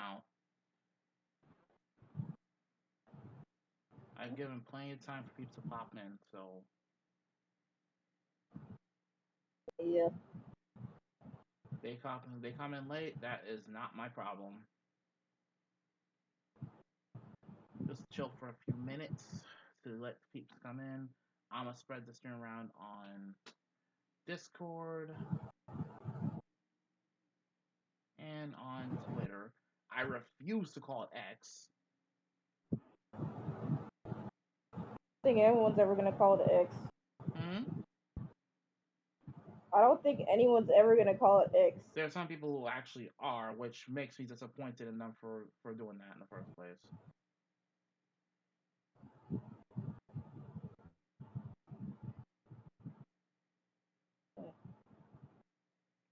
now. I've given plenty of time for people to pop in, so Yeah. they come in late. That is not my problem. Just chill for a few minutes to let peeps come in. I'm gonna spread this thing around on Discord and on Twitter. I refuse to call it X. I think anyone's ever gonna call it X. Hmm? I don't think anyone's ever gonna call it X. There are some people who actually are, which makes me disappointed in them for doing that in the first place.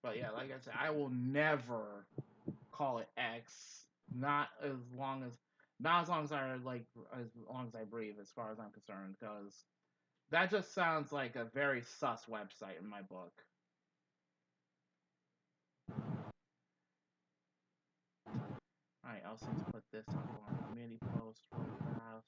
But yeah, like I said, I will never call it X. Not as long as I like as long as I breathe, as far as I'm concerned, because that just sounds like a very sus website in my book. Alright, I also need to put this on our community post real fast.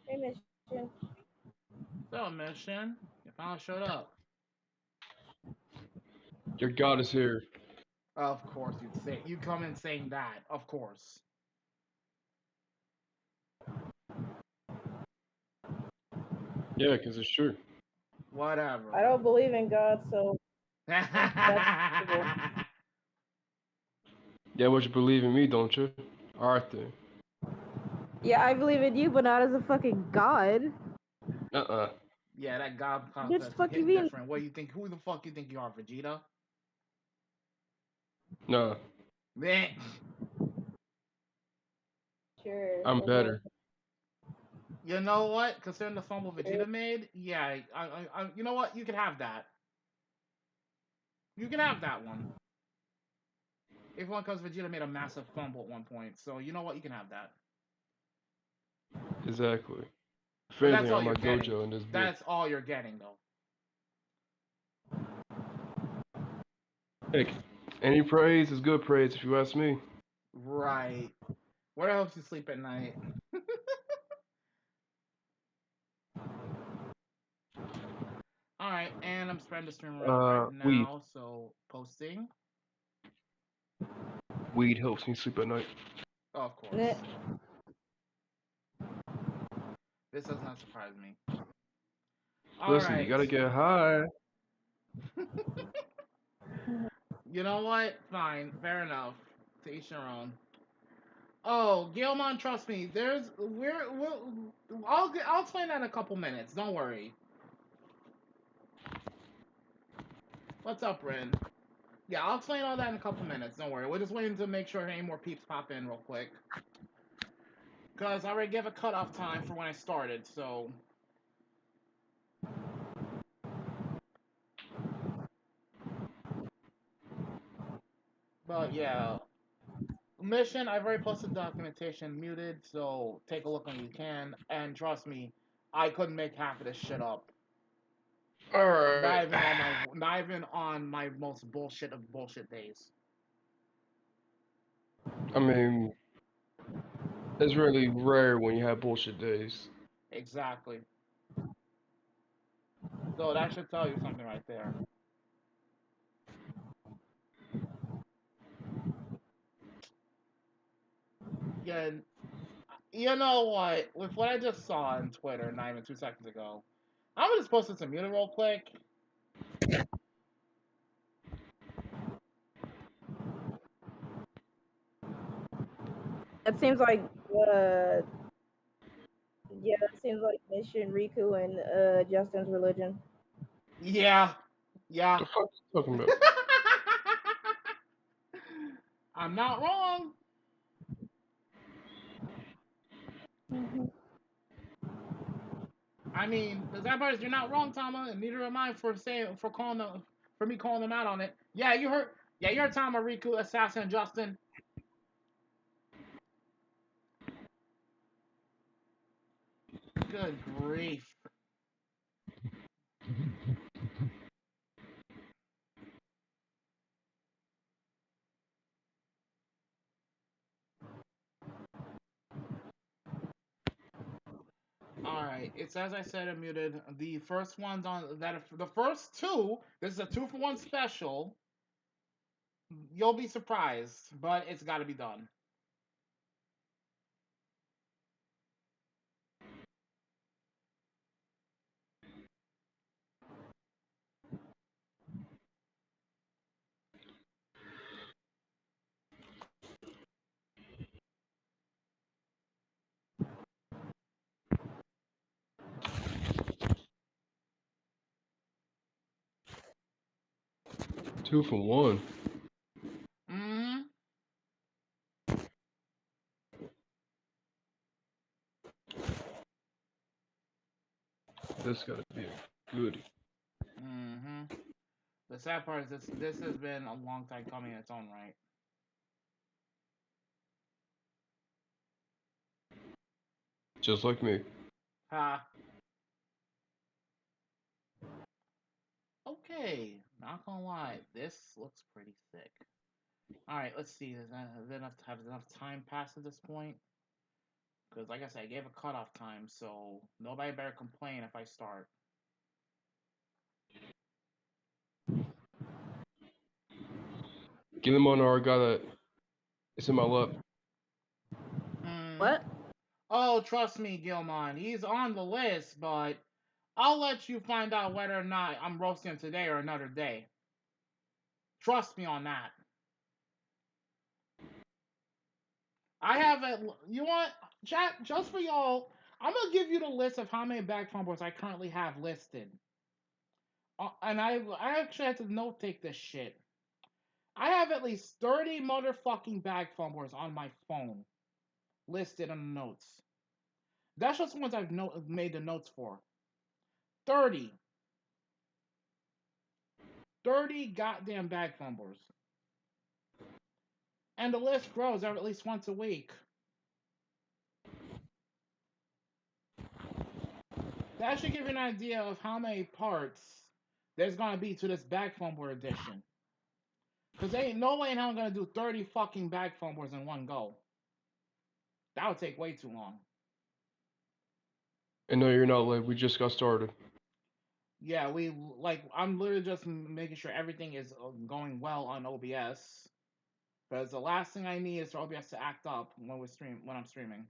Hey, Mission. So, Mission, you finally showed up. Your god is here. Of course, you come in saying that. Of course. Yeah, because it's true. Whatever. I don't believe in God, so that's cool. Yeah, but you believe in me, don't you? Arthur. Yeah, I believe in you, but not as a fucking god. Uh-uh. Yeah, that God Bitch, concept fuck you hit mean? different. What do you think? Who the fuck you think you are, Vegeta? Nah, Meh. Sure. I'm Okay. better. You know what? Considering the fumble Sure. Vegeta made, yeah, you know what? You can have that. You can have that one. If one because Vegeta made a massive fumble at one point, so you know what? You can have that. Exactly. If But that's anything, all I'm you're a getting. Gojo in this book. That's all you're getting, though. Heck, any praise is good praise if you ask me. Right. Where helps you sleep at night? All right, and I'm spreading the stream around right Weed. now, so posting. Weed helps me sleep at night. Oh, of Nah. course. This does not surprise me. All Listen, you right. gotta get high. You know what? Fine. Fair enough. To each your own. Oh, Gilmon, trust me. I'll explain that in a couple minutes. Don't worry. What's up, Rin? Yeah, I'll explain all that in a couple minutes. Don't worry. We're just waiting to make sure any more peeps pop in real quick. Because I already gave a cutoff time for when I started, so. But yeah. Mission, I've already posted documentation muted, so take a look when you can. And trust me, I couldn't make half of this shit up. Alright. Not even on my most bullshit of bullshit days. I mean, it's really rare when you have bullshit days. Exactly. So that should tell you something right there. Again, you know what? With what I just saw on Twitter not even 2 seconds ago, I'm gonna just post this in mute real quick. That seems like uh yeah, that seems like Mission Riku and Justin's religion. Yeah. What the fuck are you talking about? I'm not wrong. I mean, the sad part is you're not wrong, Tama, and neither am I for me calling them out on it. Yeah, you heard. Yeah, you heard Tama, Riku, Assassin, Justin. Good grief. All right, it's as I said, I'm muted. The first ones on that, the first two. This is a 2-for-1 special. You'll be surprised, but it's got to be done. Two for one. Hmm. This gotta be a goodie. Hmm. The sad part is this has been a long time coming in its own right. Just like me. Ha. Okay, not gonna lie, this looks pretty thick. All right, let's see. Have enough time passed at this point? Because, like I said, I gave a cutoff time, so nobody better complain if I start. Gilliman or I got it. It's in my lap. What? Oh, trust me, Gilmon, he's on the list, but I'll let you find out whether or not I'm roasting him today or another day. Trust me on that. I have it. You want chat just for y'all? I'm gonna give you the list of how many bag fumbles I currently have listed. And I actually had to note take this shit. I have at least 30 motherfucking bag fumblers on my phone listed in the notes. That's just the ones I've made the notes for. 30. 30 goddamn bag fumblers. And the list grows at least once a week. That should give you an idea of how many parts there's gonna be to this bag fumbler edition. Because there ain't no way I'm gonna do 30 fucking bag fumblers in one go. That would take way too long. And no, you're not late. We just got started. Yeah, I'm literally just making sure everything is going well on OBS. Because the last thing I need is for OBS to act up when I'm streaming.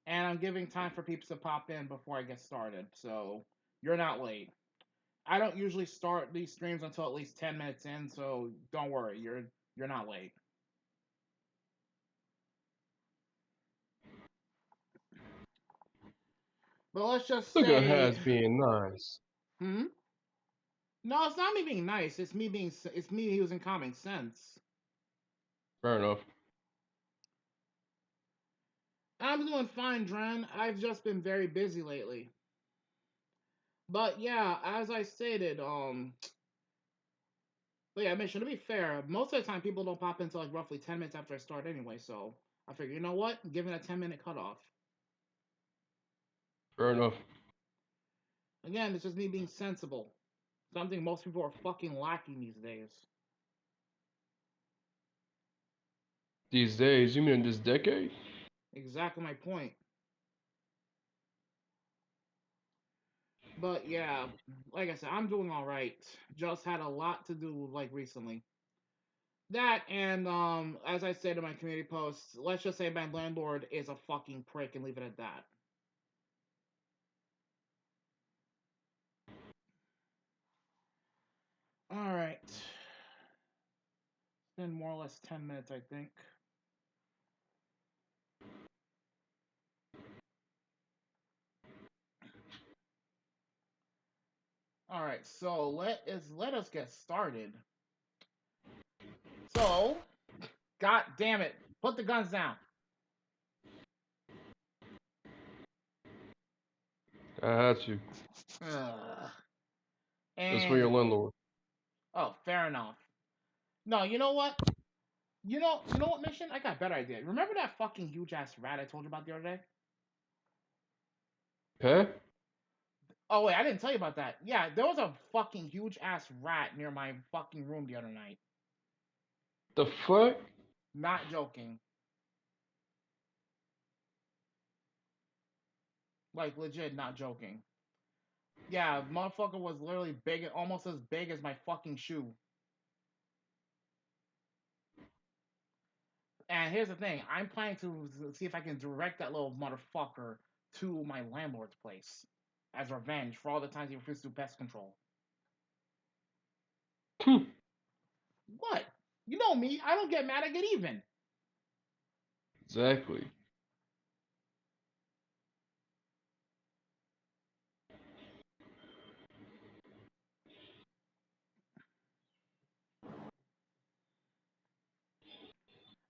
And I'm giving time for people to pop in before I get started, so you're not late. I don't usually start these streams until at least 10 minutes in, so don't worry, you're not late. But let's just Look at say, Haz being nice. hmm? No, it's not me being nice. It's me using common sense. Fair enough. I'm doing fine, Dren. I've just been very busy lately. But yeah, as I stated, but yeah, Mission, to be fair, most of the time people don't pop in until like roughly 10 minutes after I start anyway, so I figure, you know what? Give it a 10-minute cutoff. Fair enough. Again, it's just me being sensible. Something most people are fucking lacking these days. These days, you mean in this decade? Exactly my point. But yeah, like I said, I'm doing alright. Just had a lot to do like recently. That and as I said in my community post, let's just say my landlord is a fucking prick and leave it at that. All right. It's been more or less 10 minutes, I think. All right, so let us get started. So, god damn it, put the guns down. I had to. Ugh. That's for your And landlord. oh, fair enough. No, you know what? You know what, Mission? I got a better idea. Remember that fucking huge ass rat I told you about the other day? Okay? Oh wait, I didn't tell you about that. Yeah, there was a fucking huge ass rat near my fucking room the other night. The fuck? Not joking. Like legit, not joking. Yeah, motherfucker was literally big, almost as big as my fucking shoe. And here's the thing, I'm planning to see if I can direct that little motherfucker to my landlord's place as revenge for all the times he refused to do pest control. What? You know me, I don't get mad, I get even. Exactly.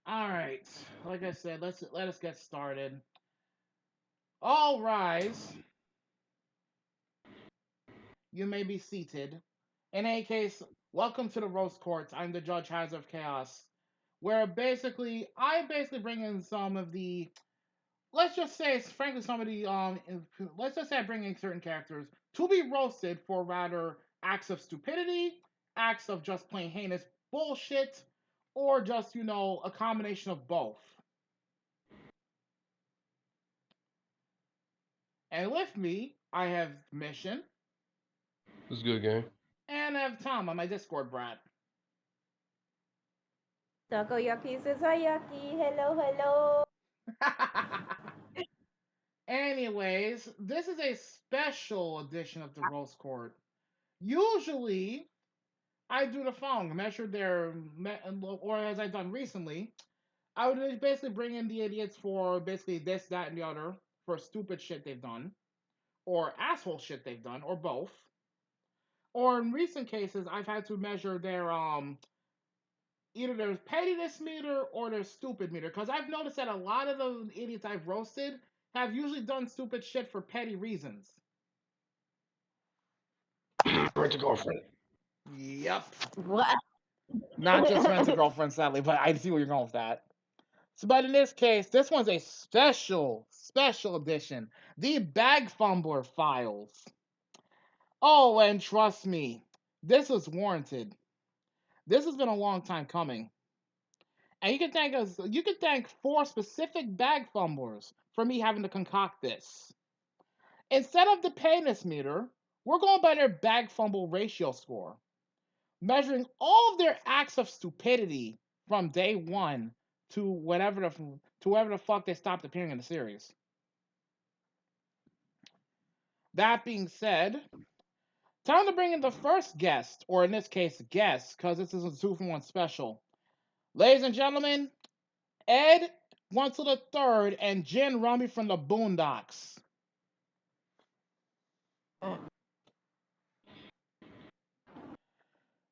All right, like I said, let us get started. All rise. You may be seated. In any case, welcome to the roast courts. I'm the Judge HazardofChaos, where I basically bring in some of the, let's just say, frankly, some of the let's just say I bring in certain characters to be roasted for rather acts of stupidity, acts of just plain heinous bullshit, or just a combination of both. And with me, I have Mission It's a good game. and I have Tom on my Discord brat. Takoyaki says hayaki. Hello, hello. Anyways, this is a special edition of the roast court. Usually, I do the following: measure their, or as I've done recently, I would basically bring in the idiots for basically this, that, and the other for stupid shit they've done, or asshole shit they've done, or both. Or in recent cases, I've had to measure their either their pettiness meter or their stupid meter, because I've noticed that a lot of the idiots I've roasted have usually done stupid shit for petty reasons. Rent a girlfriend. Yep. What? Not just rent a girlfriend, sadly, but I see where you're going with that. So, but in this case, this one's a special edition. The Bag Fumbler Files. Oh, and trust me, this is warranted. This has been a long time coming. And you can thank 4 specific bag fumblers for me having to concoct this. Instead of the penis meter, we're going by their bag fumble ratio score, measuring all of their acts of stupidity from day one to wherever the fuck they stopped appearing in the series. That being said, time to bring in the first guest, or in this case, guest, because this is a 2-for-1 special. Ladies and gentlemen, Ed Once the Third and Jen Rummy from the Boondocks.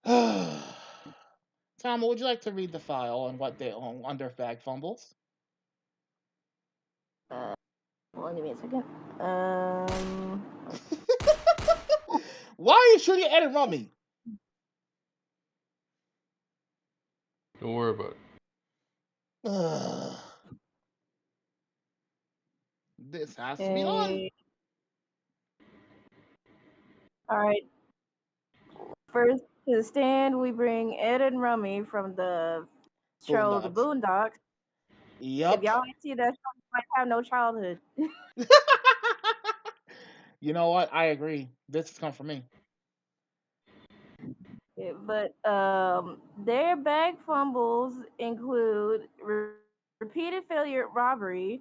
Tom, would you like to read the file on what they own under bag fumbles? Well, give me a second. Why are you shooting Ed and Rummy? Don't worry about it. This has to be done. All right. First to the stand, we bring Ed and Rummy from the show The Boondocks. Yep. If y'all ain't see that show, you might have no childhood. You know what? I agree. This has come from me. Yeah, but their bag fumbles include repeated failure at robbery.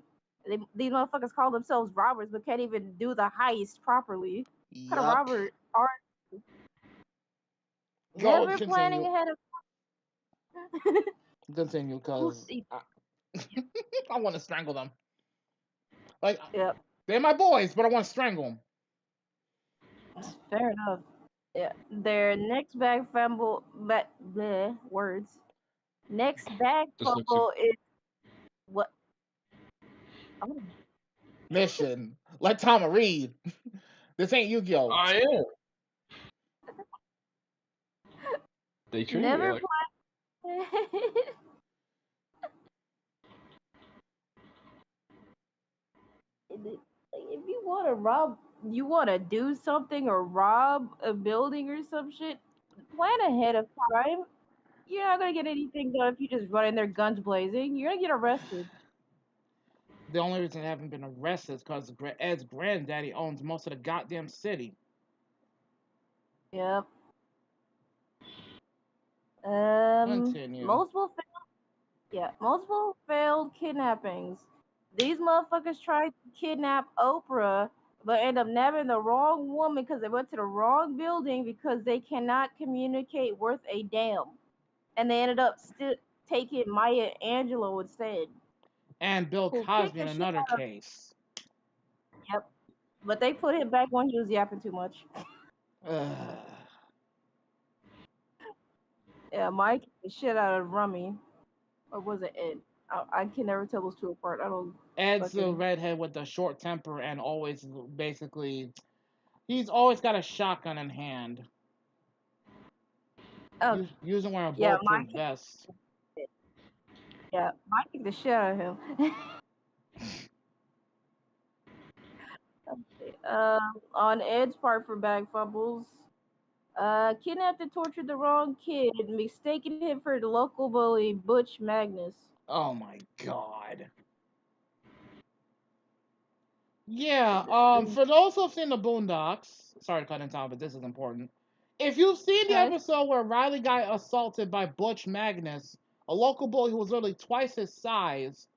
These motherfuckers call themselves robbers, but can't even do the heist properly. What kind of Yup. robber are Go never planning continue. ahead of Continue, who? cause I want to strangle them. Like Yep, they're my boys, but I want to strangle them. fair enough. Yeah, their next bag fumble, but bleh, words. Next bag Dyslexic. fumble is what? Oh, Mission. Let Tama read. This ain't Yu-Gi-Oh. I am. They treat me never like. plan. If you want to rob, you want to do something or rob a building or some shit, plan ahead of time. You're not gonna get anything done if you just run in there guns blazing. You're gonna get arrested. The only reason they haven't been arrested is because Ed's granddaddy owns most of the goddamn city. Yep. Continue. Multiple multiple failed kidnappings. These motherfuckers tried to kidnap Oprah, but end up nabbing the wrong woman because they went to the wrong building because they cannot communicate worth a damn, and they ended up still taking Maya Angelou instead, And Bill who kicked Cosby in the shit another out of. case. Yep, but they put him back when he was yapping too much. Ugh. Yeah, Mike kicked the shit out of Rummy, or was it Ed? I can never tell those two apart. I don't Ed's the fucking. redhead with the short temper and always basically he's always got a shotgun in hand. Oh Using wearing a yeah, bulletproof vest. Mike kicked the shit out of him. On Ed's part for bag fumbles, kidnapped and tortured the wrong kid, mistaking him for the local bully Butch Magnus. Oh my god. Yeah, for those who've seen the Boondocks, sorry to cut in time, but this is important. If you've seen the Okay. episode where Riley got assaulted by Butch Magnus, a local bully who was literally twice his size,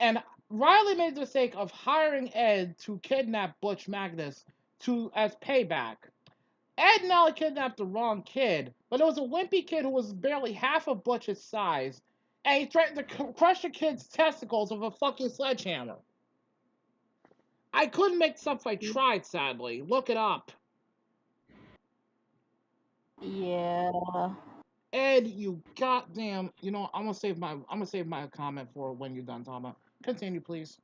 and Riley made the mistake of hiring Ed to kidnap Butch Magnus to as payback. Ed not only kidnapped the wrong kid, but it was a wimpy kid who was barely half of Butch's size, and he threatened to crush the kid's testicles with a fucking sledgehammer. I couldn't make this up if I tried, sadly. Look it up. Yeah. Ed, you goddamn. You know, I'm gonna save my comment for when you're done, Tama. Continue, please.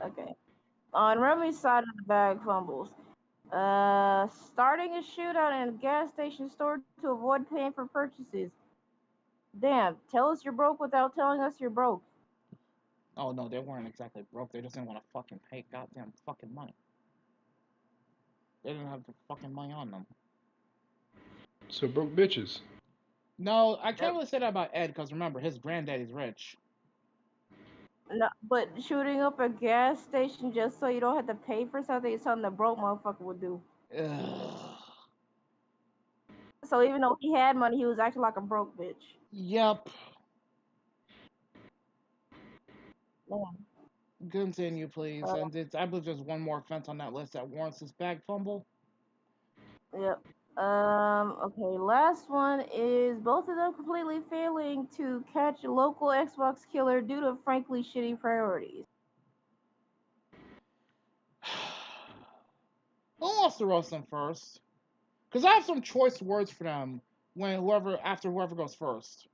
Okay. On Remy's side of the bag fumbles, starting a shootout in a gas station store to avoid paying for purchases. Damn, tell us you're broke without telling us you're broke. Oh no, they weren't exactly broke. They just didn't want to fucking pay goddamn fucking money. They didn't have the fucking money on them. So broke bitches. No, I can't Yep. really say that about Ed because remember, his granddaddy's rich. No, but shooting up a gas station just so you don't have to pay for something is something a broke motherfucker would do. Ugh. So even though he had money, he was acting like a broke bitch. Yep. Man. Continue, please. Uh, And I believe there's one more offense on that list that warrants this bag fumble. yep. Okay, last one is both of them completely failing to catch a local Xbox killer due to frankly shitty priorities. Who wants to roast them first? Because I have some choice words for them when whoever goes first.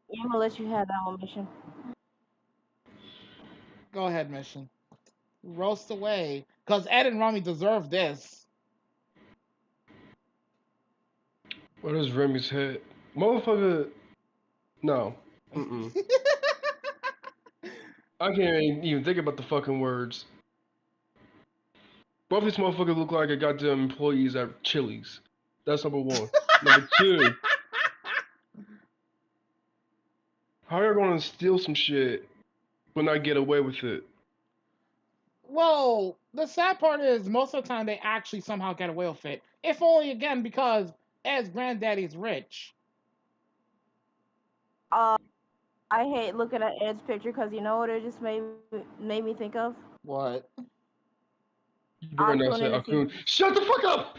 Yeah, I'm gonna let you have that one, Mission. Go ahead, Mission. Roast away. Because Ed and Rami deserve this. What is Remy's head? Motherfucker. No. Mm-mm. I can't even think about the fucking words. Both these motherfuckers look like a goddamn employees at Chili's. That's number one. Number two, how are you gonna steal some shit but not get away with it? Well, the sad part is most of the time they actually somehow get away with it. If only again because Ed's granddaddy's rich. I hate looking at Ed's picture because you know what it just made me think of? What? You better not Akun say in the Akun. future. Shut the fuck up!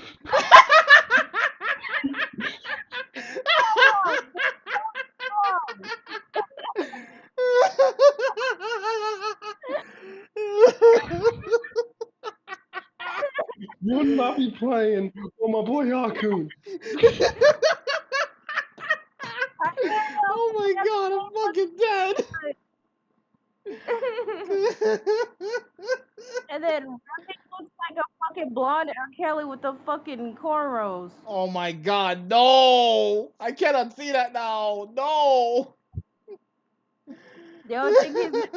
You'll not be playing with my boy Akun. I can't help Oh my god, I'm fucking dead. it. And then Remy looks like a fucking blonde R. Kelly with the fucking cornrows. Oh my god, no! I cannot see that now. No. The only thing he's missing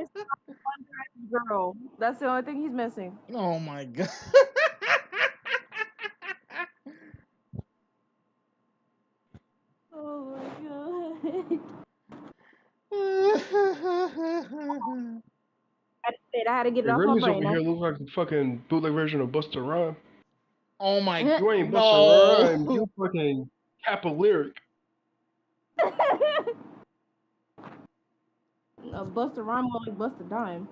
is one girl. That's the only thing he's missing. Oh my god. Oh my god. I had to get it Hey, off my Remy's over brain. here look like the fucking bootleg version of Busta Rhyme. Oh my You ain't Busta no. Rhyme. You fucking Kappa Lyric. Busta Rhyme more like Busta Dime.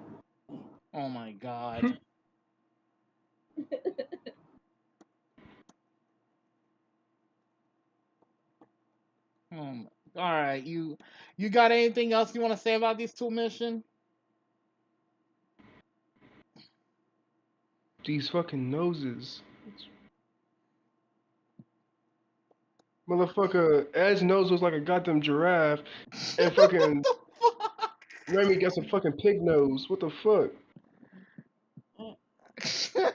Oh my god. All right, you got anything else you want to say about these two missions? These fucking noses. Motherfucker, Ed's nose looks like a goddamn giraffe, and fucking What Remy gets a fucking pig nose. What the fuck? the fuck?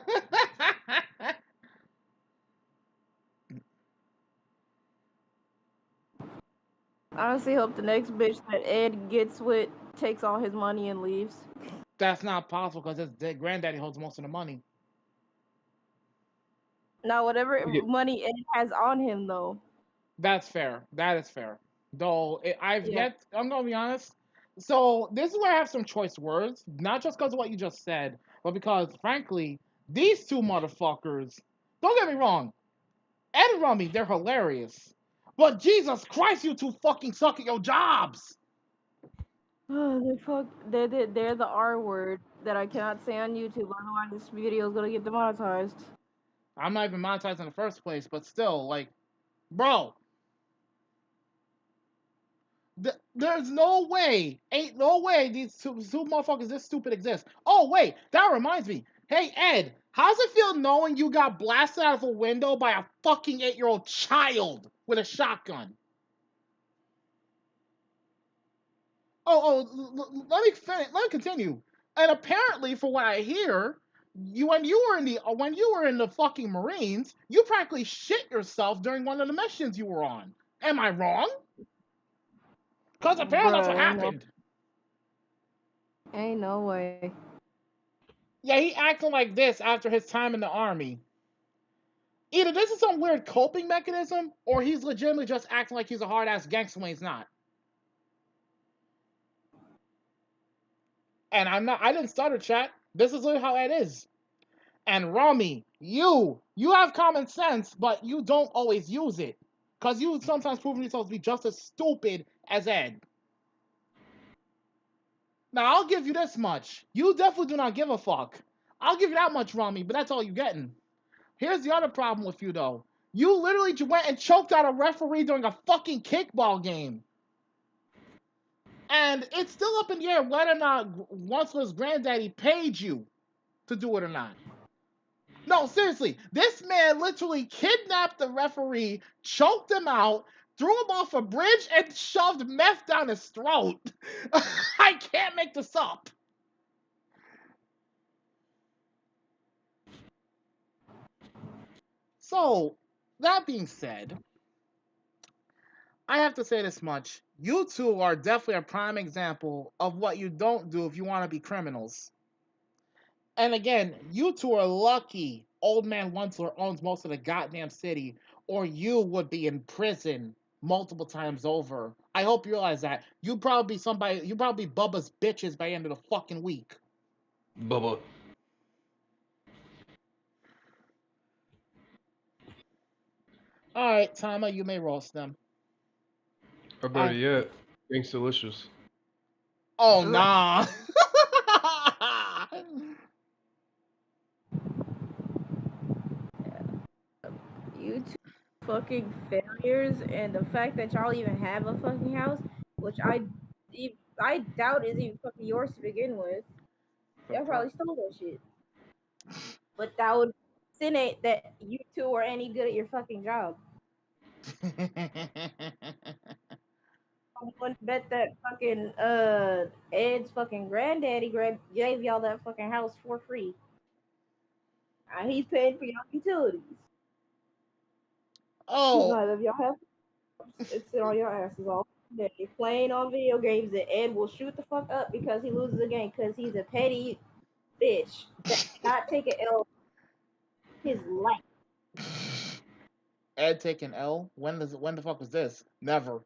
I honestly hope the next bitch that Ed gets with takes all his money and leaves. That's not possible because his granddaddy holds most of the money. Now, whatever Yeah. money Ed has on him, though. That's fair. That is fair. Though Yeah. I'm gonna be honest. So this is where I have some choice words, not just because of what you just said, but because frankly, these two motherfuckers. Don't get me wrong, Ed and Rummy, they're hilarious. But Jesus Christ, you two fucking suck at your jobs. They're the R word that I cannot say on YouTube, otherwise this video is gonna get demonetized. I'm not even monetized in the first place, but still, like, bro, there's no way, ain't no way these two motherfuckers this stupid exist. Oh wait, that reminds me. Hey Ed, how's it feel knowing you got blasted out of a window by a fucking 8-year-old child with a shotgun? Let me finish. Let me continue. And apparently, for what I hear, when you were in the fucking Marines, you practically shit yourself during one of the missions you were on. Am I wrong? Because apparently that's what Bruh, happened. ain't no way. Yeah, he acting like this after his time in the army. Either this is some weird coping mechanism, or he's legitimately just acting like he's a hard ass gangster when he's not. And I didn't start a chat. This is literally how it is. And Rami, you have common sense, but you don't always use it. Because you sometimes prove yourself to be just as stupid as Ed. Now, I'll give you this much. You definitely do not give a fuck. I'll give you that much, Rami, but that's all you're getting. Here's the other problem with you, though. You literally went and choked out a referee during a fucking kickball game. And it's still up in the air whether or not once his granddaddy paid you to do it or not. No, seriously, this man literally kidnapped the referee, choked him out, threw him off a bridge, and shoved meth down his throat. I can't make this up. So, that being said, I have to say this much. You two are definitely a prime example of what you don't do if you want to be criminals. And again, you two are lucky Old Man Wuntler owns most of the goddamn city, or you would be in prison multiple times over. I hope you realize that. You'd probably be Bubba's bitches by the end of the fucking week. Bubba. All right, Tama, you may roast them. Or better I. yet, Thanks Delicious. Oh Right. nah. You two fucking failures, and the fact that y'all even have a fucking house, which I doubt is even fucking yours to begin with. Y'all probably stole that shit. But that would insinuate that you two are any good at your fucking job. I wouldn't bet that fucking Ed's fucking granddaddy gave y'all that fucking house for free. He's paying for your utilities. Oh, None of y'all have it sit on your asses all day playing on video games, and Ed will shoot the fuck up because he loses a game because he's a petty bitch that cannot take an L his life. Ed taking L. When the fuck was this? Never.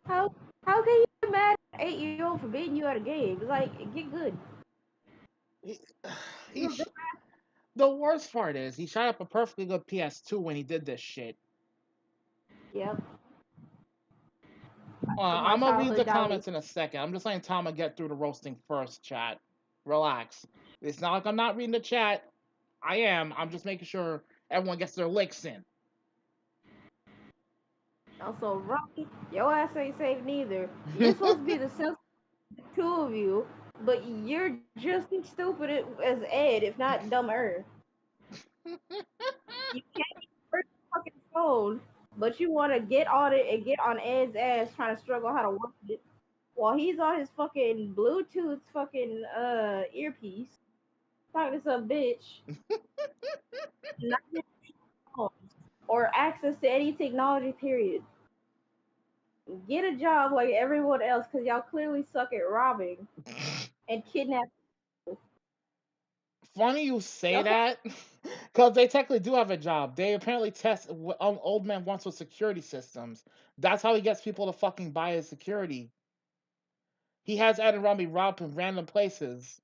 How how can you get mad at an 8-year-old for beating you at a game? It's like get good. He, he You sh- the worst part is he shot up a perfectly good PS2 when he did this shit. Yep. My I'm gonna read the childhood died. comments in a second. I'm just letting Tama get through the roasting first, chat. Relax. It's not like I'm not reading the chat. I am. I'm just making sure everyone gets their licks in. Also, Rocky, your ass ain't safe neither. You're supposed to be the sensitive two of you, but you're just as stupid as Ed, if not dumber. You can't even work the fucking phone, but you want to get on it and get on Ed's ass trying to struggle how to work it while he's on his fucking Bluetooth fucking earpiece talking to some bitch, not his phone or access to any technology. Period. Get a job like everyone else, cause y'all clearly suck at robbing and kidnapping. Funny you say Y'all that, because they technically do have a job. They apparently test old man wants with security systems. That's how he gets people to fucking buy his security. He has Ed and Rummy rob in random places.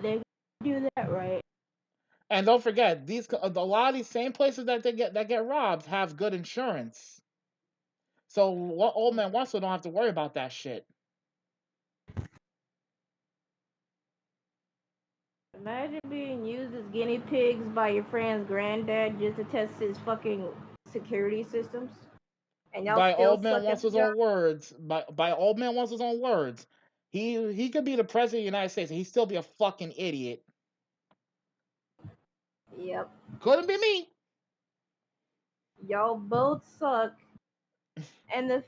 they do that right. And don't forget, a lot of these same places that get robbed have good insurance. So what old man wants to don't have to worry about that shit. Imagine being used as guinea pigs by your friend's granddad just to test his fucking security systems, and y'all By still old man suck at wants the his job. own words. By old man wants his own words. He could be the president of the United States and he'd still be a fucking idiot. Yep, Couldn't be me. y'all both suck. And the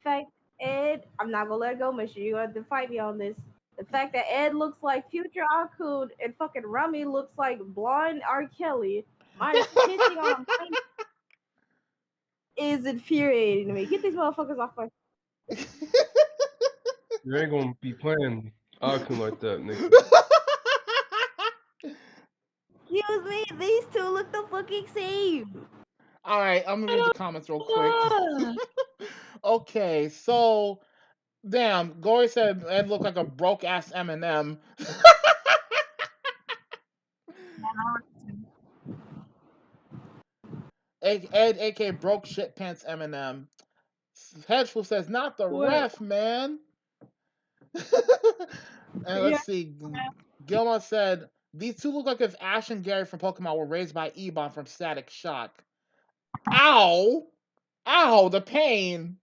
fact Ed, I'm not gonna let it go, Mister. You have to fight me on this. The fact that Ed looks like future Akun and fucking Rummy looks like blonde R. Kelly, minus pissing on a mic, is infuriating to me. Get these motherfuckers off my. You ain't gonna be playing Akun like that, nigga. Excuse me, these two look the fucking same. All right, I'm gonna read the comments real quick. Ah. Okay, so damn, Gory said Ed looked like a broke ass Eminem. Ed, aka broke shit pants Eminem. Hedgeful says not the What? ref, man. And Yeah. let's see, Gilma said these two look like if Ash and Gary from Pokemon were raised by Ebon from Static Shock. Ow, ow, the pain.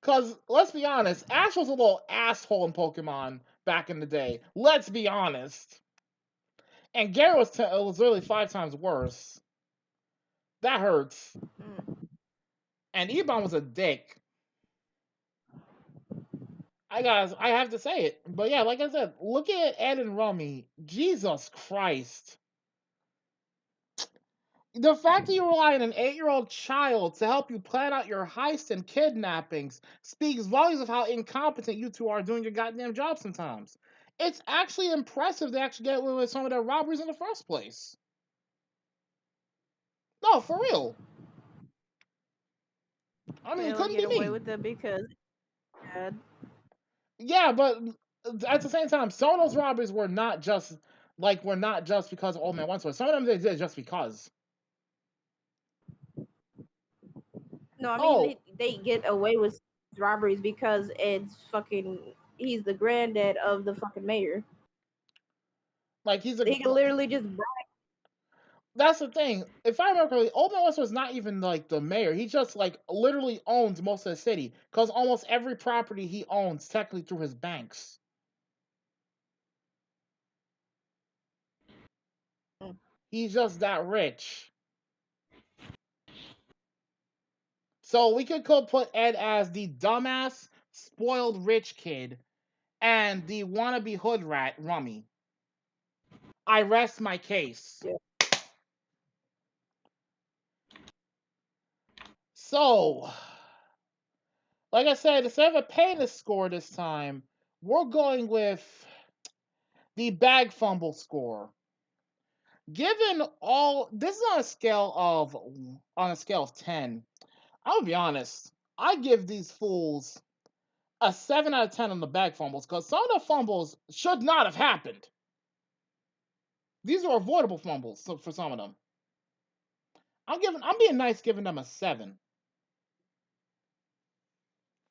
Cause let's be honest, Ash was a little asshole in Pokemon back in the day. Let's be honest. And Gary was really 5 times worse. That hurts. Mm. And Ebon was a dick. I have to say it. But yeah, like I said, look at Ed and Rummy. Jesus Christ. The fact that you rely on an 8-year-old child to help you plan out your heists and kidnappings speaks volumes of how incompetent you two are doing your goddamn job sometimes. It's actually impressive they actually get away with some of their robberies in the first place. No, for real. I mean, They it don't couldn't get be away me. with it because Dad. Yeah, but at the same time, some of those robberies were not just like were not just because Old Man wants to. Some of them they did just because. No, I mean Oh, they get away with robberies because it's fucking he's the granddad of the fucking mayor. like he's a. He can literally just That's the thing. If I remember correctly, Old Man West was not even like the mayor. He just like literally owns most of the city because almost every property he owns technically through his banks. He's just that rich. So we could put Ed as the dumbass, spoiled rich kid and the wannabe hood rat, Rummy. I rest my case. Yeah. So, like I said, instead of a penis score this time, we're going with the bag fumble score. Given all this is on a scale of 10, I'll be honest. I give these fools a 7 out of 10 on the bag fumbles because some of the fumbles should not have happened. These are avoidable fumbles for some of them. I'm being nice giving them a 7.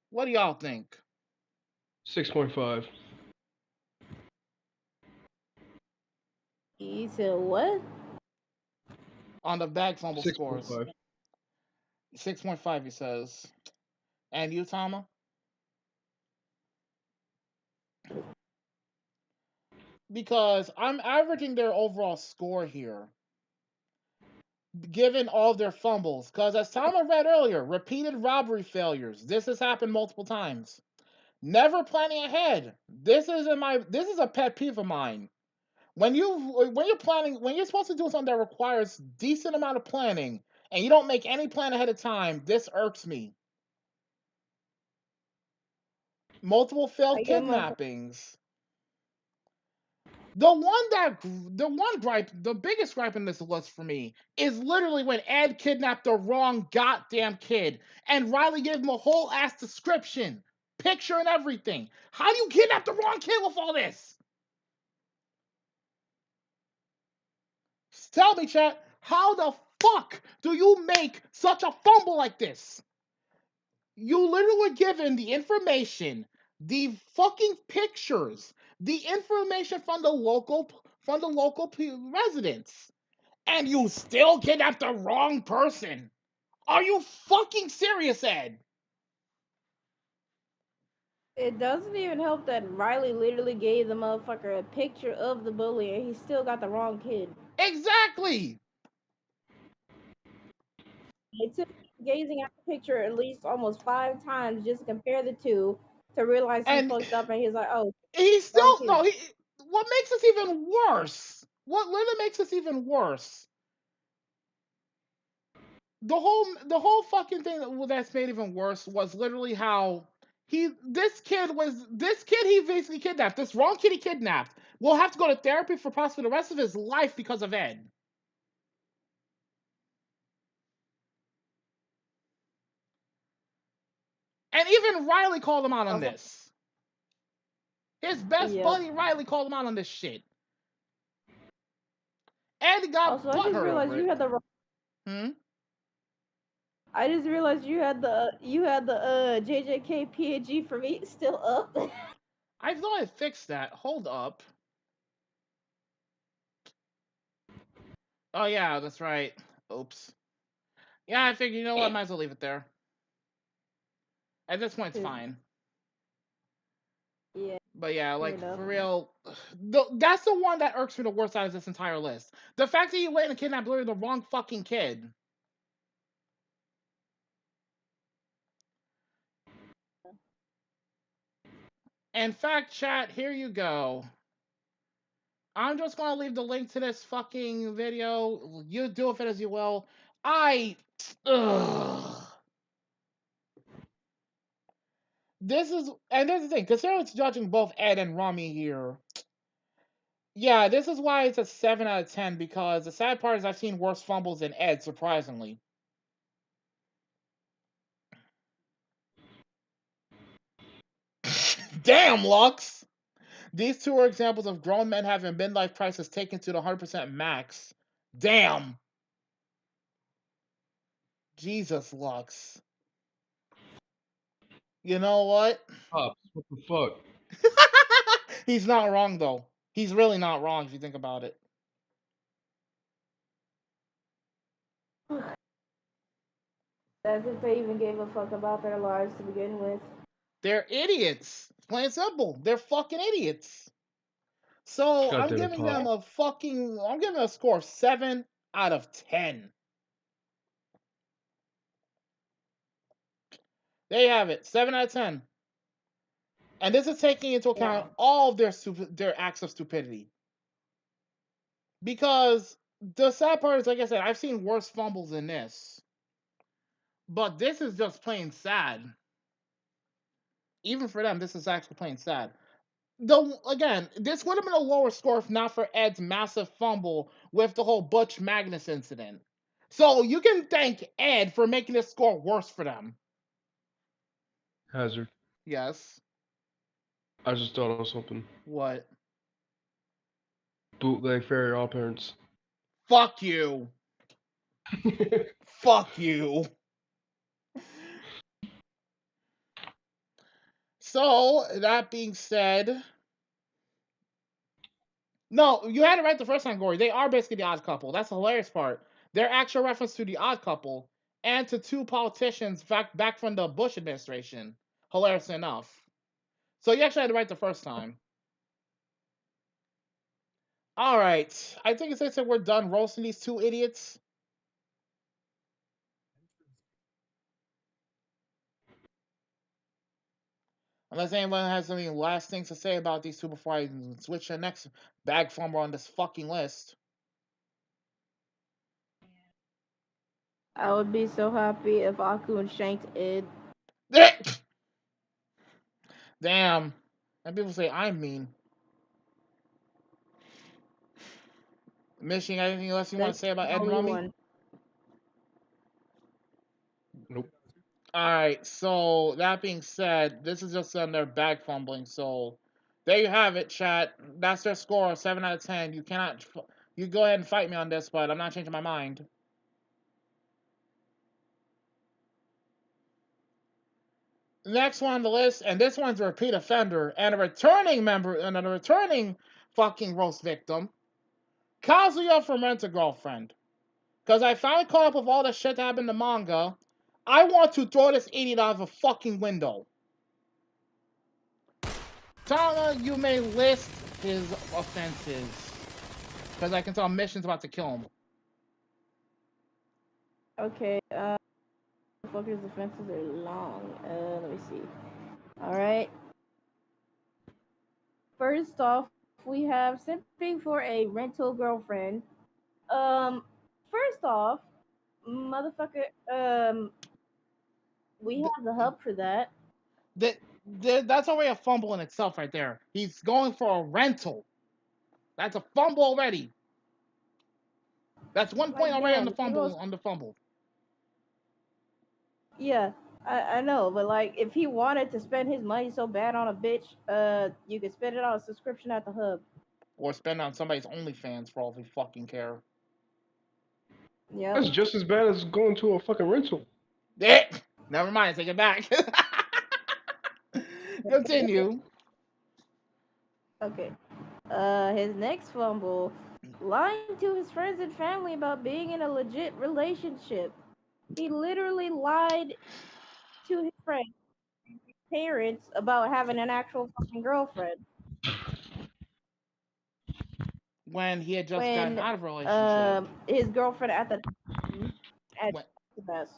What do y'all think? 6.5. He said what? On the bag fumble scores. 6.5. 6.5 he says. And you, Tama? Because I'm averaging their overall score here, given all their fumbles. Because as Tama read earlier, repeated robbery failures. This has happened multiple times. Never planning ahead. This is a pet peeve of mine. When you're planning, when you're supposed to do something that requires decent amount of planning, and you don't make any plan ahead of time, this irks me. Multiple failed kidnappings. The biggest gripe in this list for me is literally when Ed kidnapped the wrong goddamn kid and Riley gave him a whole ass description, picture and everything. How do you kidnap the wrong kid with all this? Tell me, chat, how the fuck do you make such a fumble like this? You literally were given the information, the fucking pictures, the information from the local residents, and you still kidnapped the wrong person. Are you fucking serious, Ed? It doesn't even help that Riley literally gave the motherfucker a picture of the bully and he still got the wrong kid. Exactly. It took gazing at the picture at least almost 5 times just to compare the two to realize he And fucked up and he's like, oh, he wrong still kid. no. What makes this even worse? What literally makes this even worse? The whole fucking thing that's made even worse was literally how this kid he basically kidnapped. This wrong kid he kidnapped will have to go to therapy for possibly the rest of his life because of Ed. And even Riley called him out on this. His best buddy Riley called him out on this shit. Ed got I just realized butthurt you had the wrong. I just realized you had the JJK PNG for me still up. I thought I fixed that. Hold up. Oh yeah, that's right. Oops. Yeah, I figured, you know what, I might as well leave it there. At this point, it's fine. Yeah. But yeah, like, for real, that's the one that irks me the worst out of this entire list. The fact that you went and kidnapped literally the wrong fucking kid. In fact, chat, here you go. I'm just gonna leave the link to this fucking video. You do with it as you will. This is, and there's the thing, considering it's judging both Ed and Rami here. Yeah, this is why it's a 7 out of 10, because the sad part is I've seen worse fumbles than Ed, surprisingly. Damn, Lux! These two are examples of grown men having midlife crisis taken to the 100% max. Damn. Jesus, Lux. You know what? Pops, what the fuck? He's not wrong, though. He's really not wrong if you think about it. As if they even gave a fuck about their lives to begin with. They're idiots. Plain and simple. They're fucking idiots. So God I'm damn it, giving Pop. them I'm giving them a score of 7 out of 10. There you have it. 7 out of 10. And this is taking into account Yeah. all of their acts of stupidity. Because the sad part is, like I said, I've seen worse fumbles than this. But this is just plain sad. Even for them, this is actually plain sad. Though, again, this would have been a lower score if not for Ed's massive fumble with the whole Butch Magnus incident. So you can thank Ed for making this score worse for them. Hazard. Yes. I just thought of something. What? Bootleg fairy all parents. Fuck you. Fuck you. So, that being said, no, you had it right the first time, Gory. They are basically the odd couple. That's the hilarious part. They're actual reference to the odd couple and to two politicians back from the Bush administration. Hilarious enough. So you actually had it right the first time. All right. I think it's safe that we're done roasting these two idiots. Unless anyone has any last things to say about these two before I switch to the next bag fumble on this fucking list. I would be so happy if Akun shanked Ed. Damn. And people say I'm mean. Mission, anything else you want to That's say about the Ed and only Rummy? one. Nope. Alright, so that being said, this is just on their bag fumbling. So there you have it, chat. That's their score, 7 out of 10. You cannot. You go ahead and fight me on this, but I'm not changing my mind. Next one on the list, and this one's a repeat offender and a returning member and a returning fucking roast victim, Kazuya from Rent a Girlfriend. Because I finally caught up with all the shit that happened in the manga. I want to throw this idiot out of a fucking window. Tana, you may list his offenses. Because I can tell Mission's about to kill him. Okay, fucker's offenses are long. Let me see. Alright. First off, we have simping for a rental girlfriend. Um, first off, motherfucker, we have the hub for that. That's already a fumble in itself right there. He's going for a rental. That's a fumble already. That's 1 point Like, already on damn, the fumble. Yeah, I know, but like, if he wanted to spend his money so bad on a bitch, you could spend it on a subscription at the hub. Or spend on somebody's OnlyFans for all we fucking care. Yep. That's just as bad as going to a fucking rental. Never mind, take it back. Continue. Okay. His next fumble, lying to his friends and family about being in a legit relationship. He literally lied to his friends, parents, about having an actual fucking girlfriend When he had just gotten when out of a relationship. his girlfriend at the time at When, the best.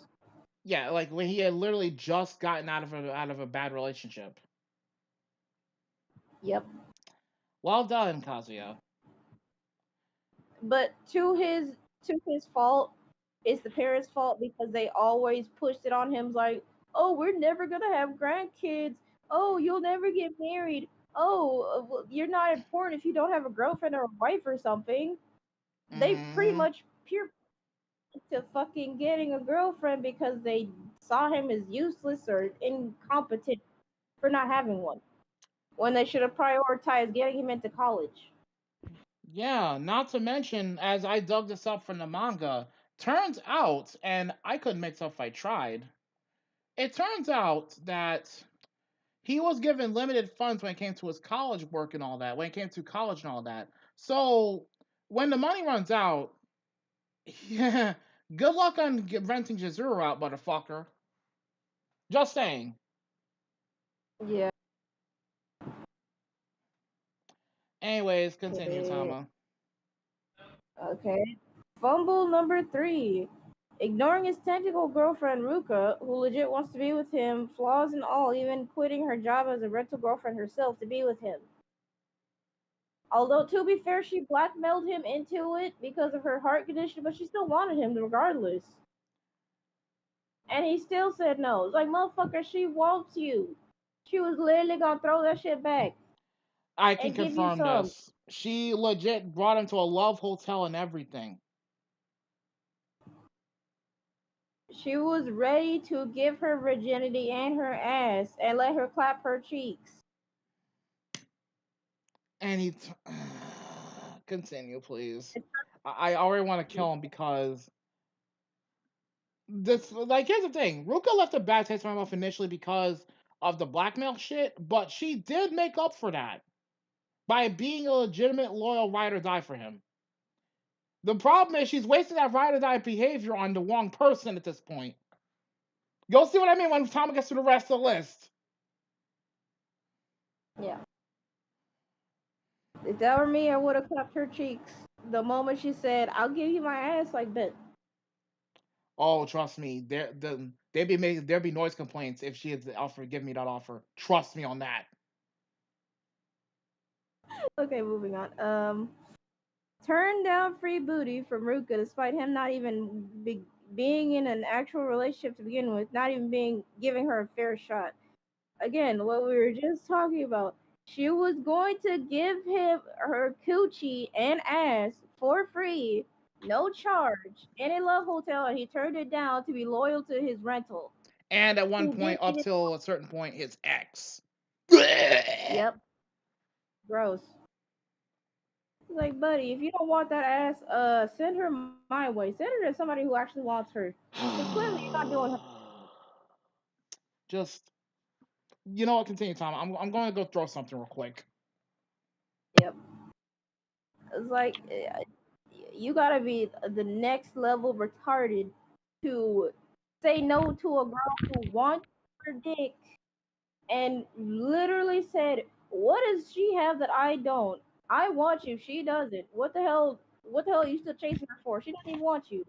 yeah, like when he had literally just gotten out of a bad relationship. Yep. Well done, Kazuya. But to his fault, it's the parents' fault because they always pushed it on him like, oh, we're never gonna have grandkids. Oh, you'll never get married. Oh, well, you're not important if you don't have a girlfriend or a wife or something. They pretty Mm-hmm. much pure to fucking getting a girlfriend because they saw him as useless or incompetent for not having one. when they should have prioritized getting him into college. Yeah, not to mention, as I dug this up from the manga, turns out, and I couldn't make this up if I tried, it turns out that he was given limited funds when it came to his college work and all that, when it came to college and all that. So when the money runs out, yeah, good luck on renting Jizuru out, motherfucker. Just saying. Yeah. Anyways, continue, Okay. Tama. Okay. Fumble number 3. Ignoring his tentacle girlfriend Ruka, who legit wants to be with him, flaws and all, even quitting her job as a rental girlfriend herself to be with him. Although, to be fair, she blackmailed him into it because of her heart condition, but she still wanted him regardless. And he still said no. It's like, motherfucker, she wants you. She was literally gonna throw that shit back I can and give you confirm some. this. She legit brought him to a love hotel and everything. She was ready to give her virginity and her ass and let her clap her cheeks. And continue, please. I already want to kill him because this, like, here's the thing. Ruka left a bad taste in my mouth initially because of the blackmail shit, but she did make up for that by being a legitimate loyal ride or die for him. The problem is she's wasting that ride or die behavior on the wrong person at this point. You'll see what I mean when Tom gets to the rest of the list. Yeah. If that were me, I would have clapped her cheeks the moment she said, "I'll give you my ass," like that. Oh, trust me, there'd be noise complaints if she had offered give me that offer. Trust me on that. Okay, moving on. Turned down free booty from Ruka despite him not even being in an actual relationship to begin with, not even being giving her a fair shot. Again, what we were just talking about. She was going to give him her coochie and ass for free, no charge, in a love hotel, and he turned it down to be loyal to his rental. And at one Who point, did up it? till a certain point, his ex. Yep, gross. Like, buddy, if you don't want that ass, send her my way. Send her to somebody who actually wants her. Because clearly you're not doing her. Just, you know what? Continue, Tom. I'm going to go throw something real quick. Yep. It's like, you gotta be the next level retarded to say no to a girl who wants her dick and literally said, "What does she have that I don't? I want you. She doesn't. What the hell? What the hell are you still chasing her for? She doesn't even want you."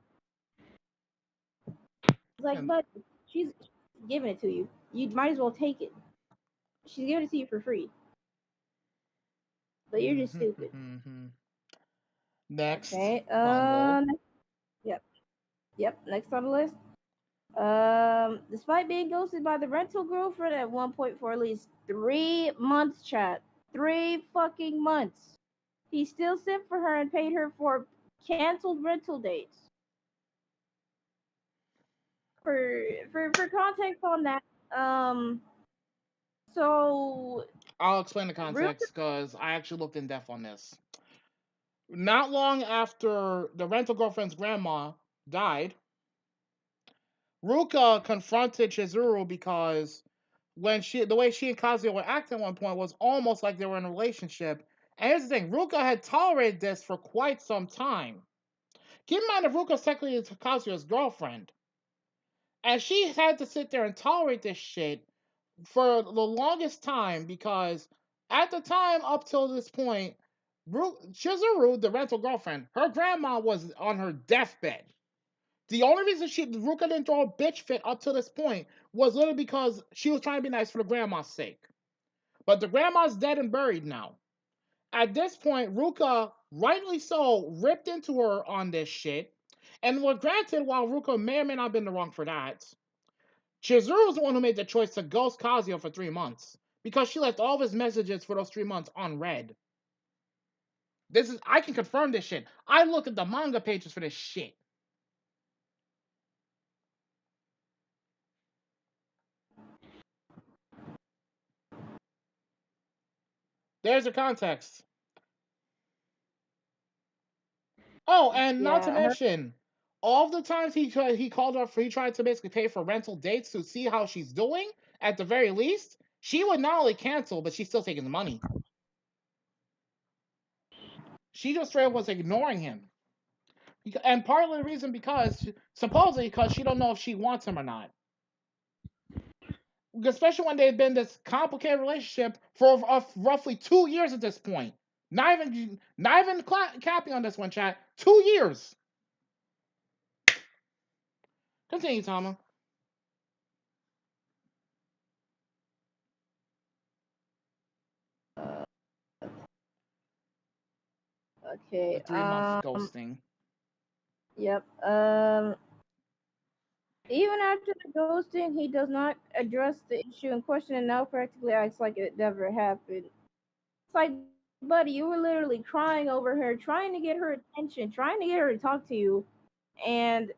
It's like, And but she's giving it to you. You might as well take it. She's giving it to you for free, but you're just stupid. next, Okay. Fumble. Yep. Yep. Next on the list. Despite being ghosted by the rental girlfriend at one point for at least 3 months, chat, 3 fucking months, he still sent for her and paid her for canceled rental dates. For context on that, so I'll explain the real context because I actually looked in depth on this. Not long after the rental girlfriend's grandma died, Ruka confronted Chizuru because the way she and Kazuya were acting at one point was almost like they were in a relationship. And here's the thing, Ruka had tolerated this for quite some time. Keep in mind that Ruka's technically Kazuya's girlfriend. And she had to sit there and tolerate this shit for the longest time because at the time up till this point, Chizuru, the rental girlfriend, her grandma was on her deathbed. The only reason Ruka didn't throw a bitch fit up to this point was literally because she was trying to be nice for the grandma's sake. But the grandma's dead and buried now. At this point, Ruka, rightly so, ripped into her on this shit. And well, granted, while Ruka may or may not have been the wrong for that, Chizuru was the one who made the choice to ghost Kazuya for 3 months because she left all of his messages for those 3 months unread. I can confirm this shit. I looked at the manga pages for this shit. There's your context. Oh, and not to Yeah, her. mention, all the times he called her for he tried to basically pay for rental dates to see how she's doing. At the very least, she would not only cancel, but she's still taking the money. She just straight up was ignoring him, and part of the reason because supposedly because she don't know if she wants him or not. Especially when they've been this complicated relationship for roughly 2 years at this point. Not even capping on this one, chat. 2 years. Continue, Tama. Uh, The okay. 3 month ghosting. Yep. Even after the ghosting, he does not address the issue in question and now practically acts like it never happened. It's like, buddy, you were literally crying over her, trying to get her attention, trying to get her to talk to you, and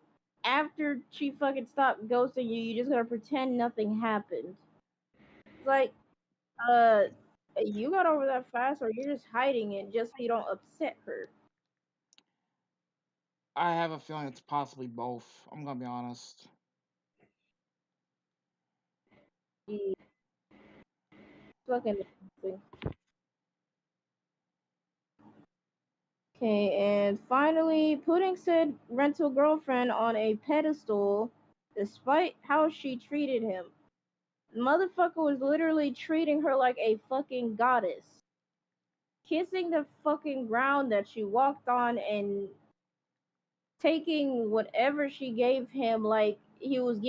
after she fucking stopped ghosting you, you just gonna pretend nothing happened. It's like, uh, you got over that fast, or you're just hiding it just so you don't upset her. I have a feeling it's possibly both. I'm gonna be honest. He fucking amazing. Okay, and finally, putting said rental girlfriend on a pedestal despite how she treated him. The motherfucker was literally treating her like a fucking goddess. Kissing the fucking ground that she walked on and taking whatever she gave him like he was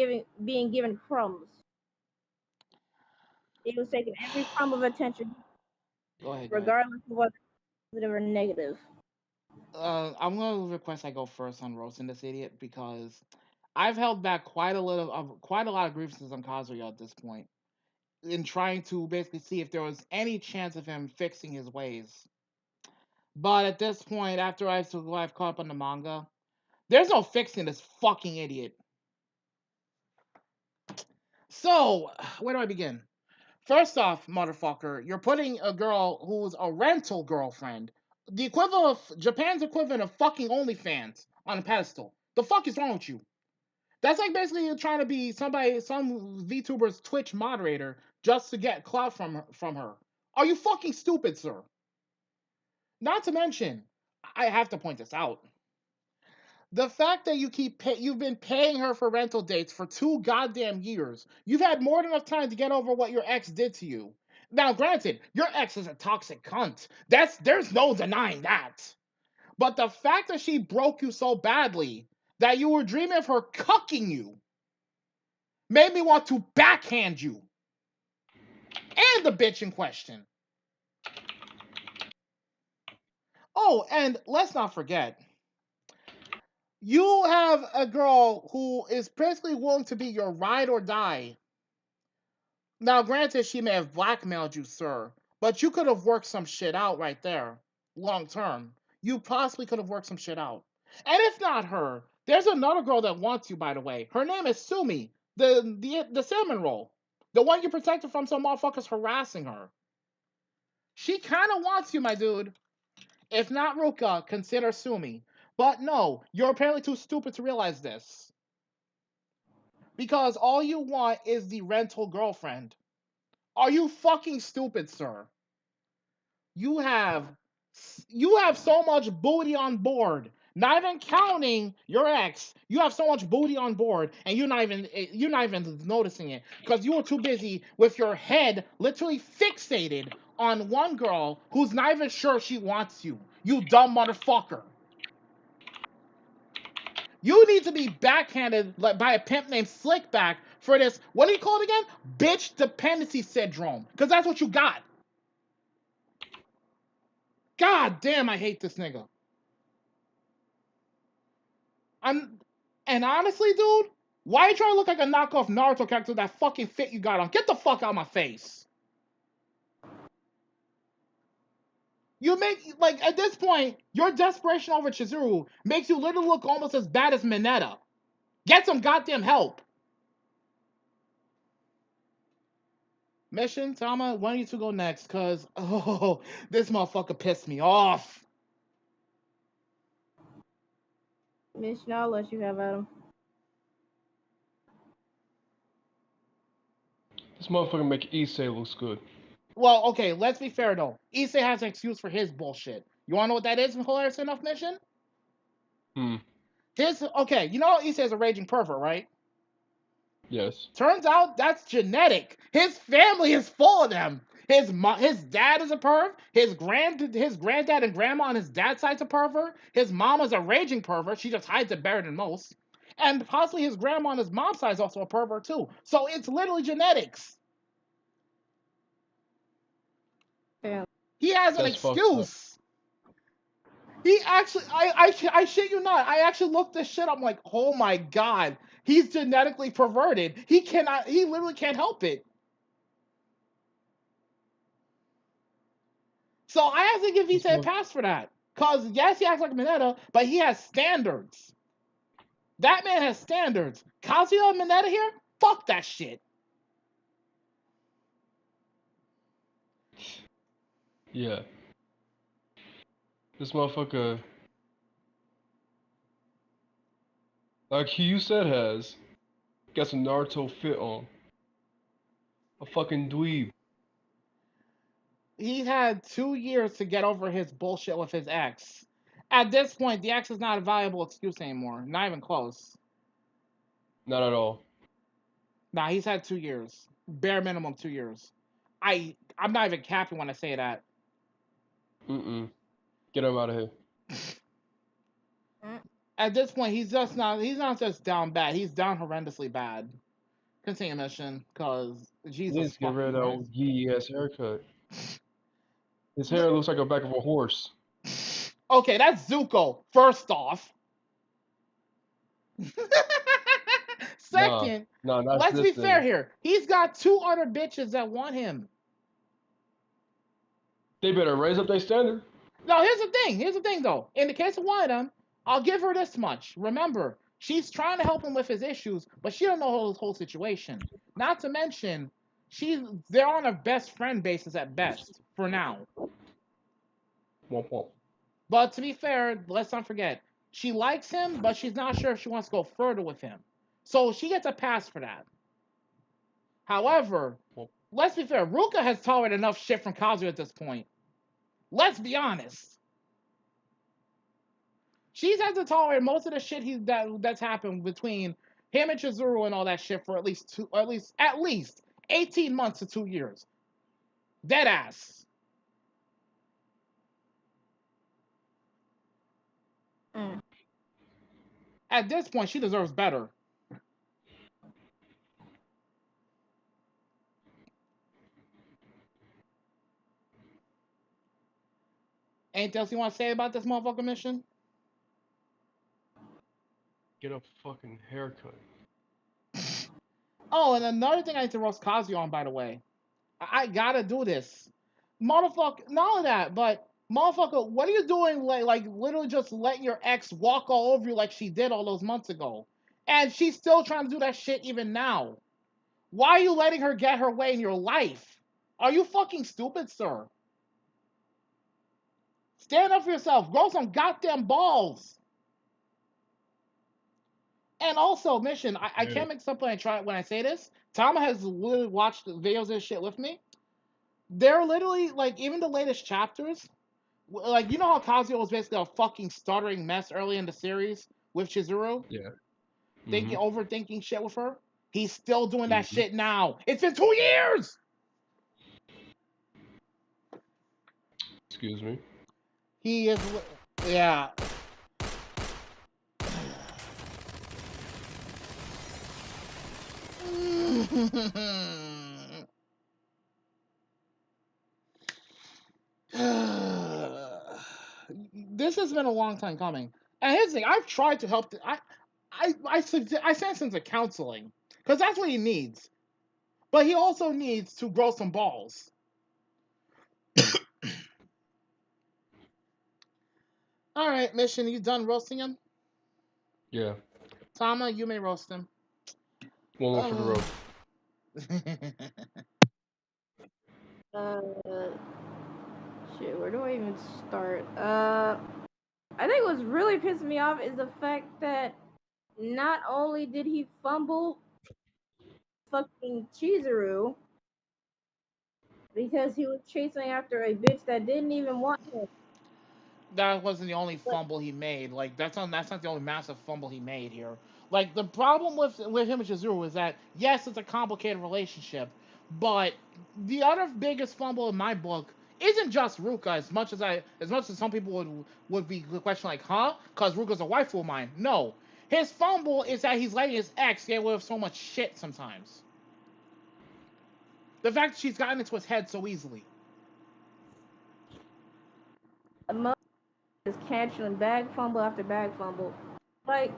being given crumbs. He was taking every crumb of attention, Go ahead, go ahead. regardless of whether positive or negative. I'm gonna request I go first on roasting this idiot because I've held back quite a lot of grievances on Kazuya at this point in trying to basically see if there was any chance of him fixing his ways. But at this point, after I've caught up on the manga, there's no fixing this fucking idiot. So, where do I begin? First off, motherfucker, you're putting a girl who's a rental girlfriend, the equivalent of Japan's equivalent of fucking OnlyFans, on a pedestal. The fuck is wrong with you? That's like basically trying to be some VTuber's Twitch moderator just to get clout from her. Are you fucking stupid, sir? Not to mention, I have to point this out. The fact that you've been paying her for rental dates for 2 goddamn years. You've had more than enough time to get over what your ex did to you. Now, granted, your ex is a toxic cunt. There's no denying that. But the fact that she broke you so badly that you were dreaming of her cucking you made me want to backhand you and the bitch in question. Oh, and let's not forget, you have a girl who is basically willing to be your ride or die. Now, granted, she may have blackmailed you, sir, but you could have worked some shit out right there, long term. You possibly could have worked some shit out. And if not her, there's another girl that wants you, by the way. Her name is Sumi, the salmon roll. The one you protected from some motherfuckers harassing her. She kind of wants you, my dude. If not Ruka, consider Sumi. But no, you're apparently too stupid to realize this. Because all you want is the rental girlfriend. Are you fucking stupid, sir? You have you have so much booty on board. Not even counting your ex, you have so much booty on board, and you're not even noticing it because you were too busy with your head literally fixated on one girl who's not even sure she wants you. You dumb motherfucker. You need to be backhanded like by a pimp named Slickback for this. What do you call it again? Bitch dependency syndrome. Because that's what you got. God damn, I hate this nigga. I'm, and honestly, dude, why are you trying to look like a knockoff Naruto character with that fucking fit you got on? Get the fuck out of my face. You make, like, at this point, your desperation over Chizuru makes you literally look almost as bad as Mineta. Get some goddamn help. Mission, Tama, why don't you two go next? Cause this motherfucker pissed me off. Mission, I'll let you have at him. This motherfucker make Issei looks good. Well, okay, let's be fair though. Issei has an excuse for his bullshit. You wanna know what that is, hilarious enough, Mission? Okay, you know Issei is a raging pervert, right? Yes. Turns out that's genetic. His family is full of them. His dad is a perv. His granddad and grandma on his dad's side's a pervert. His mom is a raging pervert. She just hides it better than most. And possibly his grandma on his mom's side is also a pervert too. So it's literally genetics. Yeah. He has an excuse. He actually, I shit you not. I actually looked this shit up. I'm like, oh my god, he's genetically perverted. He literally can't help it. So I have to give Issei a pass for that. Cause yes, he acts like Mineta, but he has standards. That man has standards. Kazuya and Mineta here? Fuck that shit. Yeah. This motherfucker, like you said, has got some Naruto fit on. A fucking dweeb. He's had 2 years to get over his bullshit with his ex. At this point, the ex is not a viable excuse anymore. Not even close. Not at all. Nah, he's had 2 years. Bare minimum 2 years. I'm not even capping when I say that. Get him out of here. At this point, he's not just down bad. He's down horrendously bad. Continue mission, cause Jesus. Let's get rid of that old gee ass haircut. His hair looks like the back of a horse. Okay, that's Zuko. First off. Second, let's be fair here. He's got 2 other bitches that want him. They better raise up their standard. No, here's the thing though. In the case of one of them, I'll give her this much. Remember, she's trying to help him with his issues, but she don't know his whole situation. Not to mention, they're on a best friend basis at best for now. Womp womp. But to be fair, let's not forget, she likes him, but she's not sure if she wants to go further with him. So she gets a pass for that. However, let's be fair, Ruka has tolerated enough shit from Kazuya at this point. Let's be honest. She's had to tolerate most of the shit that's happened between him and Chizuru and all that shit for at least 18 months to 2 years. Dead ass. At this point, she deserves better. Anything else you want to say about this motherfucking mission? Get a fucking haircut. Oh, and another thing I need to roast Kazuya on, by the way. I gotta do this. Motherfucker, not only that, but motherfucker, what are you doing like literally just letting your ex walk all over you like she did all those months ago? And she's still trying to do that shit even now. Why are you letting her get her way in your life? Are you fucking stupid, sir? Stand up for yourself. Grow some goddamn balls. And also, mission, I can't make something when I say this. Tama has literally watched videos of this shit with me. They're literally, like, even the latest chapters, like, you know how Kazuya was basically a fucking stuttering mess early in the series with Chizuru? Yeah. Overthinking shit with her? He's still doing that shit now. It's been 2 years! Excuse me. He is, yeah. This has been a long time coming. And here's the thing, I've tried to help. I sent him to counseling because that's what he needs. But he also needs to grow some balls. All right, Mission, you done roasting him? Yeah. Tama, you may roast him. One more for the roast. Uh, shit, where do I even start? I think what's really pissing me off is the fact that not only did he fumble fucking Chizuru because he was chasing after a bitch that didn't even want him. That wasn't the only But fumble he made. Like that's not the only massive fumble he made here. Like the problem with him and Chizuru is that yes, it's a complicated relationship, but the other biggest fumble in my book isn't just Ruka as much as some people would be questioning like, huh? Because Ruka's a waifu of mine. No. His fumble is that he's letting his ex get away with so much shit sometimes. The fact that she's gotten into his head so easily. most is canceling bag fumble after bag fumble. Like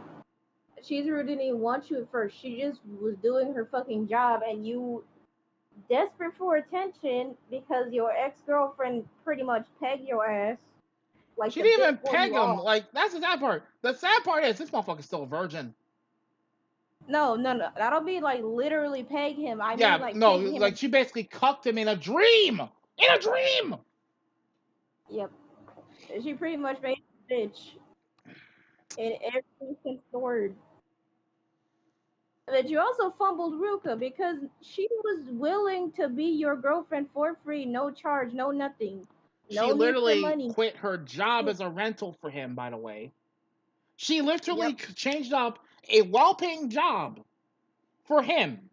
Chizuru didn't even want you at first. She just was doing her fucking job, and you desperate for attention because your ex-girlfriend pretty much pegged your ass like She the didn't big even boy peg you are. him. Like that's the sad part. The sad part is this motherfucker's still a virgin. No, no, no. I don't mean like literally peg him. I mean Yeah, like no, peg him. like she basically cucked him in a dream. In a dream. Yep. She pretty much made a bitch in every sense of the word. But you also fumbled Ruka because she was willing to be your girlfriend for free, no charge, no nothing. She No need for literally money. quit her job as a rental for him. By the way, she literally Yep. changed up a well-paying job for him.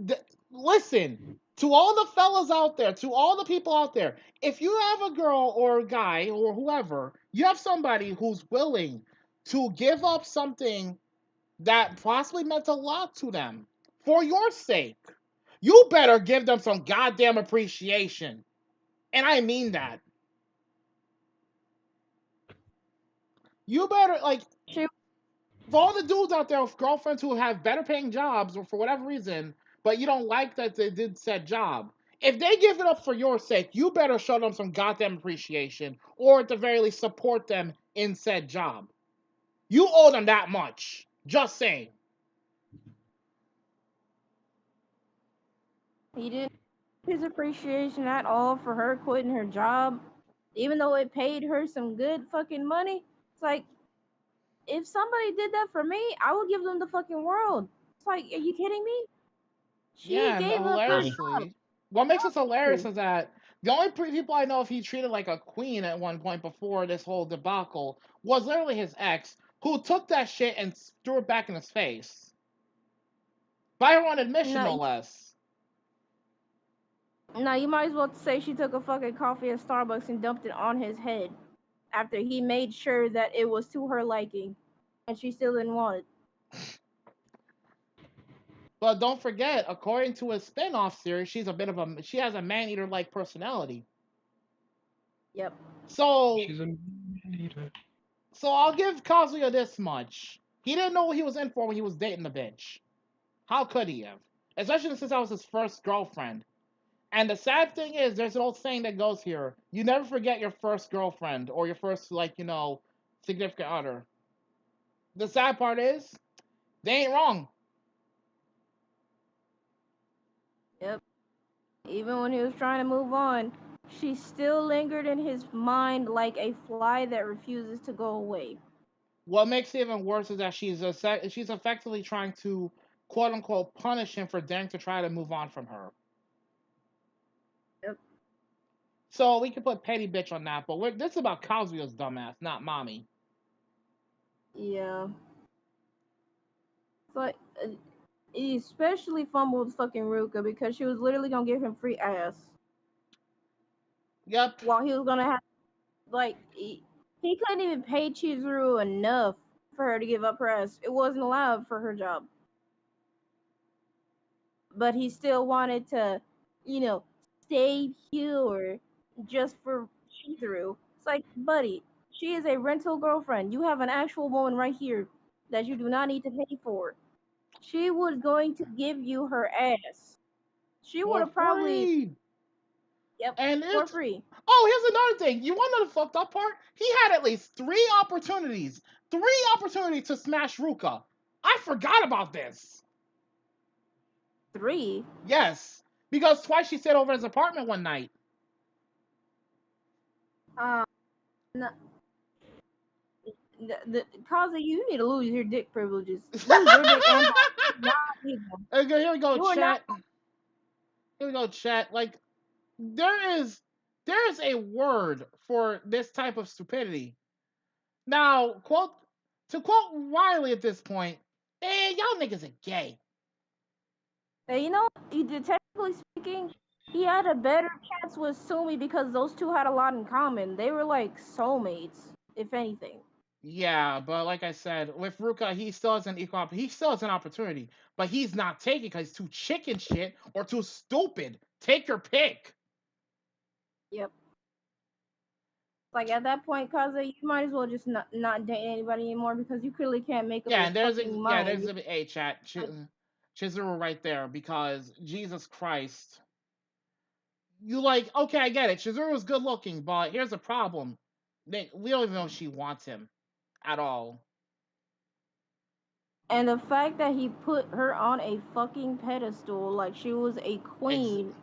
Th- Listen, to all the fellas out there, to all the people out there, if you have a girl or a guy or whoever, you have somebody who's willing to give up something that possibly meant a lot to them for your sake, you better give them some goddamn appreciation. And I mean that. You better, like, She for all the dudes out there with girlfriends who have better paying jobs or for whatever reason, but you don't like that they did said job. If they give it up for your sake, you better show them some goddamn appreciation, or at the very least support them in said job. You owe them that much. Just saying. he didn't his appreciation at all for her quitting her job, even though it paid her some good fucking money. It's like if somebody did that for me, I would give them the fucking world. It's like, are you kidding me? She Yeah, and gave up her job. hilariously, what makes this hilarious Honestly. is that the only people I know if he treated like a queen at one point before this whole debacle was literally his ex, who took that shit and threw it back in his face. By her own admission, No, no less. no, you might as well say she took a fucking coffee at Starbucks and dumped it on his head after he made sure that it was to her liking, and she still didn't want it. But don't forget, according to his spin-off series, she has a man-eater like personality. Yep. So She's a leader. so I'll give Kazuya this much. He didn't know what he was in for when he was dating the bitch. How could he have? Especially since that was his first girlfriend. And the sad thing is, there's an old saying that goes here: you never forget your first girlfriend or your first, significant other. The sad part is, they ain't wrong. Yep. Even when he was trying to move on, she still lingered in his mind like a fly that refuses to go away. What makes it even worse is that she's effectively trying to quote unquote punish him for daring to try to move on from her. Yep. So we can put petty bitch on that, but this is about Kazuya's dumbass, not mommy. Yeah. It's like, he especially fumbled fucking Ruka because she was literally gonna give him free ass Yep. while he was gonna have like he couldn't even pay Chizuru enough for her to give up her ass. It wasn't allowed for her job, but he still wanted to, you know, stay pure just for Chizuru. It's like, buddy, she is a rental girlfriend. You have an actual woman right here that you do not need to pay for. She was going to give you her ass. She would For have probably, free. yep, And for it's free. oh, here's another thing. You want to know the fucked up part? He had at least three opportunities to smash Ruka. I forgot about this. Three. Yes. Because twice she stayed over at his apartment one night. No, Kaza, you need to lose your dick privileges. Lose your dick and not need them. Okay, here we go, You are not. chat. Here we go, chat. Like, there is a word for this type of stupidity. Now, to quote Riley at this point, y'all niggas are gay. Hey, you know, technically speaking, he had a better chance with Sumi because those two had a lot in common. They were like soulmates, if anything. Yeah, but like I said, with Ruka, he still has an opportunity, but he's not taking because he's too chicken shit or too stupid. Take your pick. Yep. Like at that point, Kaza, you might as well just not date anybody anymore because you clearly can't make up Yeah, your and there's fucking yeah, mind. there's a chat Chizuru right there because Jesus Christ. You like, okay, I get it. Chizuru's good looking, but here's the problem. We don't even know if she wants him at all. And the fact that he put her on a fucking pedestal like she was a queen.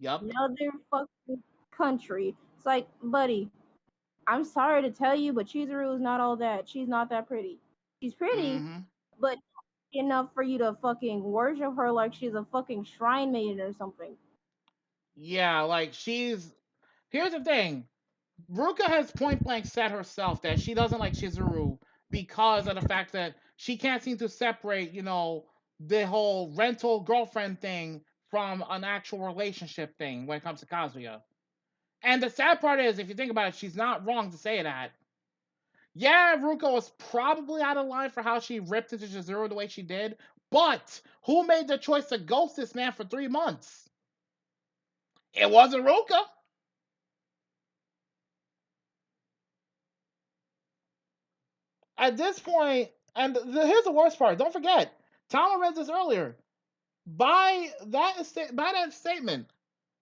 Yup. Another fucking country. It's like, buddy, I'm sorry to tell you, but Chizuru is not all that. She's not that pretty. She's pretty, Mm-hmm. but enough for you to fucking worship her like she's a fucking shrine maiden or something. Yeah, like here's the thing. Ruka has point blank said herself that she doesn't like Chizuru because of the fact that she can't seem to separate, the whole rental girlfriend thing from an actual relationship thing when it comes to Kazuya. And the sad part is, if you think about it, she's not wrong to say that. Yeah, Ruka was probably out of line for how she ripped into Chizuru the way she did, but who made the choice to ghost this man for 3 months? It wasn't Ruka. At this point, and here's the worst part. Don't forget, Tama read this earlier. By that statement,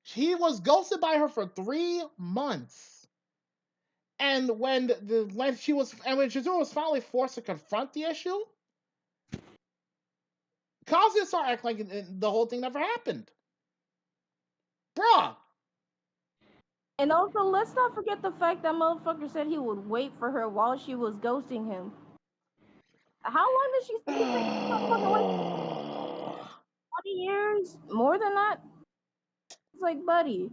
he was ghosted by her for 3 months. And when Chizuru was finally forced to confront the issue, Kazuya started acting like the whole thing never happened. Bruh. And also, let's not forget the fact that motherfucker said he would wait for her while she was ghosting him. How long did she say fucking wait? 20 years? More than that? It's like, buddy.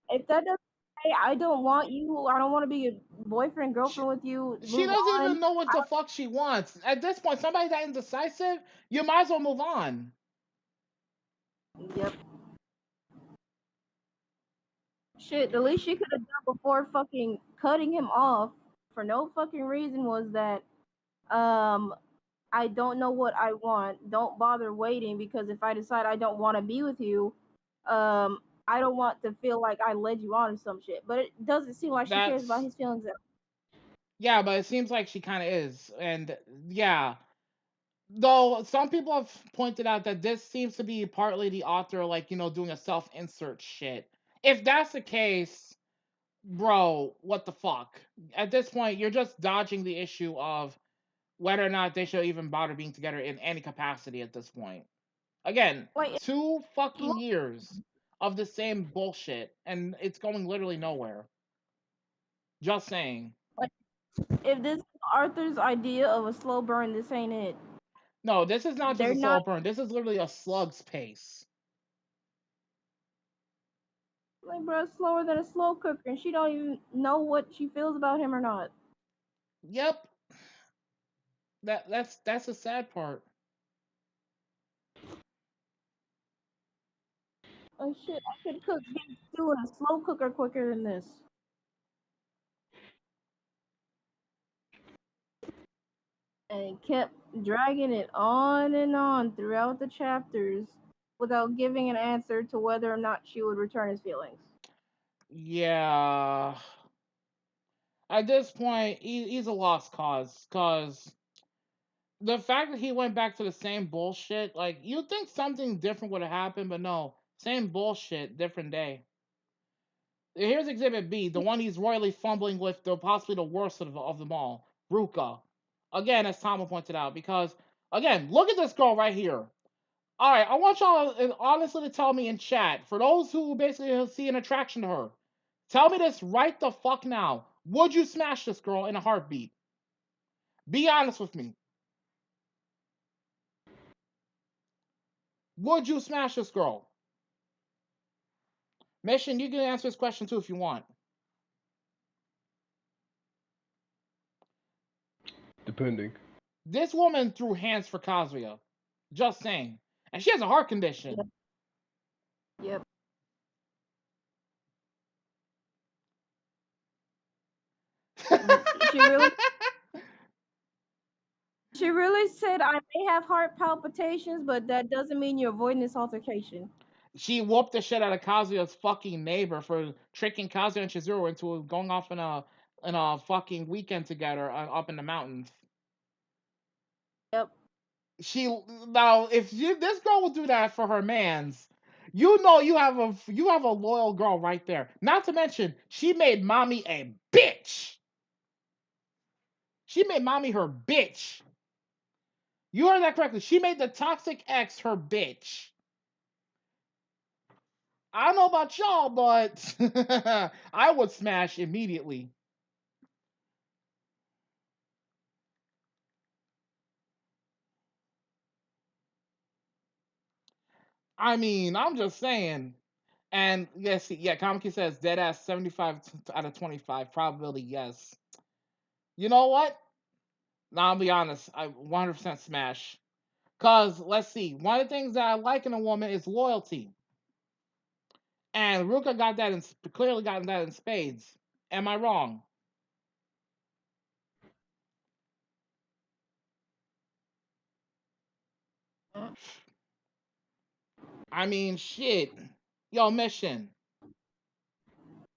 If that doesn't say I don't want you, I don't want to be a boyfriend, girlfriend with you, She move doesn't on. even know what the fuck she wants. At this point, somebody that indecisive, you might as well move on. Yep. Shit, the least she could have done before fucking cutting him off for no fucking reason was that, I don't know what I want. Don't bother waiting because if I decide I don't want to be with you, I don't want to feel like I led you on or some shit. But it doesn't seem like she cares about That's his feelings. Yeah, but it seems like she kind of is, and yeah. Though some people have pointed out that this seems to be partly the author, like, doing a self-insert shit. If that's the case, bro, what the fuck? At this point, you're just dodging the issue of whether or not they should even bother being together in any capacity at this point. Again, Like, 2 fucking years of the same bullshit, and it's going literally nowhere. Just saying. like if this is Arthur's idea of a slow burn, this ain't it. No, this is not just They're a slow not burn. This is literally a slug's pace. like, bro, slower than a slow cooker, and she don't even know what she feels about him or not. Yep. That's the sad part. Oh shit, I could cook beef stew in a slow cooker quicker than this. And kept dragging it on and on throughout the chapters without giving an answer to whether or not she would return his feelings. Yeah. At this point, he's a lost cause. Cause the fact that he went back to the same bullshit, like, you'd think something different would have happened, but no, same bullshit, different day. Here's Exhibit B, the one he's royally fumbling with, possibly the worst of them all, Ruka. Again, as Tama pointed out, because again, look at this girl right here. All right, I want y'all honestly to tell me in chat, for those who basically see an attraction to her, tell me this right the fuck now. Would you smash this girl in a heartbeat? Be honest with me. Would you smash this girl? Mission, you can answer this question too if you want. Depending. This woman threw hands for Kazuya. Just saying. And she has a heart condition. Yep. She really She really said, I may have heart palpitations, but that doesn't mean you're avoiding this altercation. She whooped the shit out of Kazuya's fucking neighbor for tricking Kazuya and Chizuru into going off in a fucking weekend together up in the mountains. Yep. Now if this girl will do that for her man's, you know you have a loyal girl right there. Not to mention she made mommy a bitch. She made mommy her bitch. You heard that correctly. She made the toxic ex her bitch. I don't know about y'all, but I would smash immediately. I mean, I'm just saying. And yes, yeah, Kamiki says dead ass 75 out of 25 probability. Yes. You know what? Now I'll be honest. I 100% smash. Cause let's see, one of the things that I like in a woman is loyalty, and Ruka got that in clearly gotten that in spades. Am I wrong? I mean, shit. Yo, Mission.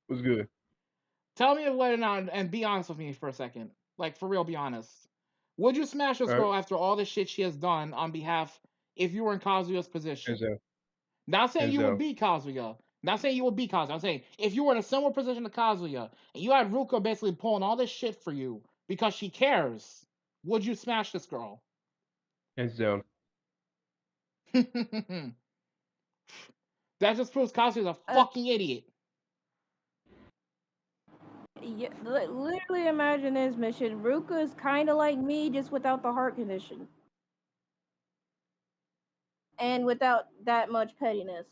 Was good. Tell me whether or not, and be honest with me for a second. Like, for real, be honest. Would you smash this All right. girl after all the shit she has done on behalf, if you were in Kazuya's Hands position? down. Not saying Hands you would down. be Kazuya. Not saying you would be Kazuya. I'm saying if you were in a similar position to Kazuya, and you had Ruka basically pulling all this shit for you because she cares, would you smash this girl? Hands down. That just proves Kazuya's a Uh, fucking idiot. yeah, literally imagine this mission. Ruka is kind of like me, just without the heart condition. And without that much pettiness.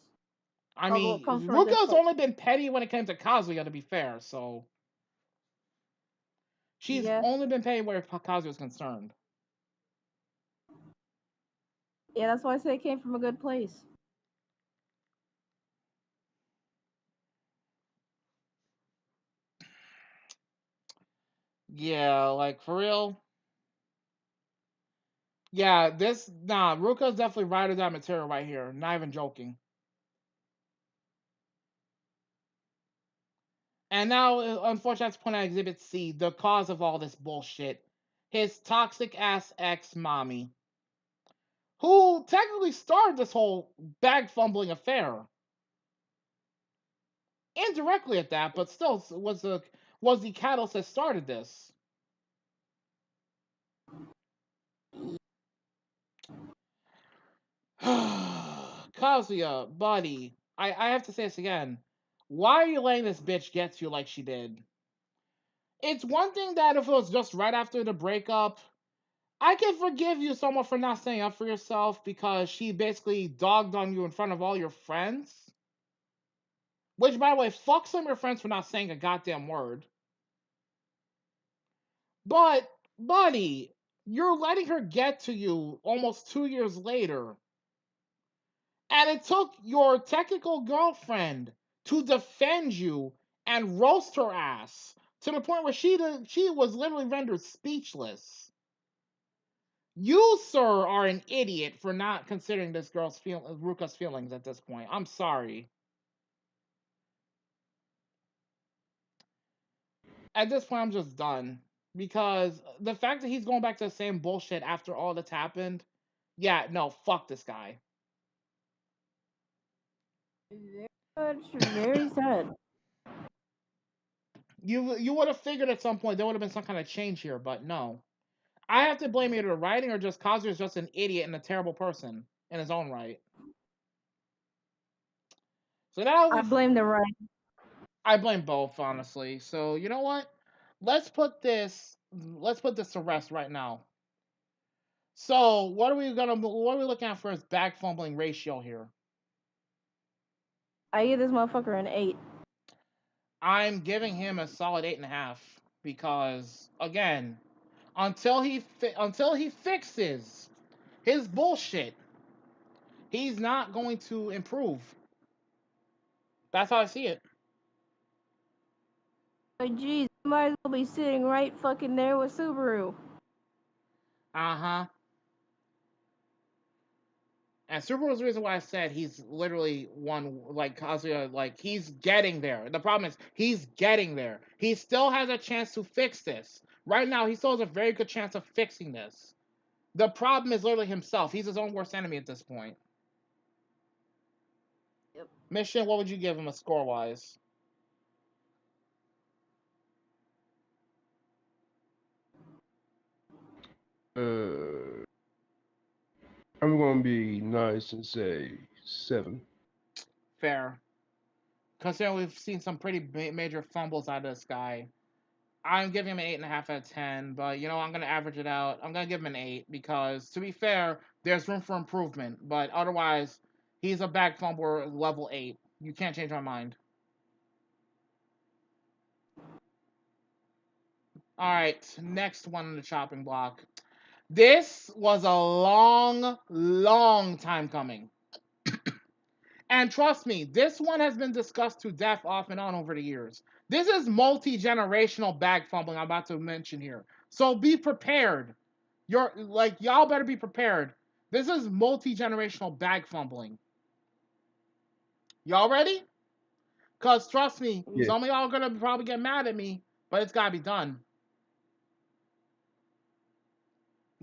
I Although it mean, comes from a good Ruka's place. only been petty when it came to Kazuya, to be fair, so she's Yeah. only been petty where Kazuya's concerned. Yeah, that's why I say it came from a good place. Yeah, like for real. Yeah, Ruka's definitely right of that material right here. Not even joking. And now, unfortunately, I have to point out Exhibit C, the cause of all this bullshit. His toxic ass ex mommy, who technically started this whole bag fumbling affair. Indirectly at that, but still was the catalyst that started this. Kazuya, buddy, I have to say this again. Why are you letting this bitch get to you like she did? It's one thing that if it was just right after the breakup, I can forgive you somewhat for not standing up for yourself because she basically dogged on you in front of all your friends. Which, by the way, fuck some of your friends for not saying a goddamn word. But, buddy, you're letting her get to you almost 2 years later. And it took your technical girlfriend to defend you and roast her ass to the point where she was literally rendered speechless. You, sir, are an idiot for not considering this Ruka's feelings at this point. I'm sorry. At this point, I'm just done because the fact that he's going back to the same bullshit after all that's happened. Yeah, no, fuck this guy. Very sad. You would have figured at some point there would have been some kind of change here, but no. I have to blame either the writing or just Kazuya is just an idiot and a terrible person. in his own right. So now I blame the right. I blame both, honestly. So you know what? Let's put this let's put this to rest right now. So what are we looking at for his back fumbling ratio here? I give this motherfucker an 8. I'm giving him a solid 8.5 because again, until he fixes his bullshit, he's not going to improve. That's how I see it. Like, geez, you might as well be sitting right fucking there with Subaru. Uh huh. And Super was the reason why I said he's literally one like Kazuya, like he's getting there. The problem is he's getting there. He still has a chance to fix this. Right now, he still has a very good chance of fixing this. The problem is literally himself. He's his own worst enemy at this point. Yep. Mission, what would you give him a score wise? I'm gonna be nice and say 7. Fair. Considering we've seen some pretty major fumbles out of this guy. I'm giving him an 8.5 out of 10, but you know, I'm gonna average it out. I'm gonna give him an 8 because to be fair, there's room for improvement. But otherwise, he's a back fumbler level 8. You can't change my mind. Alright, next one on the chopping block. This was a long, long time coming. And trust me, this one has been discussed to death off and on over the years. This is multi-generational bag fumbling I'm about to mention here. So be prepared. Y'all better be prepared. This is multi-generational bag fumbling. Y'all ready? Cause trust me, Yeah. some of y'all are gonna probably get mad at me, but it's gotta be done.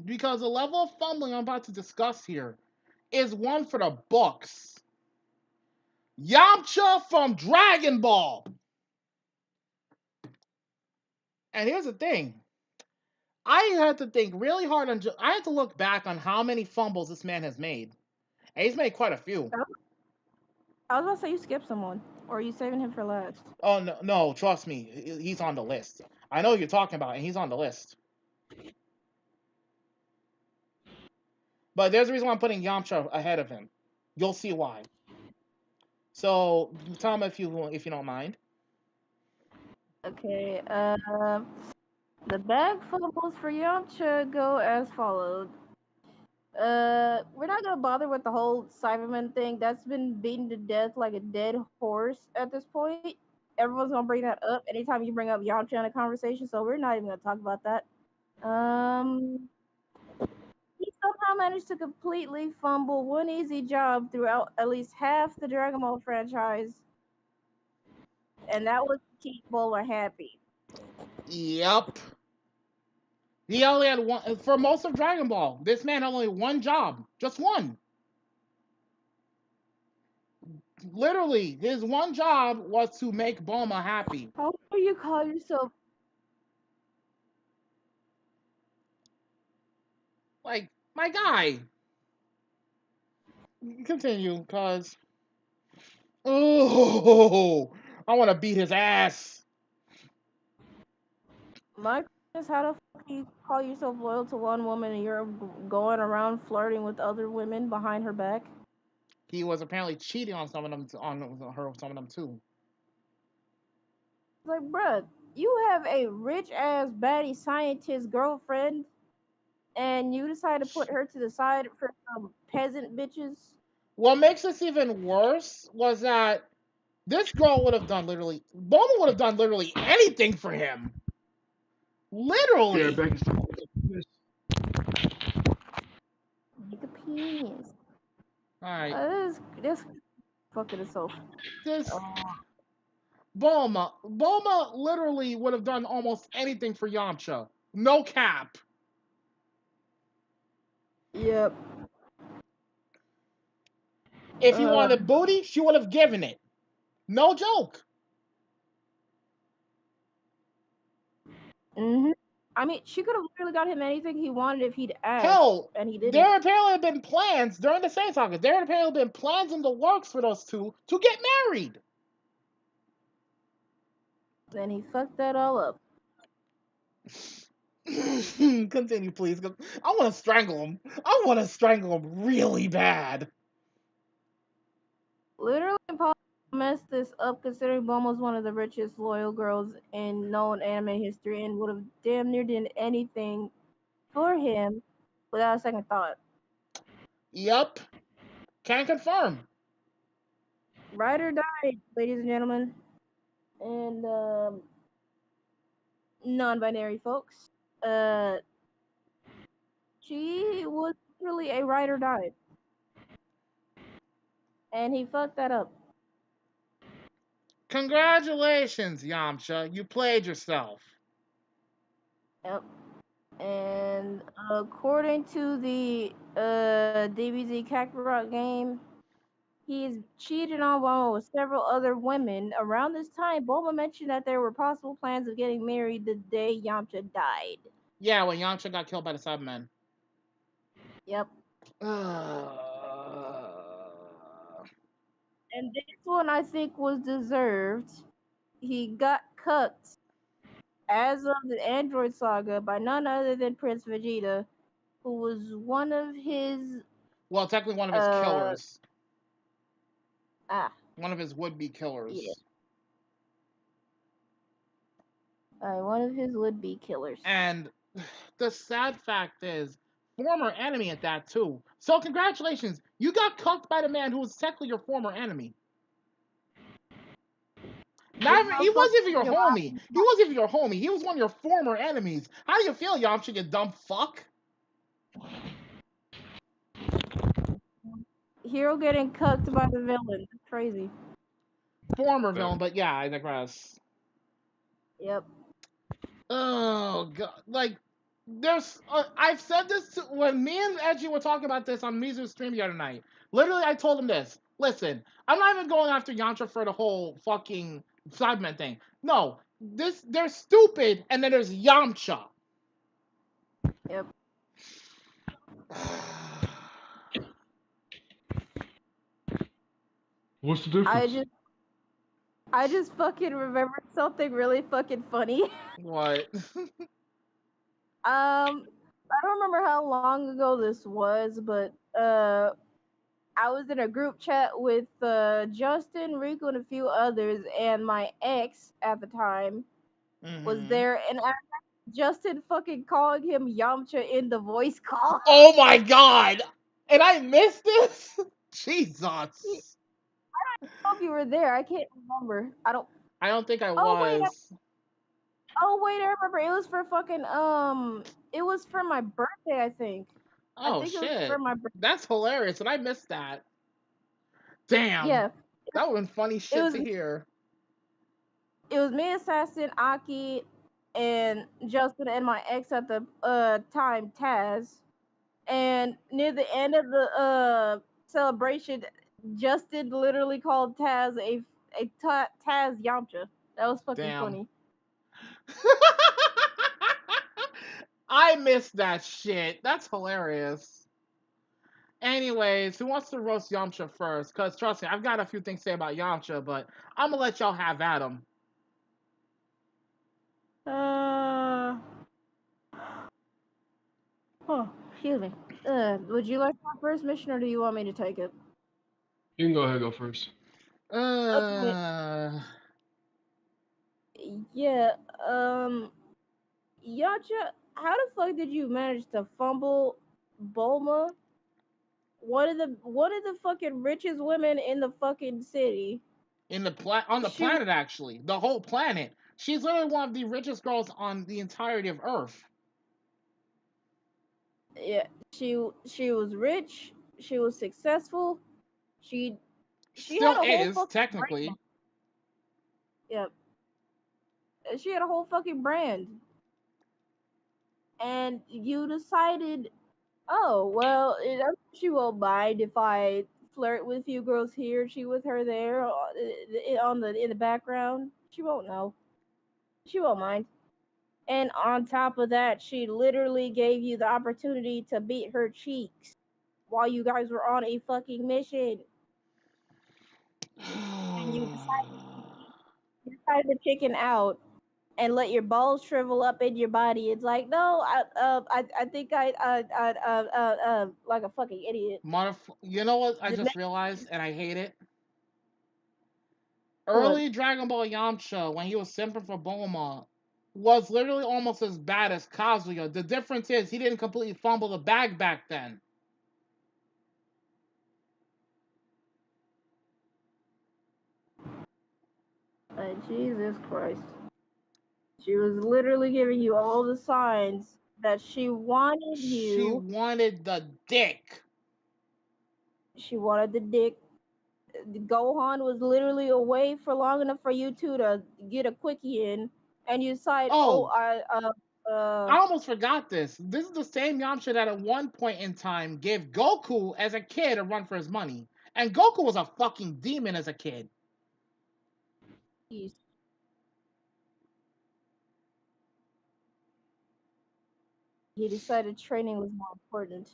Because the level of fumbling I'm about to discuss here is one for the books. Yamcha from Dragon Ball. And here's the thing. I had to think really hard on. I had to look back on how many fumbles this man has made, and he's made quite a few. I was about to say you skipped someone, or are you saving him for last? Oh no, no, trust me, he's on the list. I know what you're talking about, and he's on the list. But there's a reason why I'm putting Yamcha ahead of him. You'll see why. So tell him if you don't mind. Okay. The bag fumbles for Yamcha go as followed. We're not gonna bother with the whole Cyberman thing. That's been beaten to death like a dead horse at this point. Everyone's gonna bring that up anytime you bring up Yamcha in a conversation, so we're not even gonna talk about that. He somehow managed to completely fumble one easy job throughout at least half the Dragon Ball franchise, and that was to keep Bulma happy. Yep. He only had one for most of Dragon Ball. This man had only one job, just one. Literally, his one job was to make Bulma happy. How do you call yourself? Like, my guy. Continue, cause oh, I want to beat his ass. My question is, how the fuck do you call yourself loyal to one woman and you're going around flirting with other women behind her back? He was apparently cheating on some of them, some of them too. It's like, bruh, you have a rich ass baddie scientist girlfriend, and you decide to put her to the side for some peasant bitches. What makes this even worse was that this girl would have done literally, Bulma would have done literally anything for him. Literally. Yeah, back is Make a penis. All right. This fucking is so. This Oh, Bulma literally would have done almost anything for Yamcha. No cap. yep. If he wanted booty, she would have given it. No joke. Mhm. I mean, she could have literally got him anything he wanted if he'd asked, Hell, and he didn't. there apparently have been plans during the Saint Saga. There had apparently been plans in the works for those two to get married. Then he fucked that all up. Continue, please. 'Cause I want to strangle him. I want to strangle him really bad. Literally impossible to mess this up considering Bulma's one of the richest loyal girls in known anime history and would have damn near done anything for him without a second thought. Yep. Can confirm. Ride or die, ladies and gentlemen. And non-binary folks. Uh she was literally a ride or die. And he fucked that up. Congratulations, Yamcha. You played yourself. Yep. And according to the DBZ Kakarot game, he's cheated on Bulma with several other women. Around this time, Bulma mentioned that there were possible plans of getting married the day Yamcha died. Yeah, when Yamcha got killed by the Cybermen. Yep. Uh, And this one I think was deserved. He got cucked as of the Android Saga by none other than Prince Vegeta, who was one of his well, technically one of his uh killers. ah One of his would-be yeah. killers. One of his would-be killers. And the sad fact is, former enemy at that too. So congratulations, you got cucked by the man who was technically your former enemy. Not even, he wasn't even your homie. He wasn't even your homie. He was one of your former enemies. How do you feel, Yamcha, you dumb fuck? Hero getting cucked by the villain. That's crazy. Former villain, but yeah, I digress. Yep. Oh god, like there's I've said this when me and Edgy were talking about this on Mizu's stream the other night. Literally, I told him this. Listen, I'm not even going after Yamcha for the whole fucking Cyberman thing. No, they're stupid, and then there's Yamcha. Yep. What's the difference? I just fucking remembered something really fucking funny. What? I don't remember how long ago this was, but I was in a group chat with Justin, Rico, and a few others, and my ex at the time was there, and I Justin fucking calling him Yamcha in the voice call. Oh my god! And I missed this? Jesus. I don't know if you were there. I can't remember. I don't think I Oh wait, was. I remember. It was for fucking it was for my birthday, I think. I Oh think it was shit. for my birthday. That's hilarious, and I missed that. Damn. Yeah. That would have been funny shit to hear. It was me, Assassin, Aki, and Justin, and my ex at the time, Taz. And near the end of the celebration, Justin literally called Taz Taz Yamcha. That was fucking Damn. funny. I missed that shit. That's hilarious. Anyways, who wants to roast Yamcha first? Because trust me, I've got a few things to say about Yamcha, but I'm going to let y'all have at him. Oh, excuse me. Would you like my first mission, or do you want me to take it? You can go ahead and go first. Okay. Yeah. Yamcha, how the fuck did you manage to fumble Bulma, one of the fucking richest women in the fucking city? On the planet, actually, the whole planet. She's literally one of the richest girls on the entirety of Earth. Yeah, she was rich. She was successful. She Still had a whole is fucking technically. brand. Yep. She had a whole fucking brand. And you decided, oh well, she won't mind if I flirt with a few girls here, she with her there, on the in the background. She won't know. She won't mind. And on top of that, she literally gave you the opportunity to beat her cheeks while you guys were on a fucking mission. And you decided to chicken out and let your balls shrivel up in your body. It's like, no, I think like a fucking idiot. You know what I The just next realized, and I hate it? one, Early Dragon Ball Yamcha, when he was simping for Bulma, was literally almost as bad as Kazuya. The difference is he didn't completely fumble the bag back then. Jesus Christ. She was literally giving you all the signs that she wanted She you. wanted the dick. She wanted the dick. Gohan was literally away for long enough for you two to get a quickie in, and you decide, oh, Oh, I almost forgot this. This is the same Yamcha that at one point in time gave Goku as a kid a run for his money. And Goku was a fucking demon as a kid. he decided training was more important.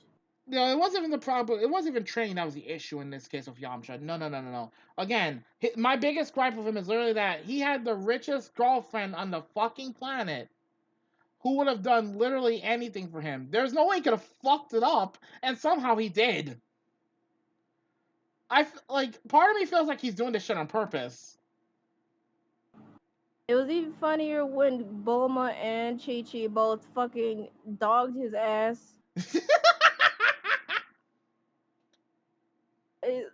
You know, it wasn't even the problem. It wasn't even training that was the issue in this case of Yamcha. No, no, no, no, no. Again, my biggest gripe with him is literally that he had the richest girlfriend on the fucking planet who would have done literally anything for him. There's no way he could have fucked it up, and somehow he did. Like, part of me feels like he's doing this shit on purpose. It was even funnier when Bulma and Chi Chi both fucking dogged his ass.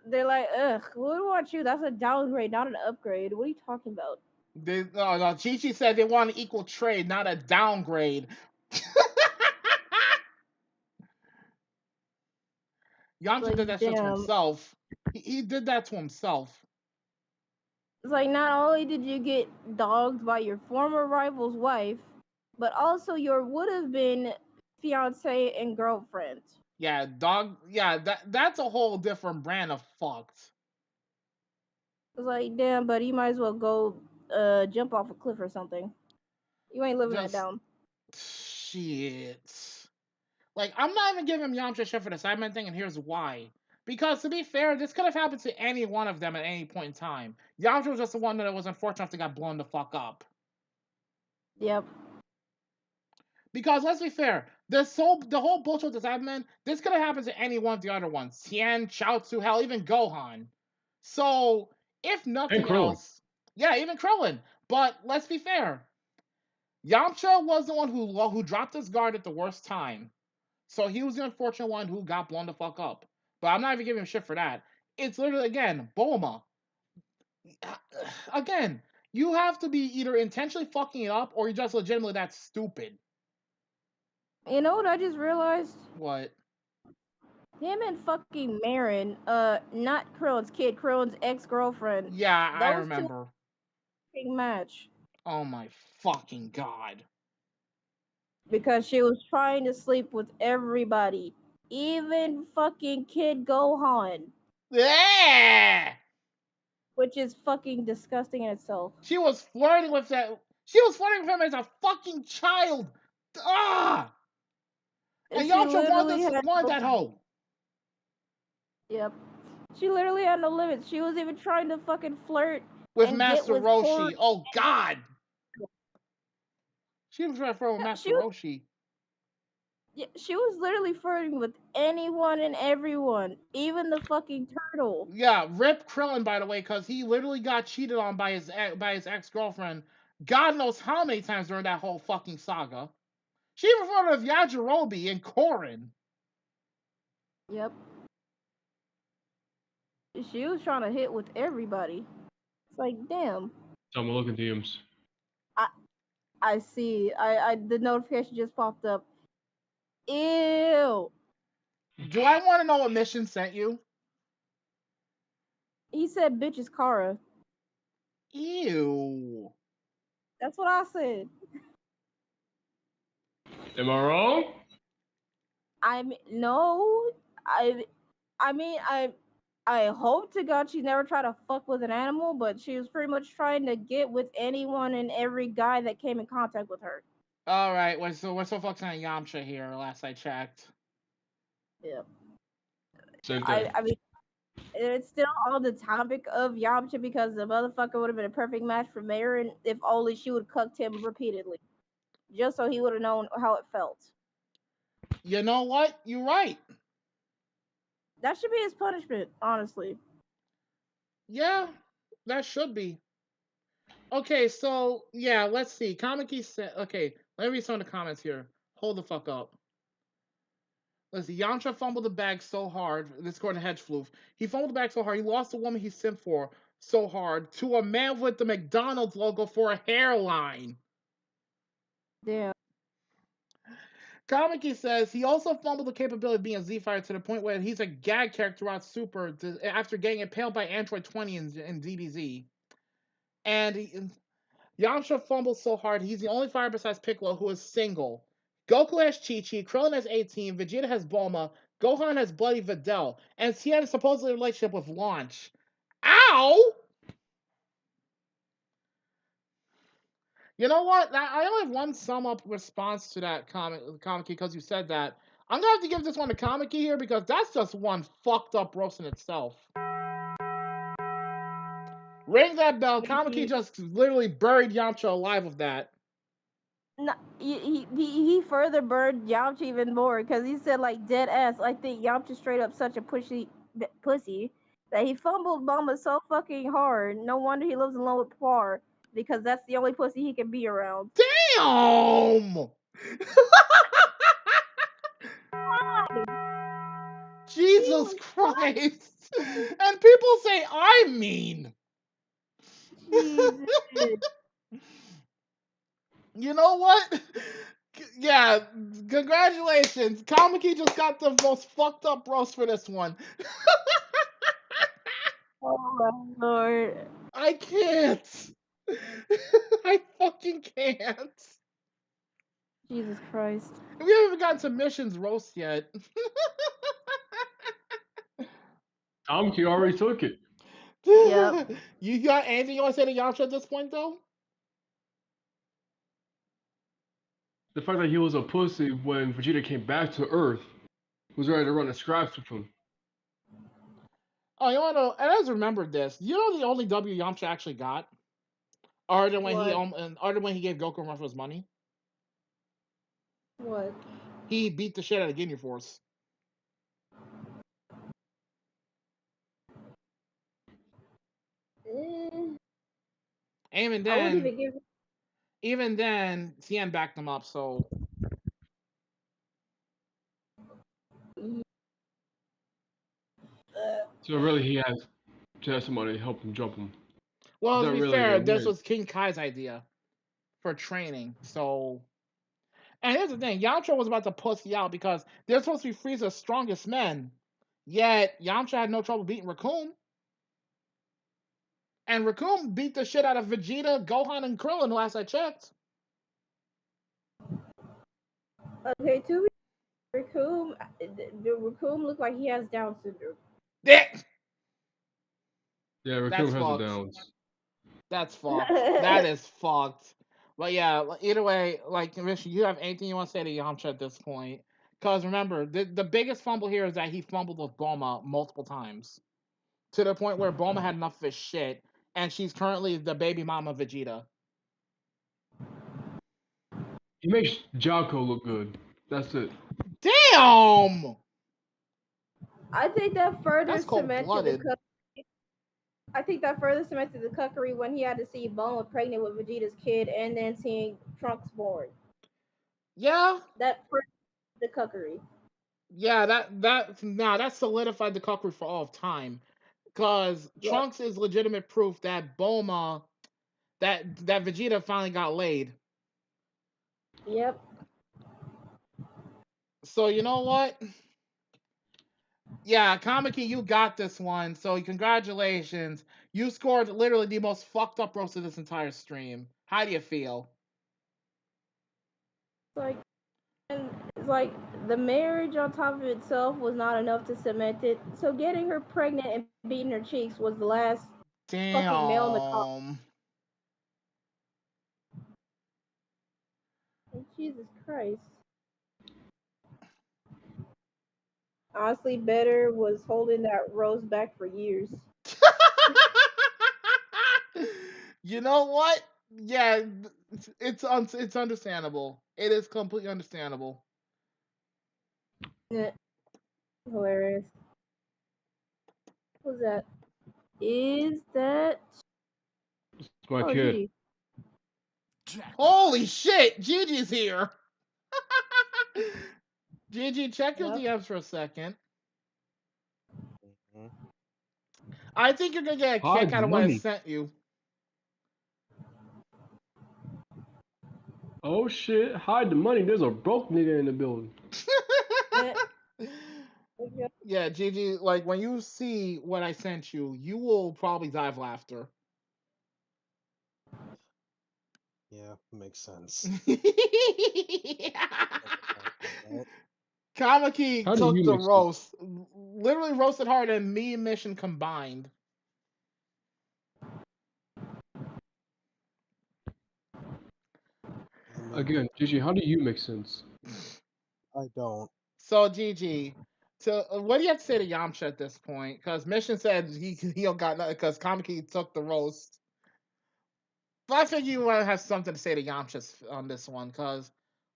They're like, ugh, we want you. That's a downgrade, not an upgrade. What are you talking about? No, no, Chi-Chi said they want an equal trade, not a downgrade. It's Yamcha like, did that shit to damn. himself. He did that to himself. It's like, not only did you get dogged by your former rival's wife, but also your would have been fiance and girlfriend. Yeah, dog. Yeah, that's a whole different brand of fucked. It's like, damn, buddy, you might as well go jump off a cliff or something. You ain't living that Just down. shit. Like, I'm not even giving Yamcha shit for the Cyberman thing, and here's why. Because to be fair, this could have happened to any one of them at any point in time. Yamcha was just the one that was unfortunate enough to got blown the fuck up. Yep. Because let's be fair, the whole bullshit with the Cybermen, this could have happened to any one of the other ones. Tien, Chaozu, hell, even Gohan. So, if And nothing Krillin. else, yeah, even Krillin. But let's be fair, Yamcha was the one who dropped his guard at the worst time. So he was the unfortunate one who got blown the fuck up. But I'm not even giving him shit for that. It's literally, again, Bulma. Again, you have to be either intentionally fucking it up or you're just legitimately that stupid. You know what I just realized? What? Him and fucking Marin, not Krillin's kid, Krillin's ex-girlfriend. Yeah, I Those two remember. fucking match. Oh my fucking god. Because she was trying to sleep with everybody. Even fucking Kid Gohan. Yeah! Which is fucking disgusting in itself. She was flirting with that. She was flirting with him as a fucking child. Ah! And She Yamcha literally wanted that hoe. Yep. She literally had no limits. She was even trying to fucking flirt With and get Master with Korra. Roshi. Oh god! She was trying to flirt with Master She was, Roshi. she was literally flirting with anyone and everyone, even the fucking turtle. Yeah, rip Krillin, by the way, because he literally got cheated on by his ex girlfriend. God knows how many times during that whole fucking saga. She referred to as Yajirobe and Korin. Yep. She was trying to hit with everybody. It's like, damn. So I'm looking at DMs. I see. I the notification just popped up. Ew. Do I want to know what mission sent you? He said, "Bitch is Kara." Ew. That's what I said. Am I wrong? No. I mean I hope to God she's never tried to fuck with an animal, but she was pretty much trying to get with anyone and every guy that came in contact with her. All right, we're so focusing on Yamcha here. Last I checked. Yeah. Same thing. I mean, it's still on the topic of Yamcha because the motherfucker would have been a perfect match for Marin if only she would have cucked him repeatedly, just so he would have known how it felt. You know what? You're right. That should be his punishment, honestly. Yeah, that should be. Okay, so yeah, let's see. Kamiki said. Okay, let me read some of the comments here. Hold the fuck up. Let's see. Yamcha fumbled the bag so hard. This according to Hedge Floof. He fumbled the bag so hard he lost the woman he sent for so hard to a man with the McDonald's logo for a hairline. Damn. Kamiki says he also fumbled the capability of being a Z-Fire to the point where he's a gag character throughout Super after getting impaled by Android 20 in DBZ. And Yamcha fumbles so hard he's the only fire besides Piccolo who is single. Goku has Chi-Chi, Krillin has 18, Vegeta has Bulma, Gohan has Bloody Videl, and he had a supposedly relationship with Launch. Ow! You know what? I only have one sum up response to that comic because you said that. I'm gonna have to give this one to Kamiki here because that's just one fucked up roast in itself. Ring that bell. Kamiki just literally buried Yamcha alive with that. No, he further burned Yamcha even more because he said like dead ass. I think Yamcha straight up such a pussy that he fumbled Mama so fucking hard. No wonder he lives alone with Par because that's the only pussy he can be around. Damn! Jesus Christ! And people say I'm mean. Jesus. You know what? Yeah, congratulations. Kamiki just got the most fucked up roast for this one. Oh my lord. I can't. I fucking can't. Jesus Christ. We haven't even gotten to missions roast yet. Tamki already took it. Yep. You got anything you want to say to Yamcha at this point, though? The fact that he was a pussy when Vegeta came back to Earth was ready to run the scraps with him. Oh, you want to? I just remembered this. You know the only W Yamcha actually got, other than when What? other than when he gave Goku a run for his money. What? He beat the shit out of Ginyu Force. Eh, Even I wouldn't then, even give. Tien backed him up. So, So really, he has to have somebody to help him jump him. well, Is to that be really fair, a this win? was King Kai's idea for training. So, and here's the thing: Yamcha was about to pussy out because they're supposed to be Frieza's strongest men. Yet Yamcha had no trouble beating Raccoon. And Raccoon beat the shit out of Vegeta, Gohan, and Krillin last I checked. Okay, to be Raccoon, the Raccoon look like he has Down syndrome. Yeah, Yeah, that's Raccoon has the fucked. downs. That's fucked. That is fucked. But yeah, either way, like, Michigan, you have anything you want to say to Yamcha at this point? Because remember, the biggest fumble here is that he fumbled with Bulma multiple times. To the point where Bulma had enough of his shit, and she's currently the baby mama of Vegeta. He makes Jocko look good. That's it. Damn! I think that further That's cold cemented the blooded. cuck. I think that further cemented the cuckery when he had to see Bulma pregnant with Vegeta's kid and then seeing Trunks born. Yeah, That furthered the cuckery. yeah, that solidified the cuckery for all of time. Because Yep. Trunks is legitimate proof that Bulma, that Vegeta finally got laid. Yep. So you know what? Yeah, Kamiki, you got this one. So congratulations. You scored literally the most fucked up roast of this entire stream. How do you feel? Like, and it's like the marriage on top of itself was not enough to cement it. So getting her pregnant and beating her cheeks was the last fucking nail in the coffin. Damn. Jesus Christ. Honestly, Better was holding that roast back for years. You know what? Yeah, it's understandable. It is completely understandable. Yeah, hilarious. Who's that? Is that? It's my Oh, kid. Gigi. Holy shit, Gigi's here. Gigi, check your Yep. DMs for a second. Mhm. I think you're gonna get a kick Hide out of what I money. sent you. Oh shit, hide the money. There's a broke nigga in the building. Okay. Yeah, Gigi, like when you see what I sent you, you will probably die of laughter. Yeah, makes sense. Right? Kamaki How do took you the mix it? roast, literally roasted harder than me and Mission combined. I mean, Again, Gigi, how do you make sense? I don't. So Gigi, so what do you have to say to Yamcha at this point? Because Mission said he don't got nothing because Kamaki took the roast. But I think you want to have something to say to Yamcha on this one because,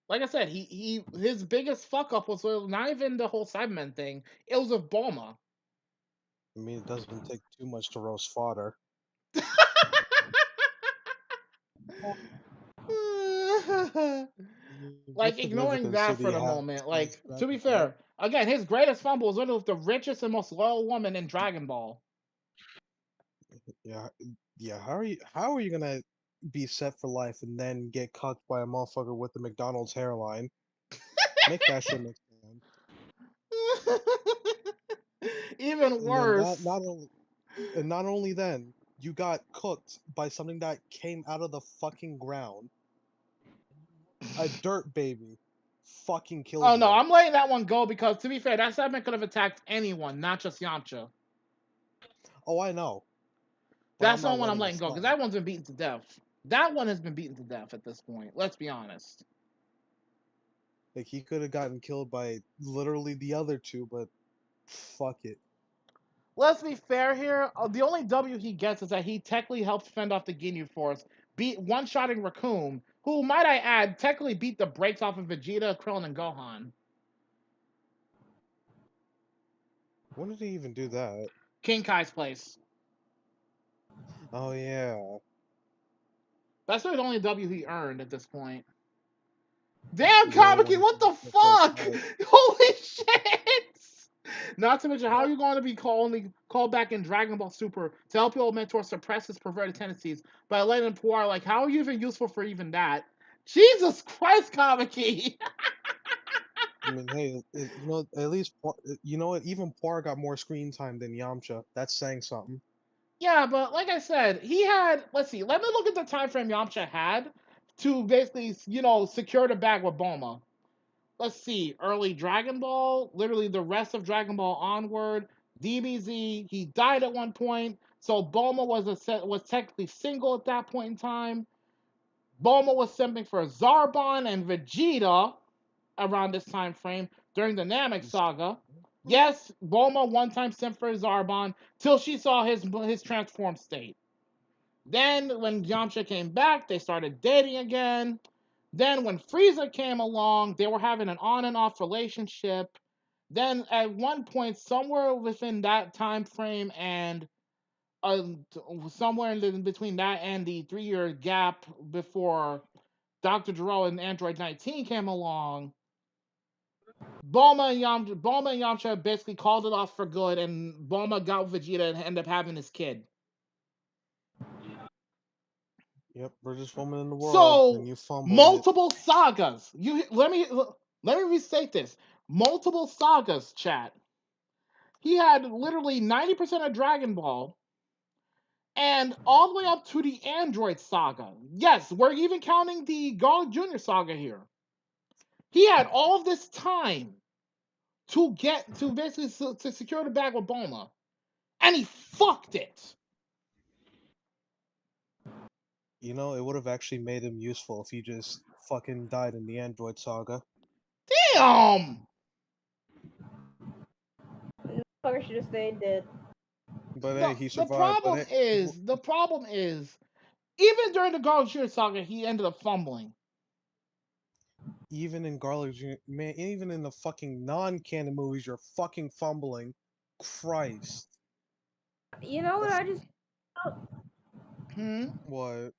like I said, his biggest fuck up was not even the whole Cyberman thing. It was with Bulma. I mean, it doesn't take too much to roast fodder. Like With ignoring significance, so that that for you the have moment. ties Like to to be Dragon Ball. fair, again, his greatest fumble was one of the richest and most loyal woman in Dragon Ball. Yeah, yeah. How are you gonna be set for life and then get cucked by a motherfucker with the McDonald's hairline? Make that shit make sense. Even And then worse. not only then, you got cooked by something that came out of the fucking ground. A dirt baby fucking killed Oh no, you. I'm letting that one go because to be fair, that segment could have attacked anyone, not just Yamcha. Oh, I know, but I'm That's the not only one I'm letting it letting go because slide. that one's been beaten to death. That one has been beaten to death at this point. Let's be honest. Like he could have gotten killed by literally the other two, but fuck it. Let's be fair here. The only W he gets is that he technically helped fend off the Ginyu Force, beat one-shotting Raccoon, who, might I add, technically beat the brakes off of Vegeta, Krillin, and Gohan. When did he even do that? King Kai's place. Oh yeah. That's really the only W he earned at this point. Damn, The only Kamaki, one what who the took place fuck? out. Holy shit! Not to mention, how are you going to be called back in Dragon Ball Super to help your old mentor suppress his perverted tendencies by letting him pour? Like, how are you even useful for even that? Jesus Christ, Kamaki! I mean, hey, you know, at least you know what? Even Poir got more screen time than Yamcha. That's saying something. Yeah, but like I said, he had. Let's see. Let me look at the time frame Yamcha had to basically, secure the bag with Bulma. Let's see. Early Dragon Ball, literally the rest of Dragon Ball onward. DBZ, he died at one point, so Bulma was technically single at that point in time. Bulma was simping for Zarbon and Vegeta around this time frame during the Namek saga. Yes, Bulma one time sent for Zarbon till she saw his transformed state. Then when Yamcha came back, they started dating again. Then when Frieza came along, they were having an on and off relationship. Then at one point, somewhere within that time frame and uh, somewhere in between that and the 3-year gap before Dr. Gero and Android 19 came along, Bulma and Yamcha basically called it off for good, and Bulma got with Vegeta and ended up having his kid. Yep, richest woman in the world, and So you fumbled it. multiple sagas. Let me restate this. Multiple sagas, chat. He had literally 90% of Dragon Ball, and all the way up to the Android saga. Yes, we're even counting the God Junior saga here. He had all of this time to get to basically to secure the bag with Bulma, and he fucked it. You know, it would have actually made him useful if he just fucking died in the Android saga. Damn. Fucker should have stayed dead. But The hey, he the survived. But problem is even during the Garlic Jr. saga, he ended up fumbling. even in Garlic Jr., man, even in the fucking non-canon movies, you're fucking fumbling. Christ. You know what? That's I just what.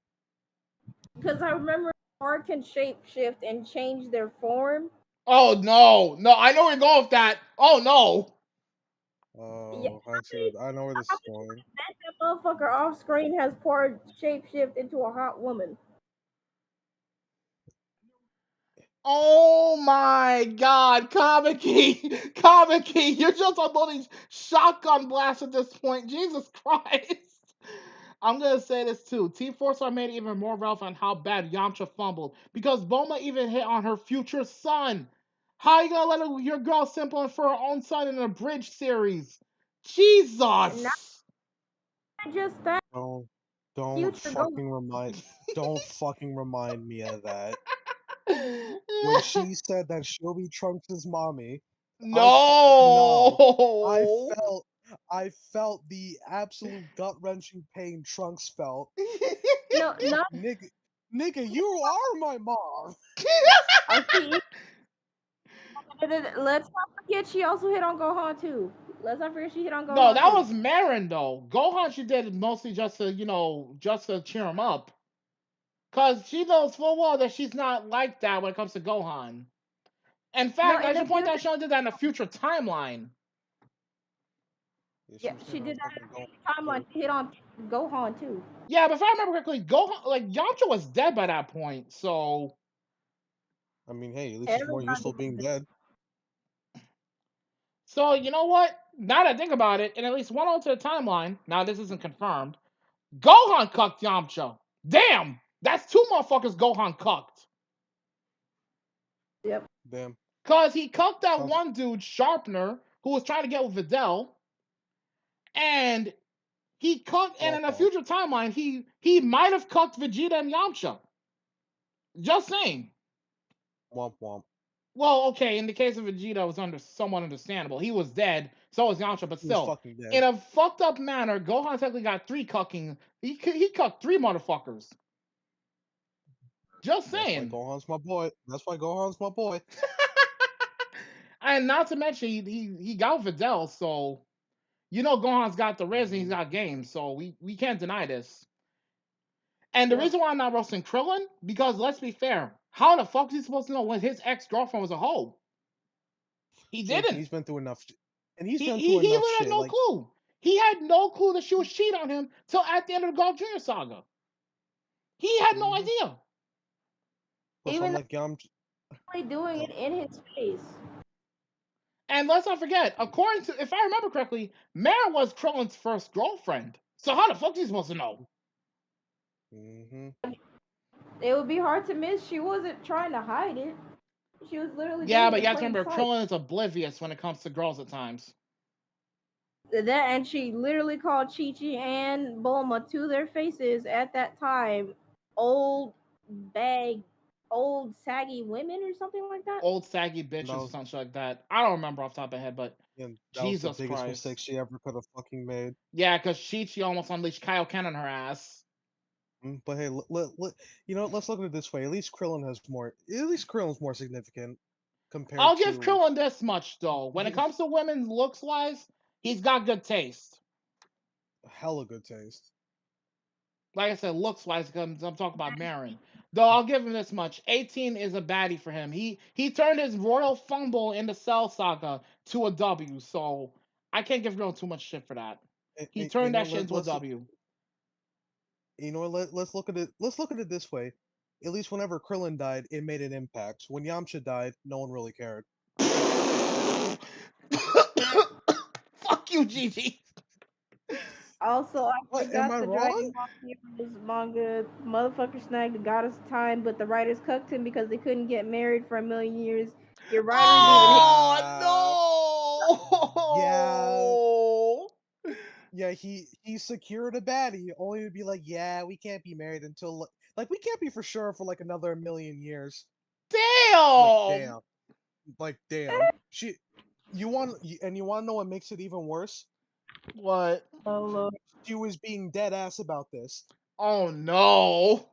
because I remember Bard can shapeshift and change their form. Oh no, no! I know where you're going with that. Oh no. Yeah, Oh, I know where this how is going. that motherfucker off screen has Bard shapeshift into a hot woman. Oh my God, Kamiki, Kamiki, you're just unloading shotgun blasts at this point. Jesus Christ. I'm gonna say this too. Team Force Star made it even more relevant how bad Yamcha fumbled because Bulma even hit on her future son. How are you gonna let your girl simple for her own son in a bridge series? Jesus. Not just that, Don't future go. don't fucking remind me of that. When she said that she'll be Trunks' mommy, no, I No. felt, I felt the absolute gut wrenching pain Trunks felt. No, no. Nigga, you are my mom. See, let's not forget she also hit on Gohan too. Let's not forget she hit on No, Gohan that too. was Marin though. Gohan she did it mostly just to, just to cheer him up. Cause she knows full well that she's not like that when it comes to Gohan. In No, fact, I in the should point future, out she only did that in a future timeline. yeah, was she hitting on did that fucking in the Gohan timeline. too. She hit on Gohan too. Yeah, but if I remember correctly, Gohan Yamcha was dead by that point, so I mean, hey, at least it's more Everybody useful was being dead. dead. you know what? Now that I think about it, in at least one alternate timeline, now this isn't confirmed, Gohan cucked Yamcha. Damn! That's two motherfuckers Gohan cucked. Yep. Damn. Cause he cucked that Sounds one dude, Sharpener, who was trying to get with Videl, and he cucked, and in a womp future timeline, he might have cucked Vegeta and Yamcha. Just saying. womp womp. Well, okay, in the case of Vegeta, it was somewhat understandable. He was dead, so was Yamcha, but He was still, fucking dead. in a fucked up manner, Gohan technically got three cucking. He cucked three motherfuckers. Just That's why saying. Gohan's my boy. That's why Gohan's my boy. And not to mention, he got Videl, so Gohan's got the res and he's got games, so we can't deny this. And the Yep. reason why I'm not roasting Krillin, because let's be fair, how the fuck is he supposed to know when his ex-girlfriend was a hoe? He True, didn't. he's been through enough. And he's He been he, through he enough literally had shit. no Like, clue. He had no clue that she was cheating on him till at the end of the Gold Junior saga. He had no idea. plus Even unlike Yamcha. though doing it in his face. And let's not forget, according to, if I remember correctly, Mara was Krillin's first girlfriend. So how the fuck is he supposed to know? It would be hard to miss. She wasn't trying to hide it. She was literally Yeah, doing but it you in have to plain remember, sight. Krillin is oblivious when it comes to girls at times. That and she literally called Chi Chi and Bulma to their faces at that time old old saggy women or something like that. Old saggy That bitches or was, something like that. I don't remember off the top of my head, but that was the Jesus biggest mistake Christ. she ever could have fucking made. Yeah, because Chi almost unleashed Kaioken on her ass. But hey, let's look at it this way. At least Krillin has more. At least Krillin's more significant compared I'll give to Krillin this much, though. When it comes to women's looks-wise, he's got good taste. hella good taste. Like I said, looks-wise, because I'm talking about Marin. Though I'll give him this much: 18 is a baddie for him. He turned his royal fumble in the Cell Saga to a W, so I can't give Krillin too much shit for that. He You turned know, that shit into a W. let's look at it. Let's look at it this way. At least whenever Krillin died, it made an impact. When Yamcha died, no one really cared. Fuck you, Gigi. Also, I What am forgot I the wrong? Dragon Ball Heroes manga. Motherfucker snagged the goddess of time, but the writers cucked him because they couldn't get married for a million years. Your writers even hit. Yeah, yeah, Oh no! yeah. He secured a baddie, only to be like, yeah, we can't be married until Like we can't be for sure for like another million years. Damn. Like damn. You want to know what makes it even worse? What? Oh Lord. She was being dead ass about this. Oh no.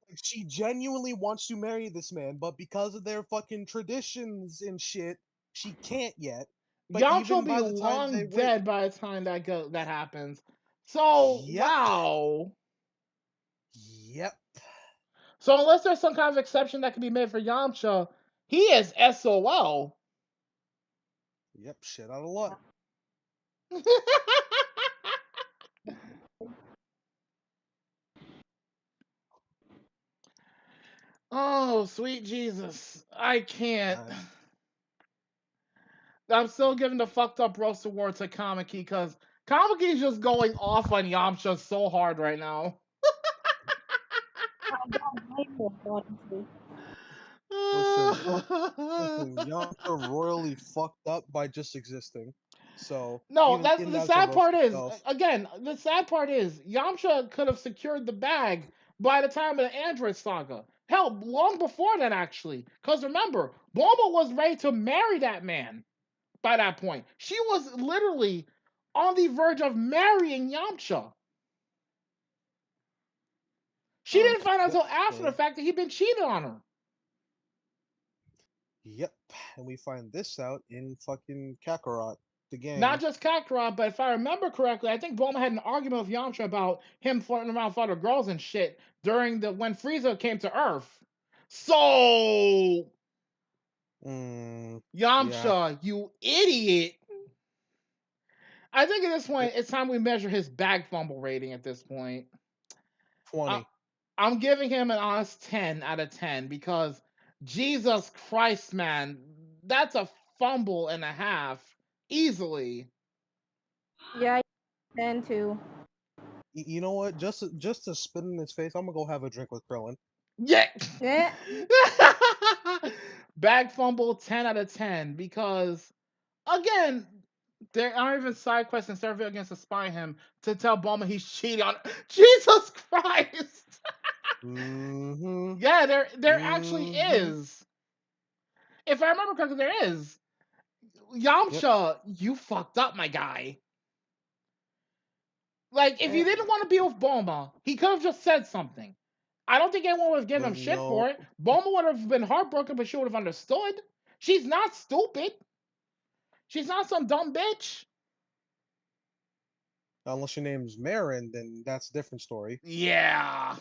Like, she genuinely wants to marry this man, but because of their fucking traditions and shit, she can't yet. But Yamcha will even be by the time long they wait, dead by the time that happens. So yep, wow. yep, So unless there's some kind of exception that can be made for Yamcha, he is SOL. yep, shit out of luck. Oh, sweet Jesus. I can't. Uh, I'm still giving the fucked up roast award to Kamiki because Kamiki is just going off on Yamcha so hard right now. I don't blame him, honestly. listen, Yamcha royally fucked up by just existing. So No, even that's in the that's a sad roast part is itself. again, the sad part is Yamcha could have secured the bag by the time of the Android saga. Hell, long before that actually. Because remember, Bulma was ready to marry that man by that point. She was literally on the verge of marrying Yamcha. She didn't find out until after the Okay. fact that he'd been cheating on her. Yep, and we find this out in fucking Kakarot, the Not game. just Kakarot, but if I remember correctly, I think Bulma had an argument with Yamcha about him flirting around with other girls and shit during when Frieza came to Earth. So Mm, yeah, Yamcha, you idiot. I think at this point it's time we measure his bag fumble rating at this point. 20. I'm giving him an honest 10 out of 10 because Jesus Christ, man, that's a fumble and a half easily. Yeah, I can too. You know what? Just to spit in his face, I'm gonna go have a drink with Krillin. Yeah. Yeah. Bag fumble 10 out of 10 because again, there aren't even side quests in Serville against to spy him to tell Bulma he's cheating on Jesus Christ. Mm-hmm. Yeah, there actually Mm-hmm. is. If I remember correctly, there is. Yep. Yamcha, you fucked up, my guy. Like, if he didn't want to be with Bulma, he could have just said something. I don't think anyone would have given But him shit no, for it. Bulma would have been heartbroken, but she would have understood. She's not stupid. She's not some dumb bitch. unless your name's Marin, then that's a different story. Yeah.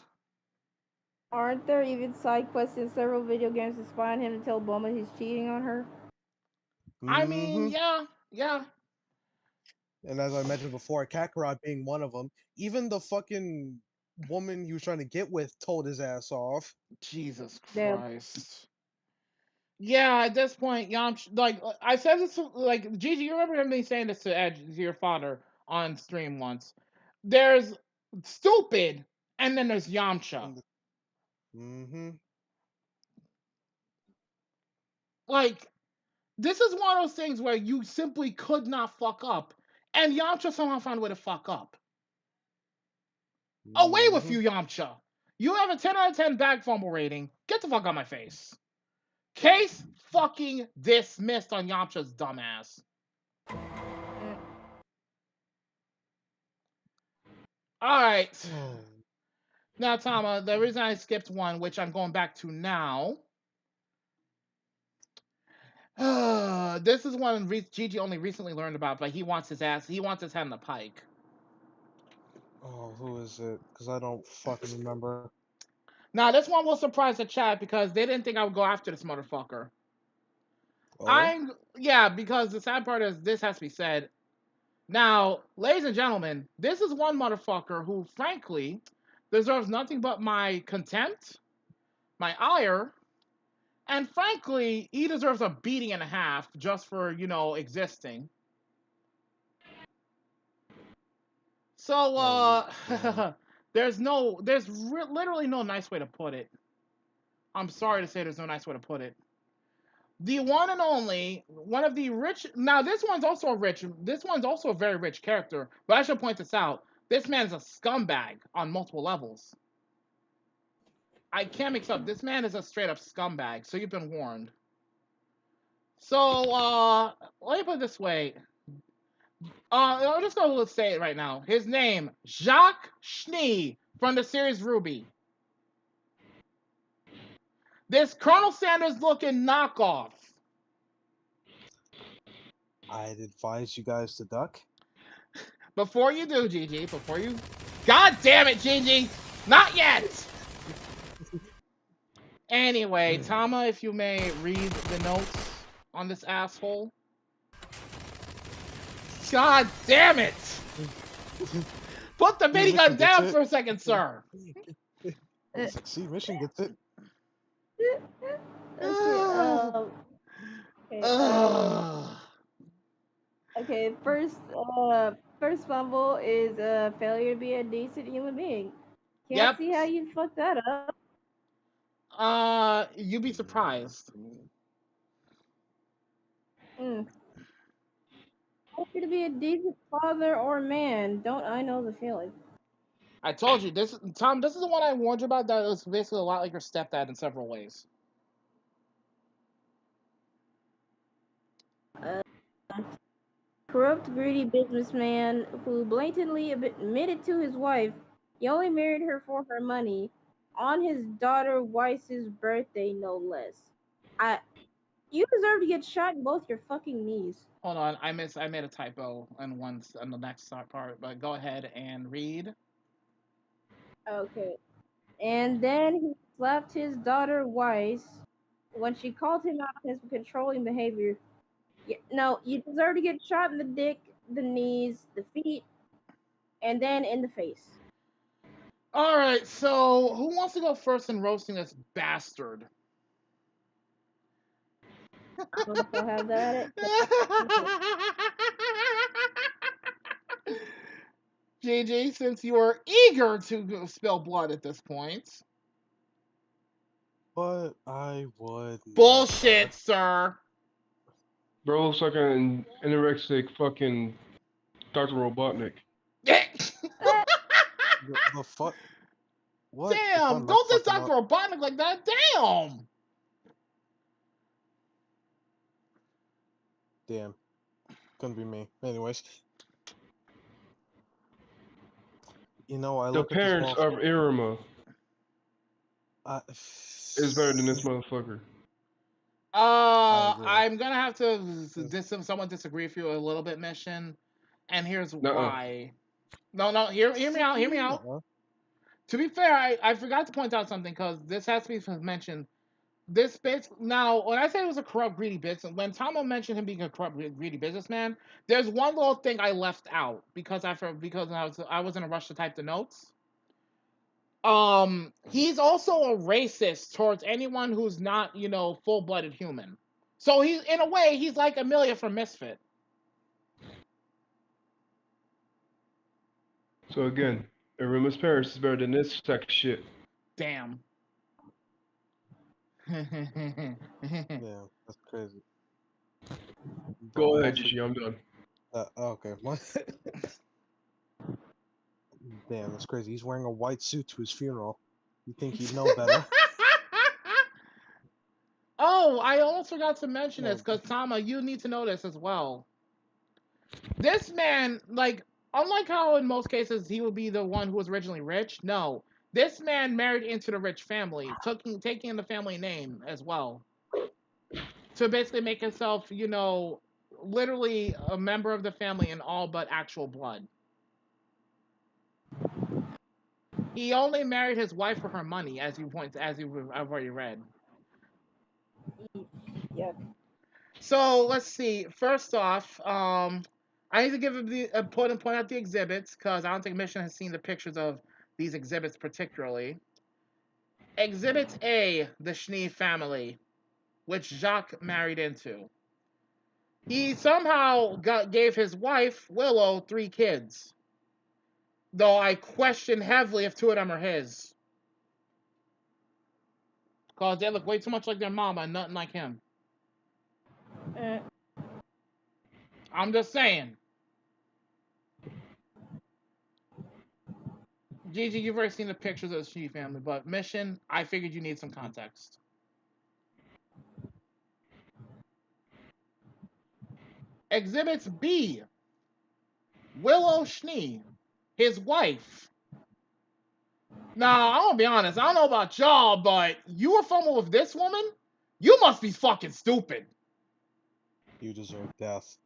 Aren't there even side quests in several video games to spy on him to tell Bulma he's cheating on her? I mean, Mm-hmm. yeah. And as I mentioned before, Kakarot being one of them, even the fucking woman he was trying to get with told his ass off. Jesus Damn. Christ. Yeah, at this point, Yamcha, like I said this, like Gigi, you remember me saying this to Ed, to your father on stream once. There's stupid, and then there's Yamcha. Mm-hmm. Like this is one of those things where you simply could not fuck up, and Yamcha somehow found a way to fuck up. Away with Mm-hmm. you, Yamcha. You have a 10 out of 10 bag fumble rating. Get the fuck out of my face. Case fucking dismissed on Yamcha's dumbass. Alright. Now, Tama, the reason I skipped one, which I'm going back to now. This is one Gigi only recently learned about, but he wants his head in the pike. Oh, who is it? Because I don't fucking remember. Now, this one will surprise the chat because they didn't think I would go after this motherfucker. Oh? Yeah, because the sad part is this has to be said. Now, ladies and gentlemen, this is one motherfucker who, frankly, deserves nothing but my contempt, my ire, and frankly, he deserves a beating and a half just for, existing. So, Oh, no. there's literally no nice way to put it. I'm sorry to say there's no nice way to put it. The one and only, one of the rich. Now, this one's also a very rich character, but I should point this out. This man's a scumbag on multiple levels. I can't mix up. This man is a straight up scumbag, so you've been warned. So, let me put it this way. I'm just gonna say it right now. His name, Jacques Schnee, from the series Ruby. This Colonel Sanders looking knockoff. I'd advise you guys to duck. Before you do, Gigi, before you... God damn it, Gigi! Not yet! Anyway, Tama, if you may read the notes on this asshole. God damn it! Put the minigun down for a second, sir! See, Mission gets it. Okay, okay, first fumble is a failure to be a decent human being. Can't see how you fucked that up. You'd be surprised. Failure to be a decent father or man. Don't I know the feeling? I told you, Tom, this is the one I warned you about that was basically a lot like your stepdad in several ways. Corrupt, greedy businessman who blatantly admitted to his wife he only married her for her money on his daughter Weiss's birthday, no less. You deserve to get shot in both your fucking knees. Hold on, I made a typo on the next part, but go ahead and read. Okay. And then he slapped his daughter Weiss when she called him out on his controlling behavior. No, you deserve to get shot in the dick, the knees, the feet, and then in the face. Alright, so who wants to go first in roasting this bastard? I don't know if I have that. JJ, since you are eager to spill blood at this point. But I would. Bullshit, sir. Bro looks like an anorexic fucking Dr. Robotnik. The fuck? What? Damn! Don't just Dr. Robotnik like that. Damn! Damn. Couldn't be me. Anyways. You know, I The look parents at this of Irma is better than this motherfucker. I'm gonna have to somewhat disagree with you a little bit, Mission. And here's why. No, hear me out. To be fair, I forgot to point out something because this has to be mentioned. This bitch. Now, when I say it was a corrupt, greedy business, when Tomo mentioned him being a corrupt, greedy businessman, there's one little thing I left out because I was in a rush to type the notes. He's also a racist towards anyone who's not, full-blooded human. So he's in a way he's like Amelia from Misfit. So again, Irma's parents is better than this sack of shit. Damn. Yeah, that's crazy. Go ahead, Gigi, I'm done. Okay. Damn, that's crazy. He's wearing a white suit to his funeral. You think he'd know better? Oh, I almost forgot to mention this because Tama, you need to know this as well. This man, unlike how in most cases he would be the one who was originally rich, no. This man married into the rich family, taking the family name as well. To basically make himself, literally a member of the family in all but actual blood. He only married his wife for her money, as you've already read. Yep. So let's see. First off, I need to give a point out the exhibits because I don't think Mission has seen the pictures of these exhibits particularly. Exhibit A, the Schnee family, which Jacques married into. He somehow gave his wife, Willow, 3 kids. Though I question heavily if 2 of them are his. Because they look way too much like their mama and nothing like him. I'm just saying. Gigi, you've already seen the pictures of the Shi family, but Mission, I figured you need some context. Exhibits B. Willow Schnee, his wife. Now, I'm gonna be honest, I don't know about y'all, but you were fumbling with this woman? You must be fucking stupid. You deserve death.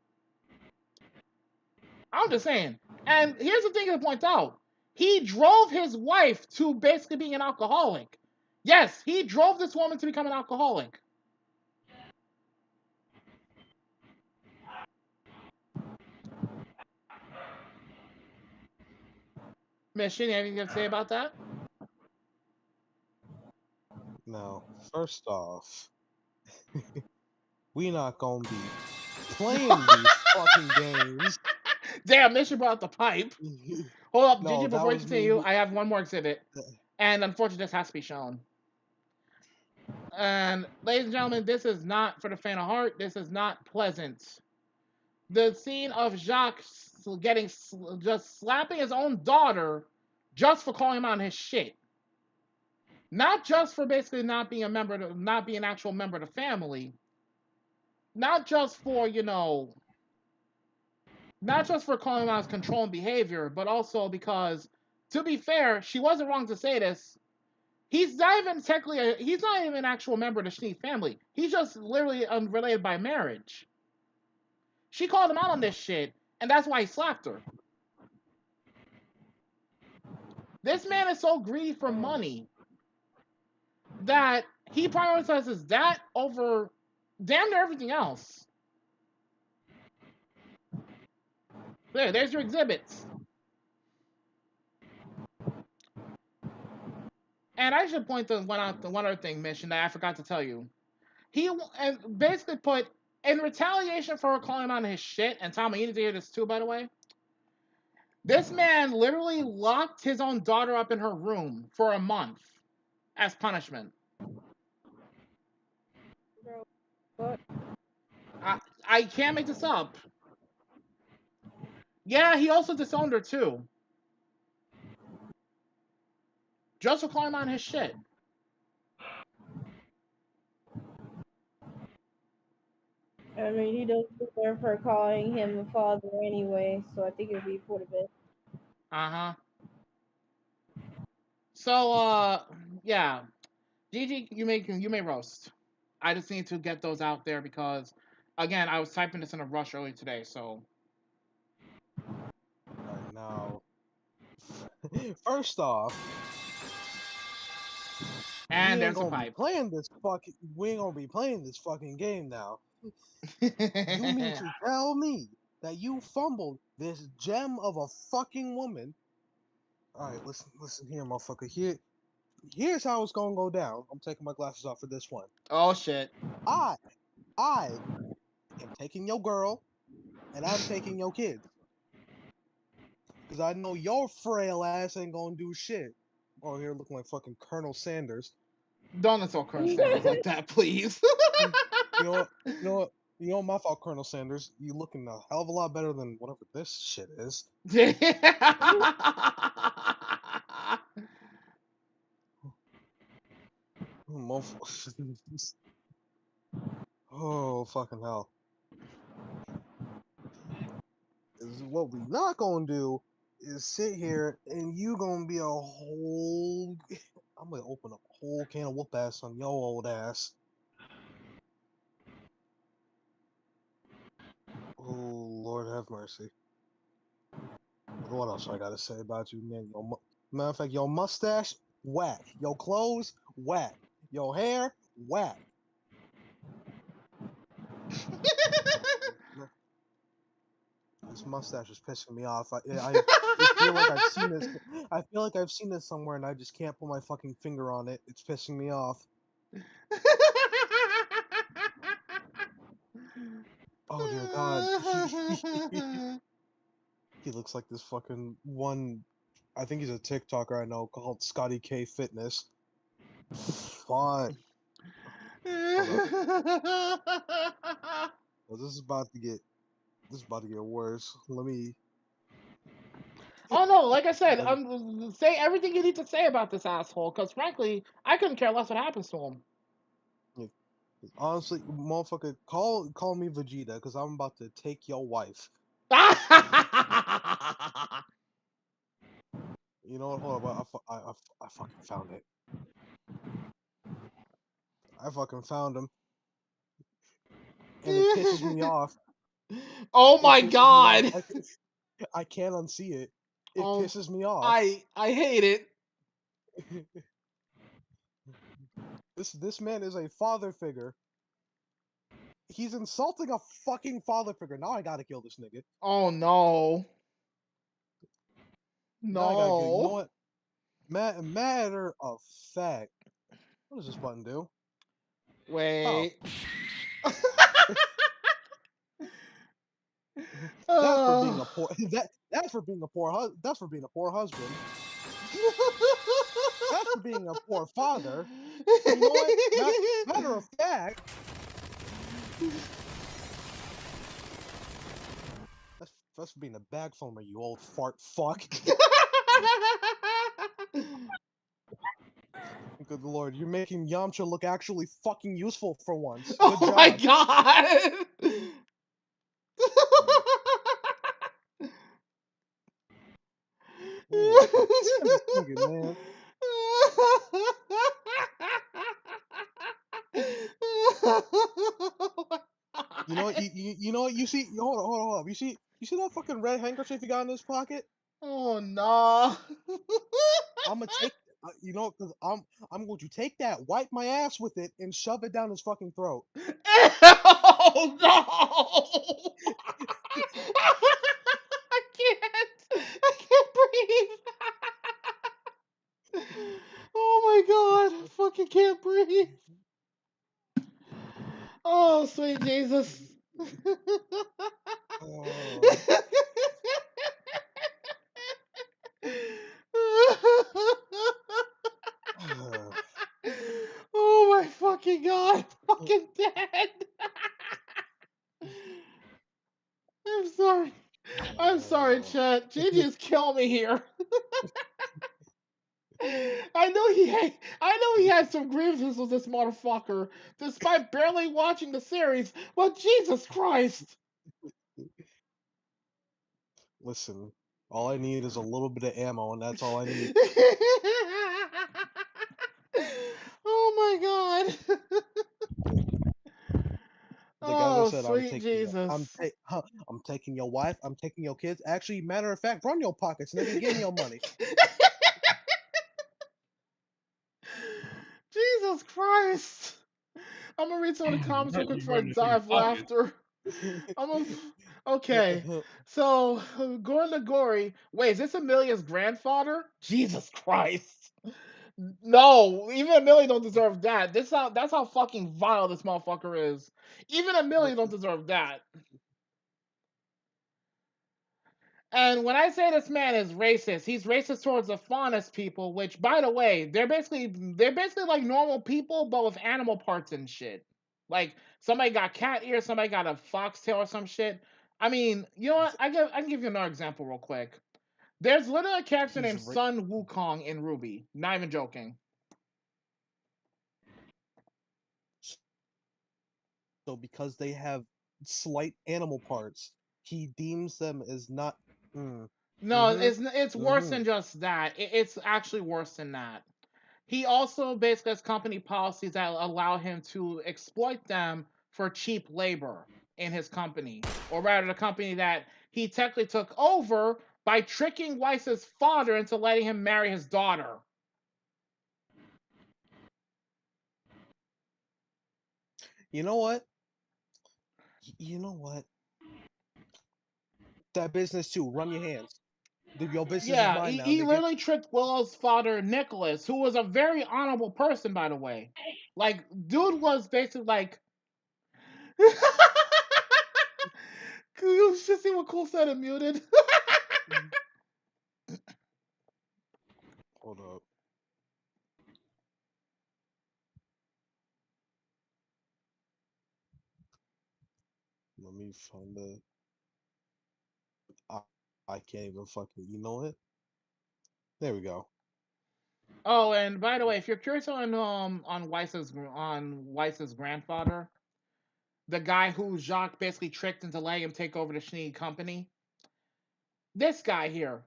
I'm just saying. And here's the thing to point out. He drove his wife to basically being an alcoholic. Yes, he drove this woman to become an alcoholic. Mission, anything you have to say about that? Now, first off, we not gonna be playing these fucking games. Damn, Mission brought up the pipe. Hold up, No, Gigi, that before you was continue, me. I have one more exhibit. And unfortunately, this has to be shown. And ladies and gentlemen, this is not for the faint of heart. This is not pleasant. The scene of Jacques just slapping his own daughter just for calling him on his shit. Not just for basically not being an actual member of the family. Not just for, not just for calling him on his controlling behavior, but also because, to be fair, she wasn't wrong to say this. He's not even he's not even an actual member of the Schnee family. He's just literally unrelated by marriage. She called him out on this shit, and that's why he slapped her. This man is so greedy for money that he prioritizes that over damn near everything else. There's your exhibits. And I should point out the one other thing, Mission, that I forgot to tell you. He basically put, in retaliation for calling him on his shit, and Tom, you need to hear this too, by the way. This man literally locked his own daughter up in her room for a month as punishment. What? I can't make this up. Yeah, he also disowned her too. Just for calling him on his shit. I mean, he does deserve her calling him a father anyway, so I think it would be for the best. Uh-huh. So, yeah. Gigi, you may roast. I just need to get those out there because, again, I was typing this in a rush earlier today, so. Right now, first off, And we ain't there's a gonna be pipe. playing this fucking. We ain't gonna be playing this fucking game now. You mean to tell me that you fumbled this gem of a fucking woman? All right, listen here, motherfucker. Here's how it's gonna go down. I'm taking my glasses off for this one. Oh, shit. I am taking your girl, and I'm taking your kids. Because I know your frail ass ain't gonna do shit. Oh, here looking like fucking Colonel Sanders. Don't insult Colonel Sanders like that, please. You know what? My fault, Colonel Sanders. You looking a hell of a lot better than whatever this shit is. Oh, fucking hell. Is what we not gonna do is sit here and you gonna be a whole. I'm gonna open up a whole can of whoop ass on your old ass. Oh, Lord have mercy. What else I gotta say about you, man? Matter of fact, your mustache, whack. Your clothes, whack. Your hair, whack. This mustache is pissing me off. I feel like I've seen this. I feel like I've seen this somewhere, and I just can't put my fucking finger on it. It's pissing me off. Oh dear God, he looks like this fucking one. I think he's a TikToker I know called Scotty K Fitness. Fine. Well, this is about to get worse. Let me Oh no, like I said, Like, say everything you need to say about this asshole, because frankly, I couldn't care less what happens to him. honestly, motherfucker, call me Vegeta, because I'm about to take your wife. You know what? Hold on, I fucking found it. I fucking found him, and it pisses me off. Oh It my pisses me off. god. I can't unsee it. It Oh, pisses me off. I hate it. This man is a father figure. He's insulting a fucking father figure. Now I gotta kill this nigga. Oh no. Now I gotta kill. You know No. what? Matter of fact, what does this button do? Oh, Wait. that's for being Oh. a poor. That's for being a poor. That's for being a poor husband. That's for being a poor father. And you know what? Matter of fact, that's for being a bag farmer. You old fart fuck. Good lord, you're making Yamcha look actually fucking useful for once. Good Oh my job. god. Oh, I can't stand this nigga, man. You know what? You know what? You see? Hold on. You see that fucking red handkerchief he got in his pocket? Oh no. I'm gonna take. You know, because I'm going to take that, wipe my ass with it, and shove it down his fucking throat. Oh no. I can't. I can't breathe. Oh my god. I fucking can't breathe. Oh, sweet Jesus. Oh. Oh my fucking god. I'm fucking dead. I'm sorry. I'm sorry, Chet. JJ is killing me here. I know he had some grievances with this motherfucker, despite barely watching the series. But Jesus Christ! Listen, all I need is a little bit of ammo, and that's all I need. Oh my god! Like as I Oh said, sweet Jesus! I'm taking your wife. I'm taking your kids. Actually, matter of fact, run your pockets, nigga. Give me your money. Jesus Christ! I'm gonna read some of the comments real Not quick you before I running through die your of pockets. laughter. Okay. So Goran Gory. Wait, is this Amelia's grandfather? Jesus Christ! No, even Amelia don't deserve that. That's how fucking vile this motherfucker is. Even Amelia don't deserve that. And when I say this man is racist, he's racist towards the faunus people, which, by the way, they're basically like normal people, but with animal parts and shit. Like somebody got cat ears, somebody got a foxtail or some shit. I mean, you know what? I can give you another example real quick. There's literally a character He's named Sun Wukong in Ruby. Not even joking. so because they have slight animal parts, he deems them as not. Mm, No, mm-hmm. it's worse Mm-hmm. than just that. It's actually worse than that. He also basically has company policies that allow him to exploit them for cheap labor in his company, or rather, the company that he technically took over by tricking Weiss's father into letting him marry his daughter. You know what? You know what? That business too. Run your hands. Your business is Yeah, mine he, now, he nigga. literally tricked Willow's father, Nicholas, who was a very honorable person, by the way. Like, dude was basically like. Can you just see what Cole said and muted? Hold up. Let me find the. I can't even fucking. You know it. There we go. Oh, and by the way, if you're curious on Weiss's grandfather, the guy who Jacques basically tricked into letting him take over the Schnee company, this guy here,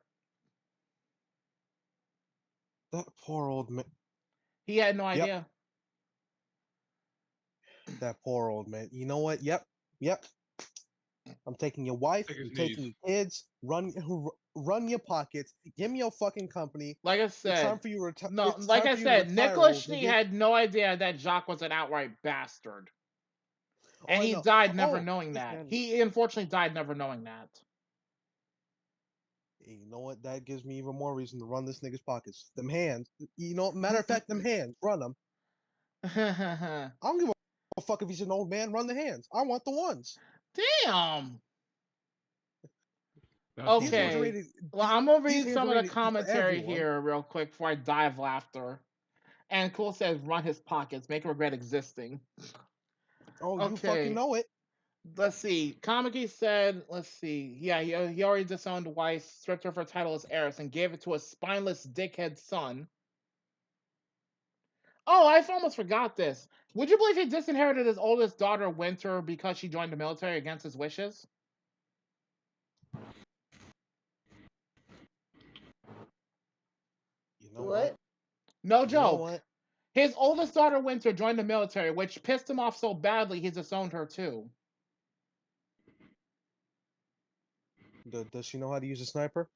That poor old man. he had no Yep, idea. that poor old man. You know what? Yep, yep. I'm taking your wife. Take his I'm taking knees. your kids. Run your pockets. Give me your fucking company. Like I It's said, time for you. no, It's like time I for you to said, retire, Nicholas old Schnee nigga. had no idea that Jacques was an outright bastard. Oh, And I he know. died never Oh, knowing that. listen. He unfortunately died never knowing that. You know what? That gives me even more reason to run this nigga's pockets. Them hands. You know, matter of fact, them hands. Run them. I don't give a fuck if he's an old man. Run the hands. I want the ones. Damn. That's These hands are Okay. rated. Well, I'm gonna These read hands some are of the rated E for commentary everyone. here real quick before I die of laughter. And Cool says, "Run his pockets, make him regret existing." Oh, you fucking Okay. know it. Let's see. Kamiki said, let's see. Yeah, he already disowned Weiss, stripped her of her title as heiress, and gave it to a spineless dickhead son. Oh, I almost forgot this. Would you believe he disinherited his oldest daughter, Winter, because she joined the military against his wishes? You know What? what? No You know joke. what? His oldest daughter, Winter, joined the military, which pissed him off so badly he disowned her too. Does she know how to use a sniper?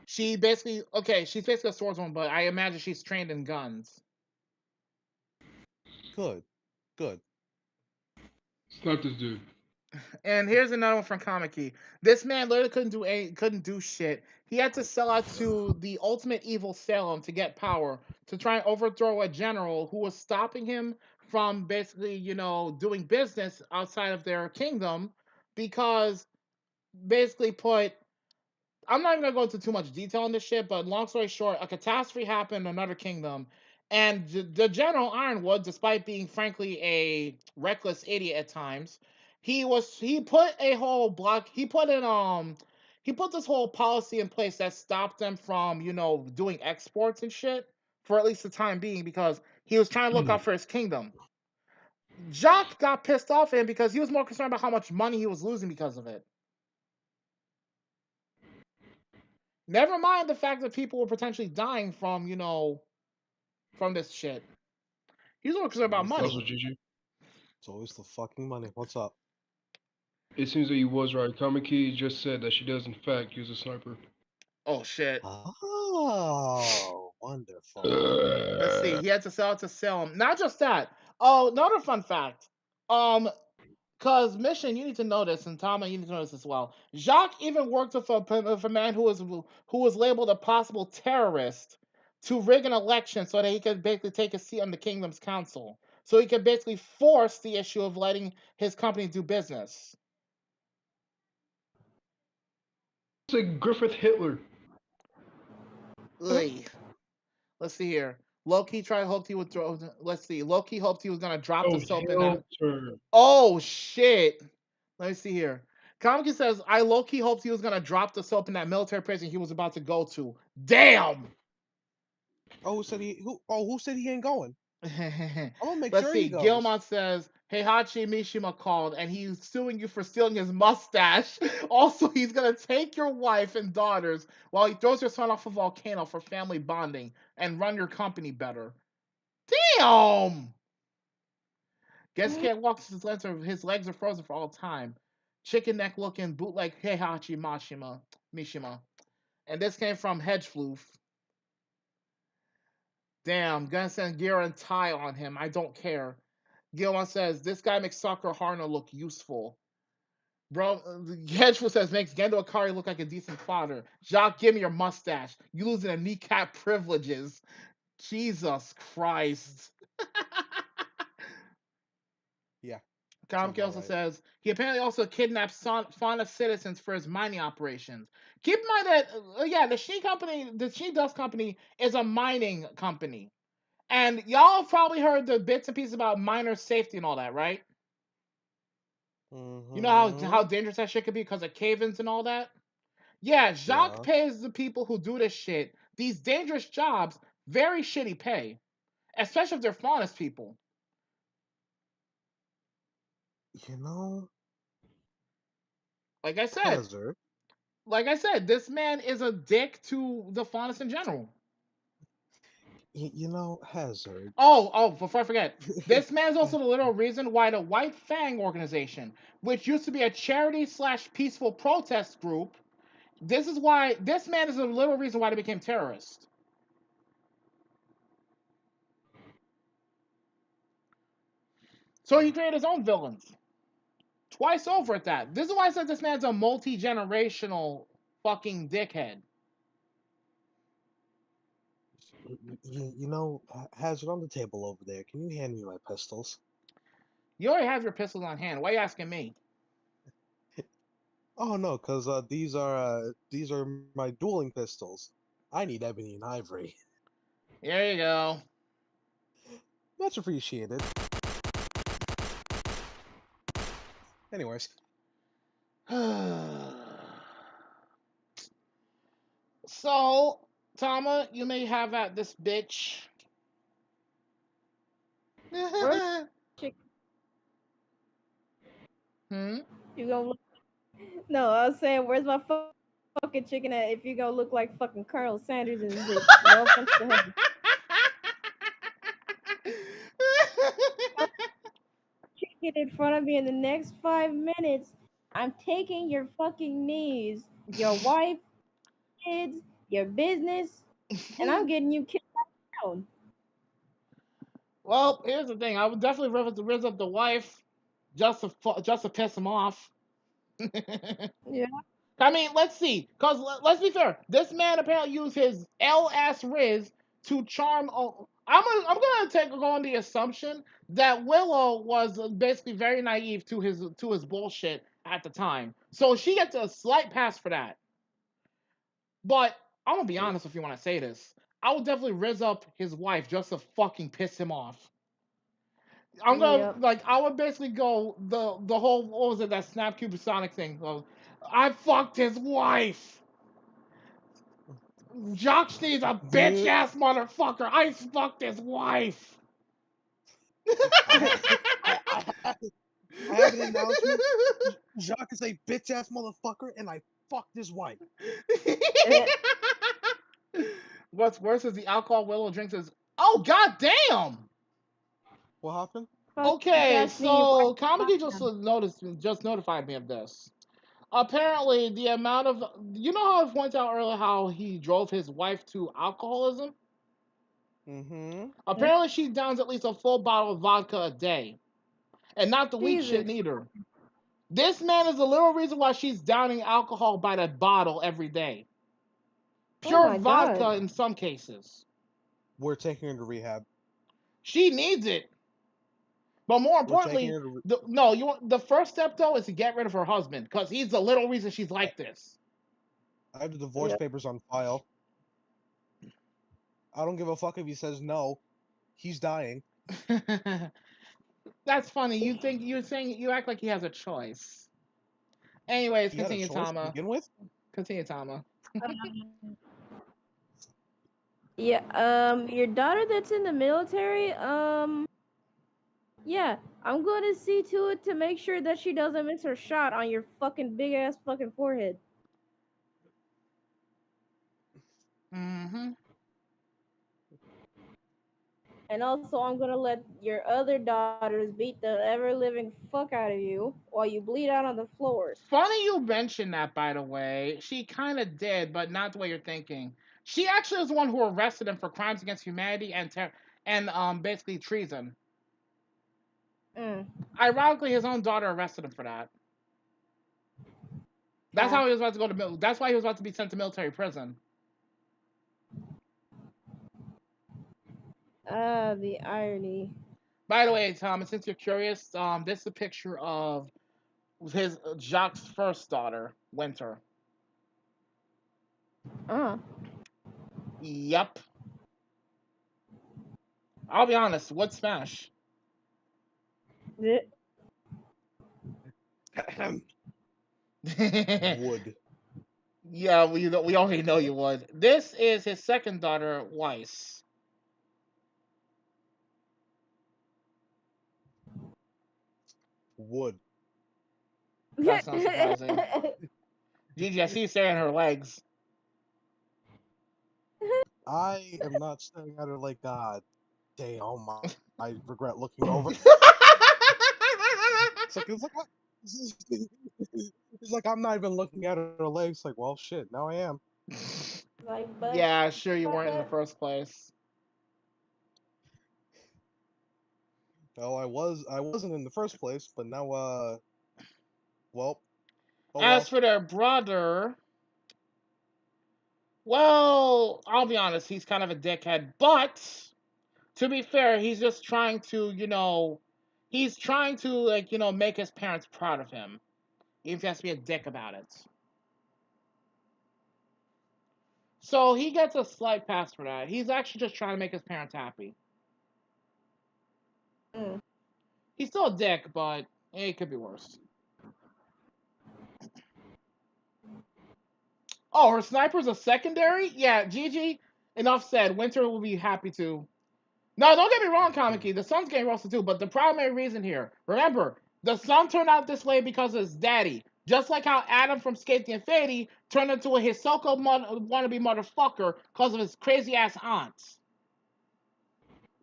She's basically a swordswoman, but I imagine she's trained in guns. Good. Good. Snipe this dude. And here's another one from Kamiki. This man literally couldn't do shit. He had to sell out to the ultimate evil Salem to get power, to try and overthrow a general who was stopping him from basically, doing business outside of their kingdom, because basically put I'm not even gonna go into too much detail on this shit, but long story short, a catastrophe happened in another kingdom, and the General Ironwood, despite being frankly a reckless idiot at times, he put a whole block. He put this whole policy in place that stopped them from doing exports and shit for at least the time being, because he was trying to look out for his kingdom. Jacques got pissed off at him because he was more concerned about how much money he was losing because of it. Never mind the fact that people were potentially dying from this shit. He's more concerned about That's money. what GG. It's always the fucking money. What's up? It seems that he was right. Kamiki just said that she does in fact use a sniper. Oh shit. Oh, wonderful. Let's see. He had to sell it to Salem. Not just that. Oh, another fun fact. Cause Mission, you need to know this, and Tama, you need to know this as well. Jacques even worked with a man who was labeled a possible terrorist to rig an election so that he could basically take a seat on the kingdom's council. So he could basically force the issue of letting his company do business. It's like Griffith Hitler. Ugh. Let's see here. Loki hoped he would throw. Let's see. Loki hoped he was gonna drop the Oh, soap in that. turn. Oh shit. Let me see here. Kamiki says I low-key hoped he was gonna drop the soap in that military prison he was about to go to. Damn. Oh, who said he? Who said he ain't going? I'm gonna make Let's sure he see. goes. Gilmon says Heihachi Mishima called and he's suing you for stealing his mustache. Also, he's gonna take your wife and daughters while he throws your son off a volcano for family bonding and run your company better. Damn. Guess he can't walk since his legs are frozen for all time. Chicken neck looking bootleg Heihachi Mishima. And this came from Hedgefloof. Damn, gonna send gear and tie on him. I don't care. Gilman says, this guy makes Sakura Harno look useful. Bro, Hedgefloof says, makes Gendo Akari look like a decent father. Jacques, give me your mustache. You losing a kneecap privileges. Jesus Christ. Yeah. Comic also says he apparently also kidnapped Fauna citizens for his mining operations. Keep in mind that the Sheen Dust Company is a mining company, and y'all have probably heard the bits and pieces about miner safety and all that, right? Mm-hmm. You know how dangerous that shit could be because of cave-ins and all that. Yeah, Jacques Yeah. pays the people who do this shit these dangerous jobs very shitty pay, especially if they're honest people. You know, Like I said, Hazard. this man is a dick to the faunus in general. You know, Hazard. Before I forget, this man is also the literal reason why the White Fang organization, which used to be a charity slash peaceful protest group, this man is the literal reason why they became terrorists. So he created his own villains. Twice over at that. This is why I said this man's a multi-generational fucking dickhead. You know, Hazard on the table over there. Can you hand me my pistols? You already have your pistols on hand. Why are you asking me? Oh no, cause these are my dueling pistols. I need ebony and ivory. There you go. Much appreciated. Anyways, So, Tama, you may have at this bitch. Where's chick? Hmm? You gonna look? No, I was saying, where's my fucking chicken at? If you gonna look like fucking Colonel Sanders in this bitch. No offense to him. Chicken in front of me in the next 5 minutes. I'm taking your fucking knees, your wife, kids, your business, and I'm getting you kicked out. Well, here's the thing. I would definitely riz up the wife just to piss him off. Yeah. I mean, let's see. Because let's be fair. This man apparently used his LS Riz to charm. I'm gonna go on the assumption that Willow was basically very naive to his bullshit at the time, so she gets a slight pass for that. But I'm gonna be honest if you want to say this. I would definitely riz up his wife just to fucking piss him off. I'm gonna Yep. I would basically go the whole what was it that Snap Cube Sonic thing. I fucked his wife. Jockstein's a bitch the ass motherfucker. I fucked his wife. I, I, I, I have an announcement. Jacques is a bitch ass motherfucker, and I fucked his wife. What's worse is the alcohol Willow drinks is. Oh god damn. What happened? Fuck Okay, Jasmine, so wife. Comedy just notified me of this. Apparently, the amount of how I pointed out earlier how he drove his wife to alcoholism. Mm-hmm. Apparently, she downs at least a full bottle of vodka a day, and not the weak shit Jesus. neither. This man is the literal reason why she's downing alcohol by the bottle every day. Oh Pure my vodka god. in some cases. We're taking her to rehab. She needs it. But more We're taking importantly, her to. the first step though is to get rid of her husband because he's the little reason she's like this. I have the divorce Yep. papers on file. I don't give a fuck if he says no. He's dying. That's funny. You act like he has a choice. Anyways, He had a continue, choice to Tama. begin with. Continue, Tama. Yeah, your daughter that's in the military, yeah, I'm gonna see to it to make sure that she doesn't miss her shot on your fucking big ass fucking forehead. Mm-hmm. And also, I'm gonna let your other daughters beat the ever living fuck out of you while you bleed out on the floor. Funny you mentioned that, by the way. She kind of did, but not the way you're thinking. She actually was the one who arrested him for crimes against humanity and basically treason. Mm. Ironically, his own daughter arrested him for that. That's how he was about to go to. That's why he was about to be sent to military prison. The irony. By the way, Tom, since you're curious, this is a picture of his Jacques' first daughter, Winter. Uh. Yep. I'll be honest. What smash? Wood. Yeah, we already know you would. This is his second daughter, Weiss. Wood. That's not surprising. Gigi, I see you staring at her legs. I am not staring at her like God. Damn, I regret looking over. What? It's like I'm not even looking at her legs. Like, well, shit. Now I am. Like, but Yeah, sure you fuck weren't in the that. first place. No, I wasn't in the first place, but now, well, oh As well. for their brother, well, I'll be honest, he's kind of a dickhead, but to be fair, he's just trying to, he's trying to, like, make his parents proud of him. He just has to be a dick about it. So he gets a slight pass for that. He's actually just trying to make his parents happy. Mm. He's still a dick, but it could be worse. Oh, her sniper's a secondary? Yeah, Gigi, enough said. Winter will be happy to. No, don't get me wrong, Kamiki. The son's getting roasted too, but the primary reason here, remember, the son turned out this way because of his daddy. Just like how Adam from Skate the Infinity turned into a Hisoko wannabe motherfucker because of his crazy ass aunts.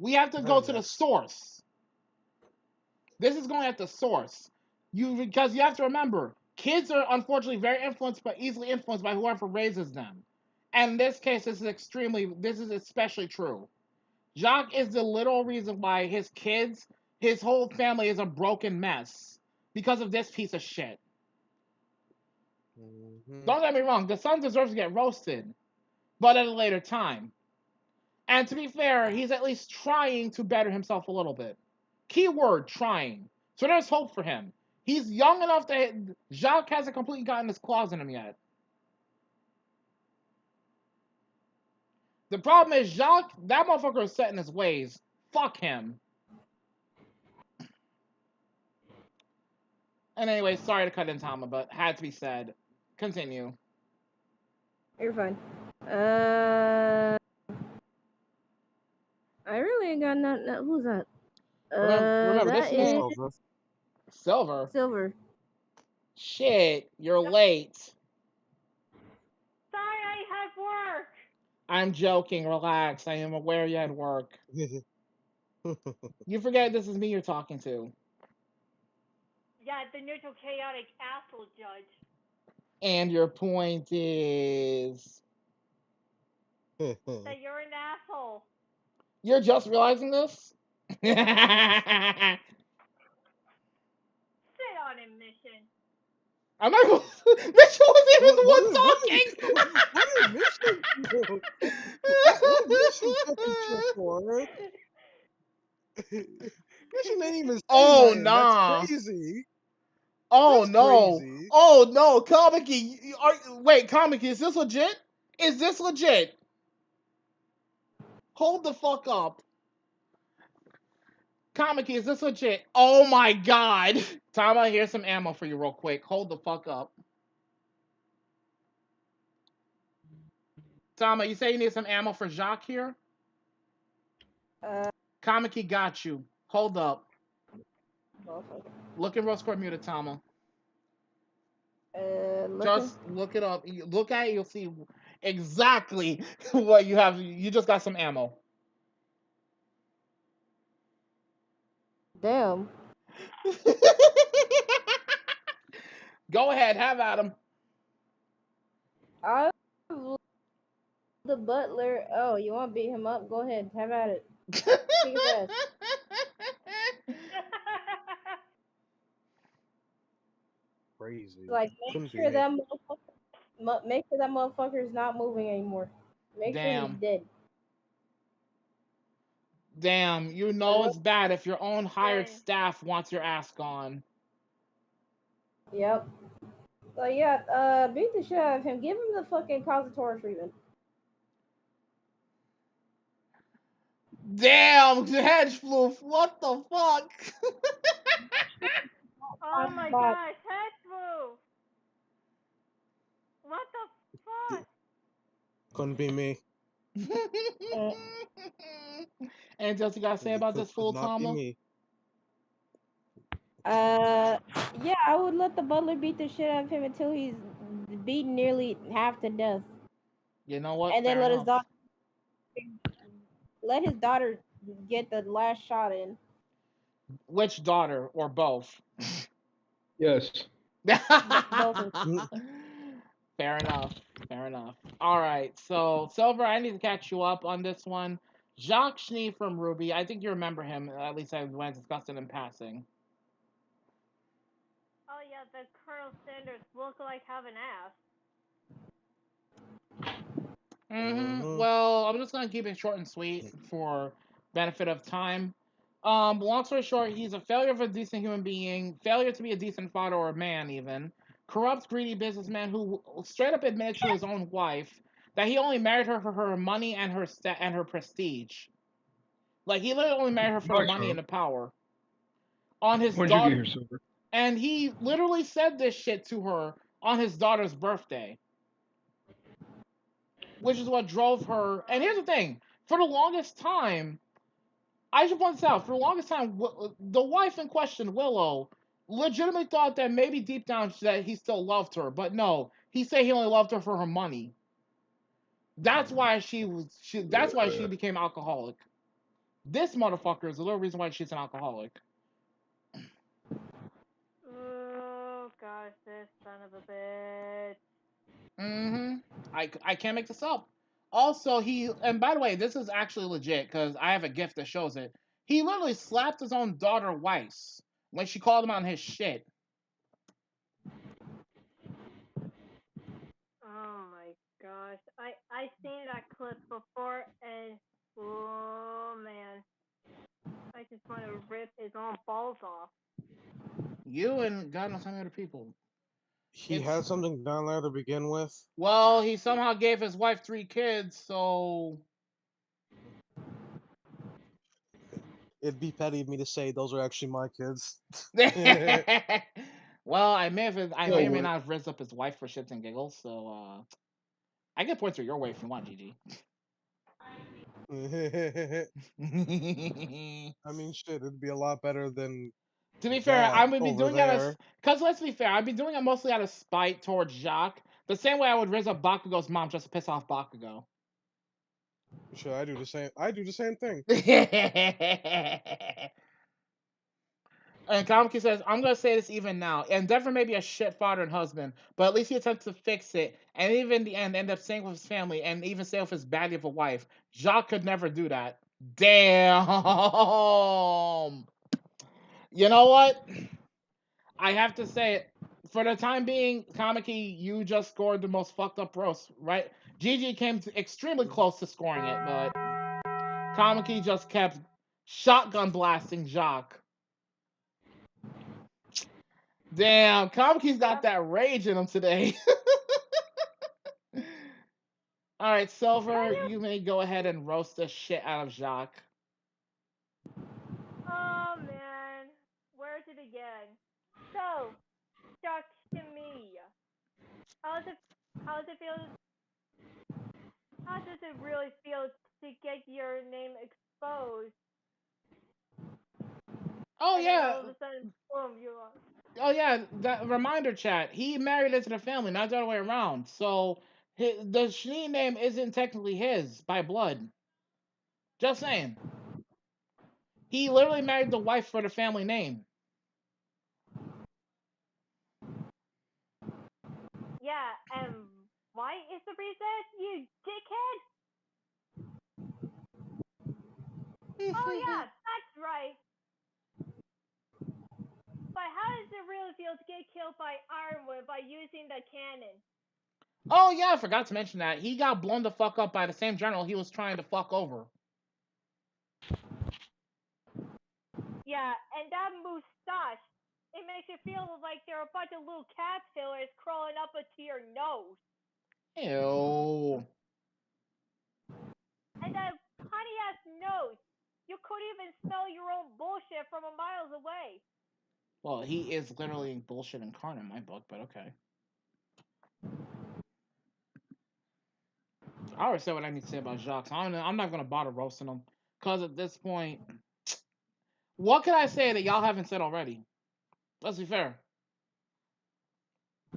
We have to go to the Yes. source. This is going at the source. Because you have to remember, kids are unfortunately very easily influenced by whoever raises them. And in this case, this is especially true. Jacques is the literal reason why his whole family is a broken mess. Because of this piece of shit. Mm-hmm. Don't get me wrong, the son deserves to get roasted. But at a later time. And to be fair, he's at least trying to better himself a little bit. Keyword, trying. So there's hope for him. He's young enough that Jacques hasn't completely gotten his claws in him yet. The problem is Jacques, that motherfucker is set in his ways. Fuck him. And anyway, sorry to cut in Tama, but had to be said. Continue. You're fine. I really ain't got nothing. Who's that? Remember this That is is Silver. Silver. Shit, you're late. Sorry, I have work. I'm joking. Relax. I am aware you had work. You forget this is me you're talking to. Yeah, the neutral chaotic asshole judge. And your point is. That you're an asshole. You're just realizing this? Sit on him, Mission. I'm not going Mitchell wasn't even the one What did Mission do? What Mission fucking trip for? Mission ain't even saying Oh, nothing. nah. That's crazy. Oh, That's no. crazy. Oh, no. Kamiki. Wait, Kamiki, is this legit? Is this legit? Hold the fuck up. Kamiki, is this legit? Oh, my God. Tama, here's some ammo for you real quick. Hold the fuck up. Tama, you say you need some ammo for Jacques here? Kamiki got you. Hold up. Look in Rose Court Muted, Tama. Just look it up. Look at it, you'll see exactly what you have. You just got some ammo. Damn. Go ahead, have at him. I the butler. Oh, you want to beat him up? Go ahead, have at it. Kick his ass. Crazy. Like, Couldn't be make me. sure that motherfucker is not moving anymore. Make sure he's Damn. dead. Damn, you know it's bad if your own hired Dang. staff wants your ass gone. Yep. So yeah, beat the shit out of him. Give him the fucking Kazutora treatment. Damn, hedge floof. What the fuck? Oh my gosh, head move. What the? Couldn't be me. Uh, Anything else you gotta say about this Could fool, not be Tama? me. yeah, I would let the butler beat the shit out of him until he's beaten nearly half to death, You know what? and then Fair enough. let his daughter get the last shot in. Which daughter or both? Yes. Both of Fair enough. Fair enough. All right. So, Silver, I need to catch you up on this one. Jacques Schnee from Ruby. I think you remember him. At least I went discussed it in passing. Oh yeah, the Colonel Sanders look like have an ass. Well, I'm just gonna keep it short and sweet for benefit of time. Long story short, he's a failure of a decent human being, failure to be a decent father or a man, even corrupt, greedy businessman who straight up admitted to his own wife that he only married her for her money and and her prestige. Like he literally only married her for the Not money true. and the power. On his When did you get daughter, here, Silver? and he literally said this shit to her on his daughter's birthday, which is what drove her. And here's the thing: for the longest time, I should point this out. For the longest time, the wife in question, Willow, legitimately thought that maybe deep down that he still loved her, but no, he said he only loved her for her money. That's why that's why she became alcoholic. This motherfucker is the little reason why she's an alcoholic. Oh gosh, this son of a bitch. I can't make this up. Also, and by the way, this is actually legit because I have a gift that shows it. He literally slapped his own daughter Weiss when she called him on his shit. Oh my gosh, I seen that clip before, and oh man, I just want to rip his own balls off. You and God knows how many other people. He had something down there to begin with. Well, he somehow gave his wife 3 kids, so It'd be petty of me to say those are actually my kids. well, I may or may What? not have raised up his wife for shits and giggles, so I get points your way if you want, GG. I mean, shit, it'd be a lot better than To be fair, that I would be over doing it there. because let's be fair, I'd be doing it mostly out of spite towards Jacques, the same way I would raise up Bakugo's mom just to piss off Bakugo. Sure, I do the same. I do the same thing. And Kamiki says, I'm going to say this even now. Endeavor may be a shit father and husband, but at least he attempted to fix it, and even in the end, end up staying with his family, and even stay with his baddie of a wife. Jacques could never do that. Damn. You know what? I have to say it. For the time being, Kamiki, you just scored the most fucked up roast, right? Gigi came extremely close to scoring it, but Kamiki just kept shotgun blasting Jacques. Damn, Kamiki's got that rage in him today. All right, Silver, you may go ahead and roast the shit out of Jacques. Oh man, where to begin? So, talk to me. How does it how does it feel? How does it really feel to get your name exposed? Oh And then yeah, all of a sudden, boom, you are. oh yeah. That reminder chat. He married into the family, not the other way around. So the Shnee name isn't technically his by blood. Just saying. He literally married the wife for the family name. Yeah, and why is the reason, you dickhead? Oh yeah, that's right. But how does it really feel to get killed by Ironwood by using the cannon? Oh yeah, I forgot to mention that he got blown the fuck up by the same general he was trying to fuck over. Yeah, and that moustache, it makes you feel like there are a bunch of little caterpillars crawling up into your nose. Ew. And that honey ass nose. You couldn't even smell your own bullshit from a miles away. Well, he is literally bullshit incarnate in my book, but okay. I already said what I need to say about Jacques. I'm not gonna bother roasting him because at this point, what can I say that y'all haven't said already? Let's be fair. I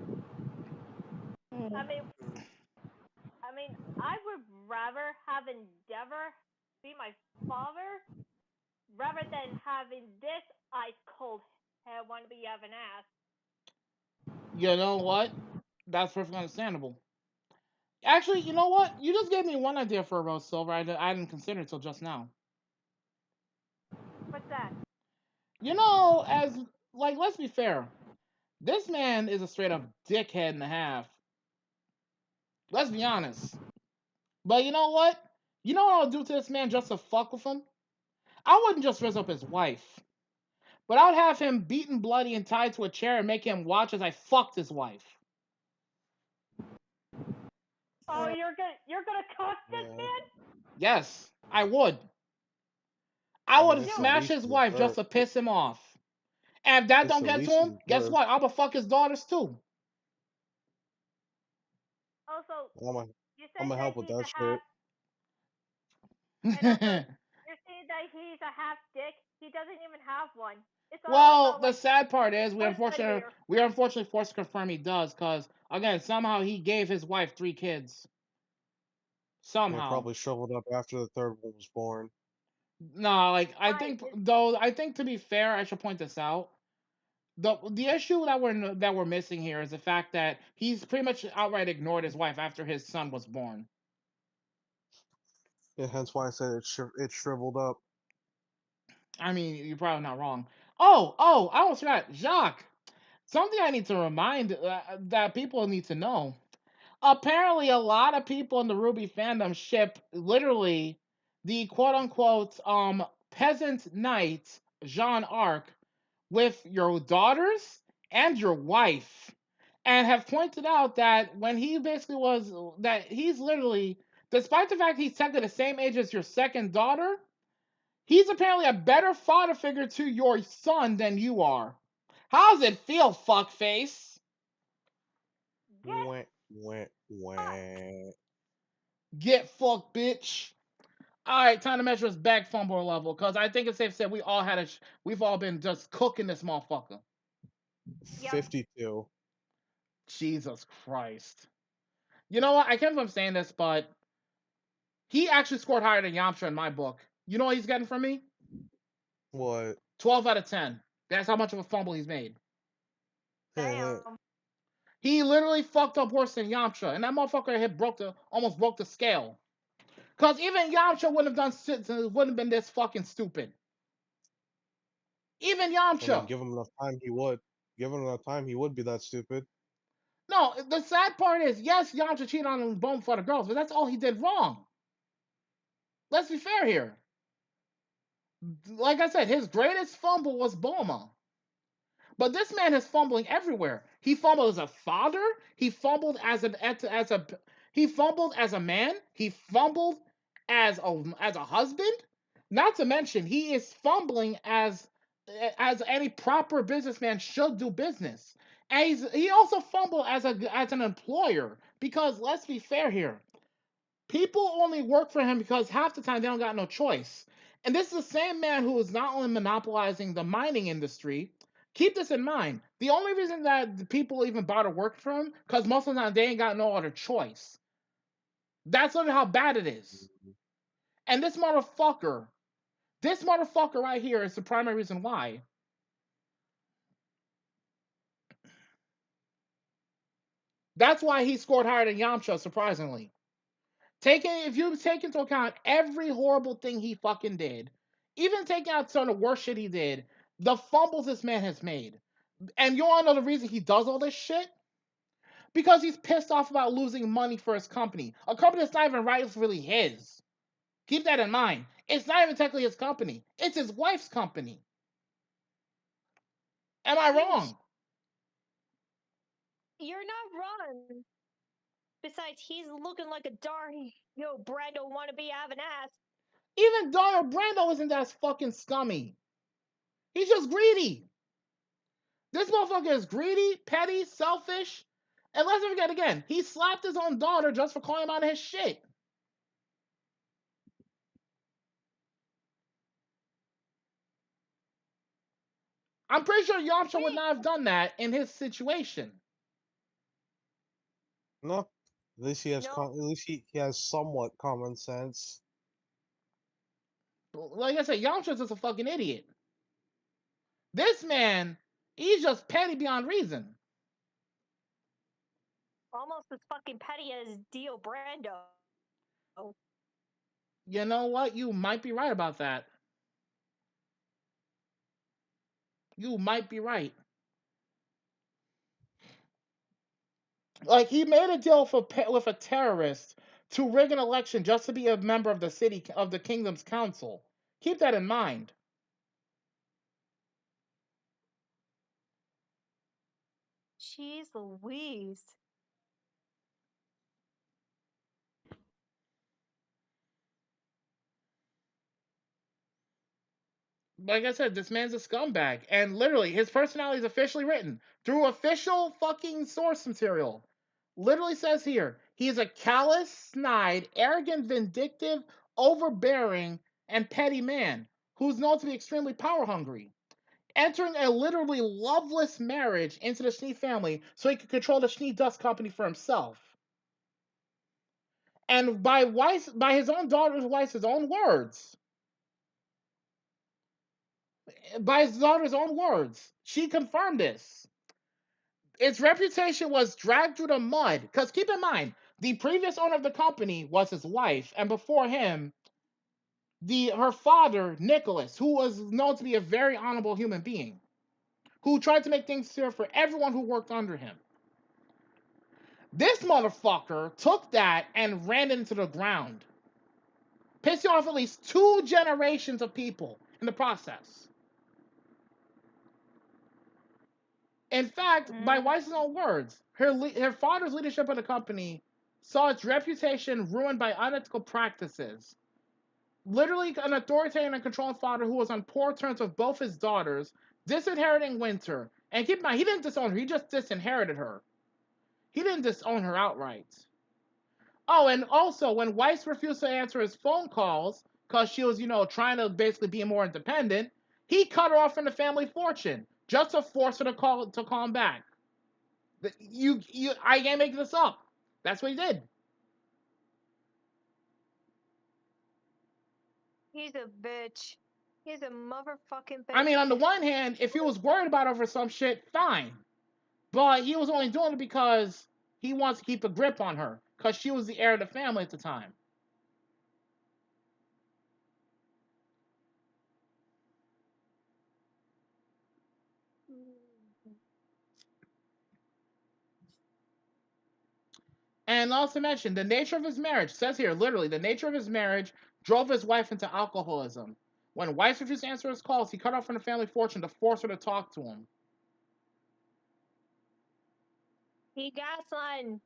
mean, I would rather have Endeavor be my father rather than having this ice cold head want to be having ass. You know what? That's perfectly understandable. Actually, you know what? You just gave me one idea for a roast, Silver. I didn't consider until just now. What's that? You know, as like, let's be fair. This man is a straight up dickhead and a half. Let's be honest. But you know what? You know what I'll do to this man just to fuck with him? I wouldn't just raise up his wife, but I'd have him beaten bloody and tied to a chair and make him watch as I fucked his wife. Oh, you're gonna cook this Yeah. man? Yes, I would. I I mean, would it's Yo, the smash least his you wife just deserve. to piss him off. And if that It's don't the get to least him, you guess deserve. what? I'm gonna fuck his daughters too. also, I'm gonna you I'm said gonna that help with he's that a half, shit. and also you're saying that he's a half dick. He doesn't even have one. It's all Well, about the like sad part is pussy here. we are unfortunately forced to confirm he does, cause again somehow he gave his wife 3 kids. And it Somehow. probably shriveled up after the third one was born. No, like Right. I think to be fair, I should point this out. The issue that we're missing here is the fact that he's pretty much outright ignored his wife after his son was born. Yeah, hence why I said it shriveled up. I mean, you're probably not wrong. I almost forgot, Jacques. Something I need to remind that people need to know. Apparently, a lot of people in the Ruby fandom ship literally the quote unquote peasant knight Jean Arc with your daughters and your wife, and have pointed out that when he basically was that he's literally, despite the fact he's technically the same age as your second daughter, he's apparently a better father figure to your son than you are. How does it feel, fuckface? Get Wah, wah, fucked. wah. Get fucked, bitch. All right, time to measure his back fumble level, because I think it's safe to say we've all been just cooking this motherfucker. Yep. 52. Jesus Christ. You know what? I can't believe I'm saying this, but he actually scored higher than Yamcha in my book. You know what he's getting from me? What? 12 out of 10. That's how much of a fumble he's made. Damn. He literally fucked up worse than Yamcha, and that motherfucker almost broke the scale. Cause even Yamcha wouldn't have done shit, wouldn't have been this fucking stupid. Even I mean, Yamcha. give him enough time, he would. Give him enough time, he would be that stupid. No, the sad part is, yes, Yamcha cheated on him bone for the girls, but that's all he did wrong. Let's be fair here. Like I said, his greatest fumble was Bulma. But this man is fumbling everywhere. He fumbled as a father. He fumbled he fumbled as a man. He fumbled as a husband. Not to mention, he is fumbling as any proper businessman should do business. And he also fumbled as an employer, because let's be fair here. People only work for him because half the time they don't got no choice. And this is the same man who is not only monopolizing the mining industry. Keep this in mind. The only reason that the people even bother working for him, because most of the time they ain't got no other choice. That's literally how bad it is. And this motherfucker right here is the primary reason why. That's why he scored higher than Yamcha, surprisingly. If you take into account every horrible thing he fucking did, even taking out some of the worst shit he did, the fumbles this man has made. And you wanna know the reason he does all this shit? Because he's pissed off about losing money for his company. A company that's not even rightfully his. Keep that in mind. It's not even technically his company. It's his wife's company. Am I Huge. wrong? You're not wrong. Besides, he's looking like a darn Brando wannabe having ass. Even Dario Brando isn't that fucking scummy. He's just greedy. This motherfucker is greedy, petty, selfish. And let's not forget again, he slapped his own daughter just for calling him out of his shit. I'm pretty sure Yamcha would Wait, not have done that in his situation. No, at least he has no, at least he has somewhat common sense. Like I said, Yamcha's just a fucking idiot. This man, he's just petty beyond reason. almost as fucking petty as Dio Brando. You know what? You might be right about that. You might be right. Like he made a deal with a terrorist to rig an election just to be a member of the kingdom's council. Keep that in mind. Jeez Louise. Like I said, this man's a scumbag, and literally his personality is officially written through official fucking source material. Literally says here, he is a callous, snide, arrogant, vindictive, overbearing, and petty man who's known to be extremely power hungry, entering a literally loveless marriage into the Schnee family so he could control the Schnee Dust Company for himself. And by his own daughter's Weiss's own words, she confirmed this. Its reputation was dragged through the mud. Because keep in mind, the previous owner of the company was his wife, and before him, her father, Nicholas, who was known to be a very honorable human being, who tried to make things fair for everyone who worked under him. This motherfucker took that and ran it into the ground, pissing off at least 2 generations of people in the process. In fact, by Weiss's own words, her father's leadership of the company saw its reputation ruined by unethical practices. Literally, an authoritarian and controlling father who was on poor terms with both his daughters, disinheriting Winter. And keep in mind, he didn't disown her, he just disinherited her. He didn't disown her outright. Oh, and also, when Weiss refused to answer his phone calls, because she was, trying to basically be more independent, he cut her off from the family fortune, just to force her to call him back. I can't make this up. That's what he did. He's a bitch. He's a motherfucking bitch. I mean, on the one hand, if he was worried about her for some shit, fine. But he was only doing it because he wants to keep a grip on her, because she was the heir of the family at the time. And also mention the nature of his marriage. It says here, literally, the nature of his marriage drove his wife into alcoholism. When Weiss refused to answer his calls, he cut off from the family fortune to force her to talk to him. He gaslighting.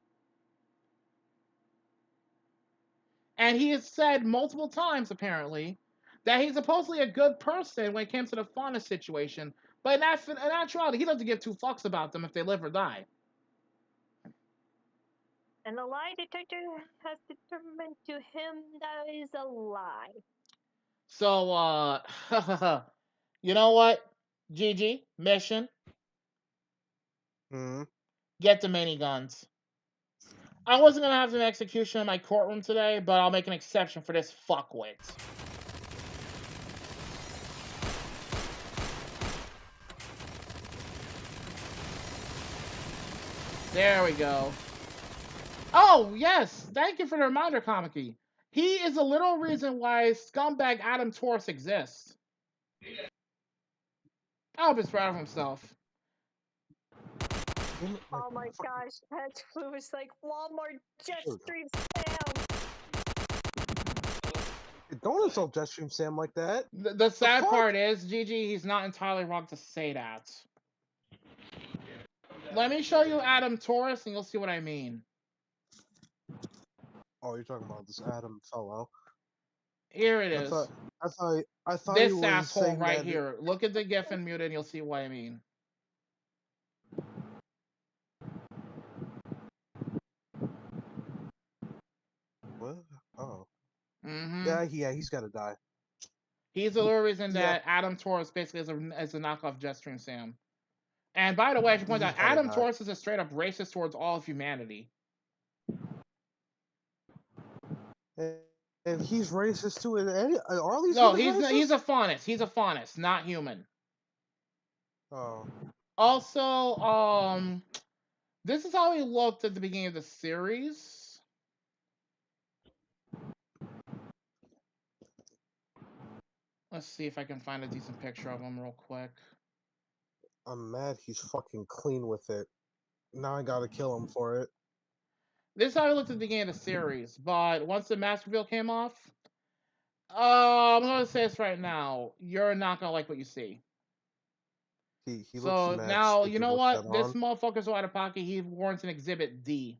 And he has said multiple times, apparently, that he's supposedly a good person when it came to the fauna situation. But in actuality, he doesn't give 2 fucks about them if they live or die. And the lie detector has determined to him that is a lie. So, you know what? GG, mission. Get the miniguns. I wasn't going to have an execution in my courtroom today, but I'll make an exception for this fuckwit. There we go. Oh, yes! Thank you for the reminder, Kamiki. He is a little reason why scumbag Adam Taurus exists. I hope he's proud of himself. Oh my gosh, that was like Walmart Jetstream Sam. Don't insult Jetstream Sam like that. The sad part is, Gigi, he's not entirely wrong to say that. Let me show you Adam Taurus and you'll see what I mean. Oh, you're talking about this Adam fellow. Here it is. I thought this he was asshole saying right that here. Look at the GIF and mute it and you'll see what I mean. What? Oh. Mm-hmm. Yeah, he's gotta die. He's the real reason Yeah. that Adam Torres basically is a knockoff Jetstream Sam. And by the way, I should point out, Yeah, Adam that. Torres is a straight up racist towards all of humanity. And he's racist too. And are all these No, humans racist? he's a faunus. He's a faunus, not human. Oh. Also, this is how he looked at the beginning of the series. Let's see if I can find a decent picture of him real quick. I'm mad he's fucking clean with it. Now I gotta kill him for it. This is how he looked at the beginning of the series, but once the mask reveal came off, I'm gonna say this right now: you're not gonna like what you see. He So looks mad now, stupid you know with what? that This on. motherfucker's so out of pocket. He warrants an Exhibit D.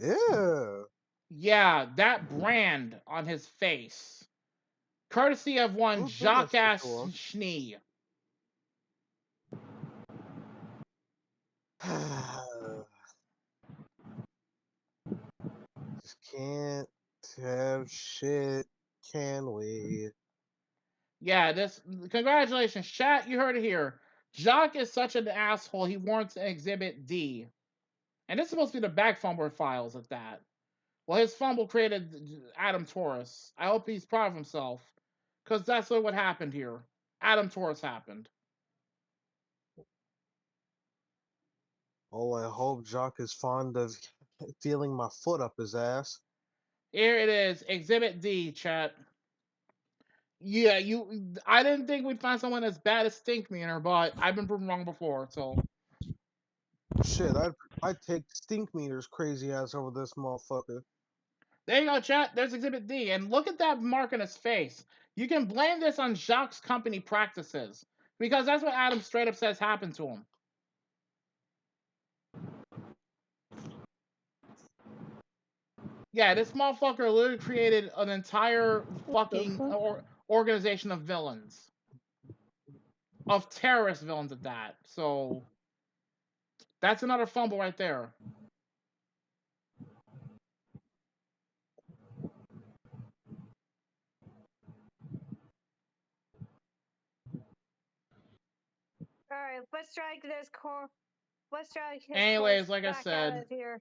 Yeah. Yeah, that brand on his face, courtesy of one Who put that Jacques shit to him? Schnee. Just can't have shit, can we? Yeah, this. Congratulations, chat. You heard it here. Jacques is such an asshole. He warrants an Exhibit D. And this is supposed to be the back Fumbler files at that. Well, his fumble created Adam Torres. I hope he's proud of himself, because that's what happened here. Adam Torres happened. Oh, I hope Jacques is fond of feeling my foot up his ass. Here it is, Exhibit D, chat. Yeah, I didn't think we'd find someone as bad as Stink Meaner, but I've been proven wrong before, so. Shit, I'd take Stink Meter's crazy ass over this motherfucker. There you go, chat. There's Exhibit D. And look at that mark on his face. You can blame this on Jacques' company practices, because that's what Adam straight up says happened to him. Yeah, this motherfucker literally created an entire fucking organization of villains. Of terrorist villains at that. So, that's another fumble right there. Alright, let's drag this core. Let's drag his Anyways, corpse like I back said, out of here.